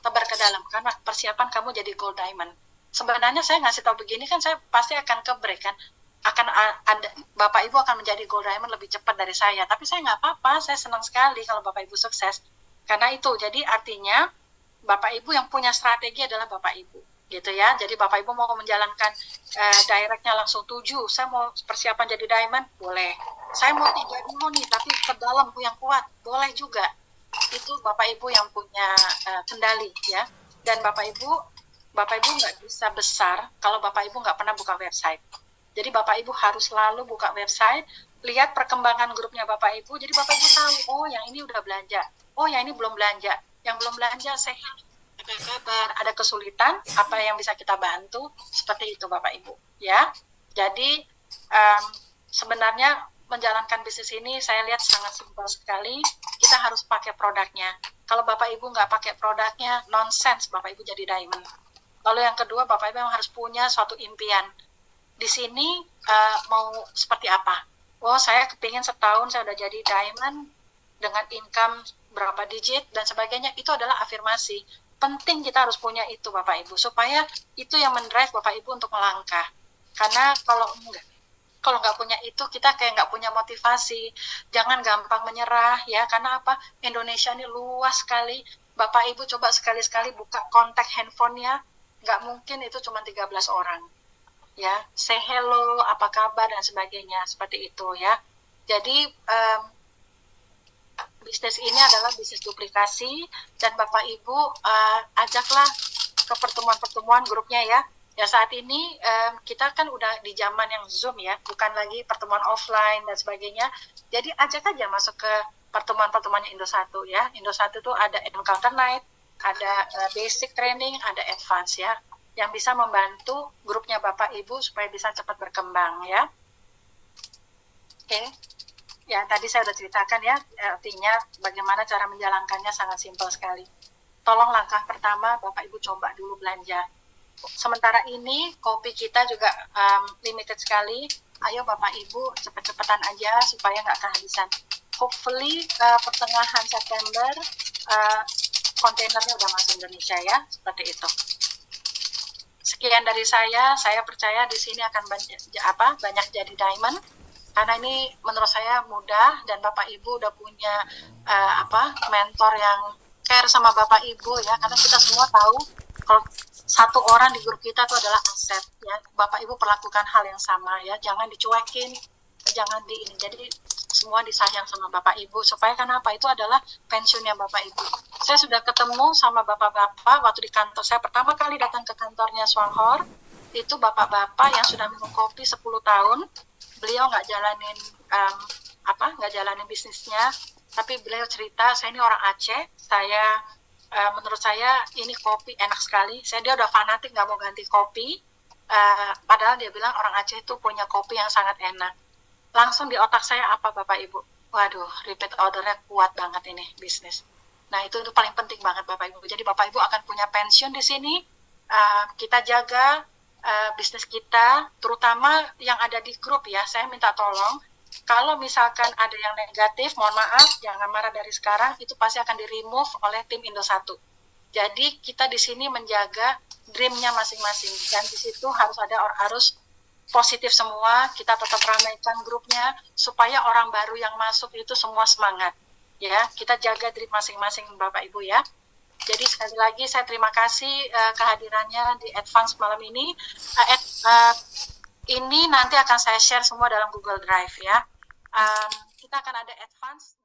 Tebar ke dalam karena persiapan kamu jadi gold diamond. Sebenarnya saya ngasih tahu begini kan saya pasti akan ke break kan. Akan ada Bapak Ibu akan menjadi gold diamond lebih cepat dari saya, tapi saya nggak apa-apa, saya senang sekali kalau Bapak Ibu sukses karena itu. Jadi artinya Bapak Ibu yang punya strategi adalah Bapak Ibu gitu ya. Jadi Bapak Ibu mau menjalankan directnya langsung 7, saya mau persiapan jadi diamond, boleh. Saya mau 3 dulu nih tapi ke dalam yang kuat, boleh juga. Itu Bapak Ibu yang punya kendali ya. Dan Bapak Ibu nggak bisa besar kalau Bapak Ibu nggak pernah buka website. Jadi Bapak Ibu harus selalu buka website, lihat perkembangan grupnya Bapak Ibu. Jadi Bapak Ibu tahu, oh yang ini udah belanja, oh yang ini belum belanja. Yang belum belanja sehat, ada kabar, ada kesulitan, apa yang bisa kita bantu, seperti itu Bapak Ibu. Ya, jadi sebenarnya menjalankan bisnis ini saya lihat sangat simpel sekali. Kita harus pakai produknya. Kalau Bapak Ibu nggak pakai produknya, nonsense Bapak Ibu jadi diamond. Lalu yang kedua, Bapak Ibu harus punya suatu impian. Di sini mau seperti apa? Oh, saya kepingin setahun saya udah jadi diamond dengan income berapa digit dan sebagainya. Itu adalah afirmasi. Penting kita harus punya itu Bapak Ibu, supaya itu yang mendrive Bapak Ibu untuk melangkah. Karena kalau enggak, Kalau nggak punya itu, kita kayak nggak punya motivasi. Jangan gampang menyerah ya, karena apa? Indonesia ini luas sekali. Bapak Ibu coba sekali-sekali buka kontak handphonenya, nggak mungkin itu cuma 13 orang. Ya, say hello, apa kabar, dan sebagainya, seperti itu ya. Jadi, bisnis ini adalah bisnis duplikasi, dan Bapak Ibu ajaklah ke pertemuan-pertemuan grupnya ya. Ya saat ini kita kan udah di zaman yang Zoom ya, bukan lagi pertemuan offline dan sebagainya. Jadi ajak aja masuk ke pertemuan-pertemuannya Indo1 ya. Indo1 itu ada encounter night, ada basic training, ada advance ya, yang bisa membantu grupnya Bapak Ibu supaya bisa cepat berkembang ya. Oke. Ya, tadi saya udah ceritakan ya, artinya bagaimana cara menjalankannya sangat simpel sekali. Tolong langkah pertama Bapak Ibu coba dulu belanja. Sementara ini kopi kita juga limited sekali. Ayo Bapak Ibu cepet-cepetan aja supaya nggak kehabisan. Hopefully pertengahan September kontainernya udah masuk Indonesia ya, seperti itu. Sekian dari saya percaya di sini akan banyak jadi diamond, karena ini menurut saya mudah, dan Bapak Ibu udah punya mentor yang care sama Bapak Ibu ya, karena kita semua tahu kalau satu orang di grup kita itu adalah aset ya. Bapak Ibu perlakukan hal yang sama ya, jangan dicuekin, jangan jadi semua disayang sama Bapak Ibu, supaya kenapa, itu adalah pensiunnya Bapak Ibu. Saya sudah ketemu sama bapak-bapak waktu di kantor saya pertama kali datang ke kantornya Swanghor, itu bapak-bapak yang sudah minum kopi 10 tahun. Beliau nggak jalanin bisnisnya, tapi beliau cerita, saya ini orang Aceh, menurut saya ini kopi enak sekali. Dia udah fanatik nggak mau ganti kopi, padahal dia bilang orang Aceh itu punya kopi yang sangat enak. Langsung di otak saya apa Bapak Ibu? Waduh, repeat ordernya kuat banget ini bisnis. Nah itu paling penting banget Bapak Ibu. Jadi Bapak Ibu akan punya pensiun di sini. Kita jaga bisnis kita, terutama yang ada di grup ya. Saya minta tolong, kalau misalkan ada yang negatif, mohon maaf, jangan marah dari sekarang, itu pasti akan di-remove oleh tim Indo1. Jadi kita di sini menjaga dream-nya masing-masing, dan di situ harus positif semua. Kita tetap ramaikan grupnya supaya orang baru yang masuk itu semua semangat. Ya, kita jaga dream masing-masing Bapak Ibu ya. Jadi sekali lagi saya terima kasih kehadirannya di Advance malam ini. Ini nanti akan saya share semua dalam Google Drive ya. Kita akan ada Advance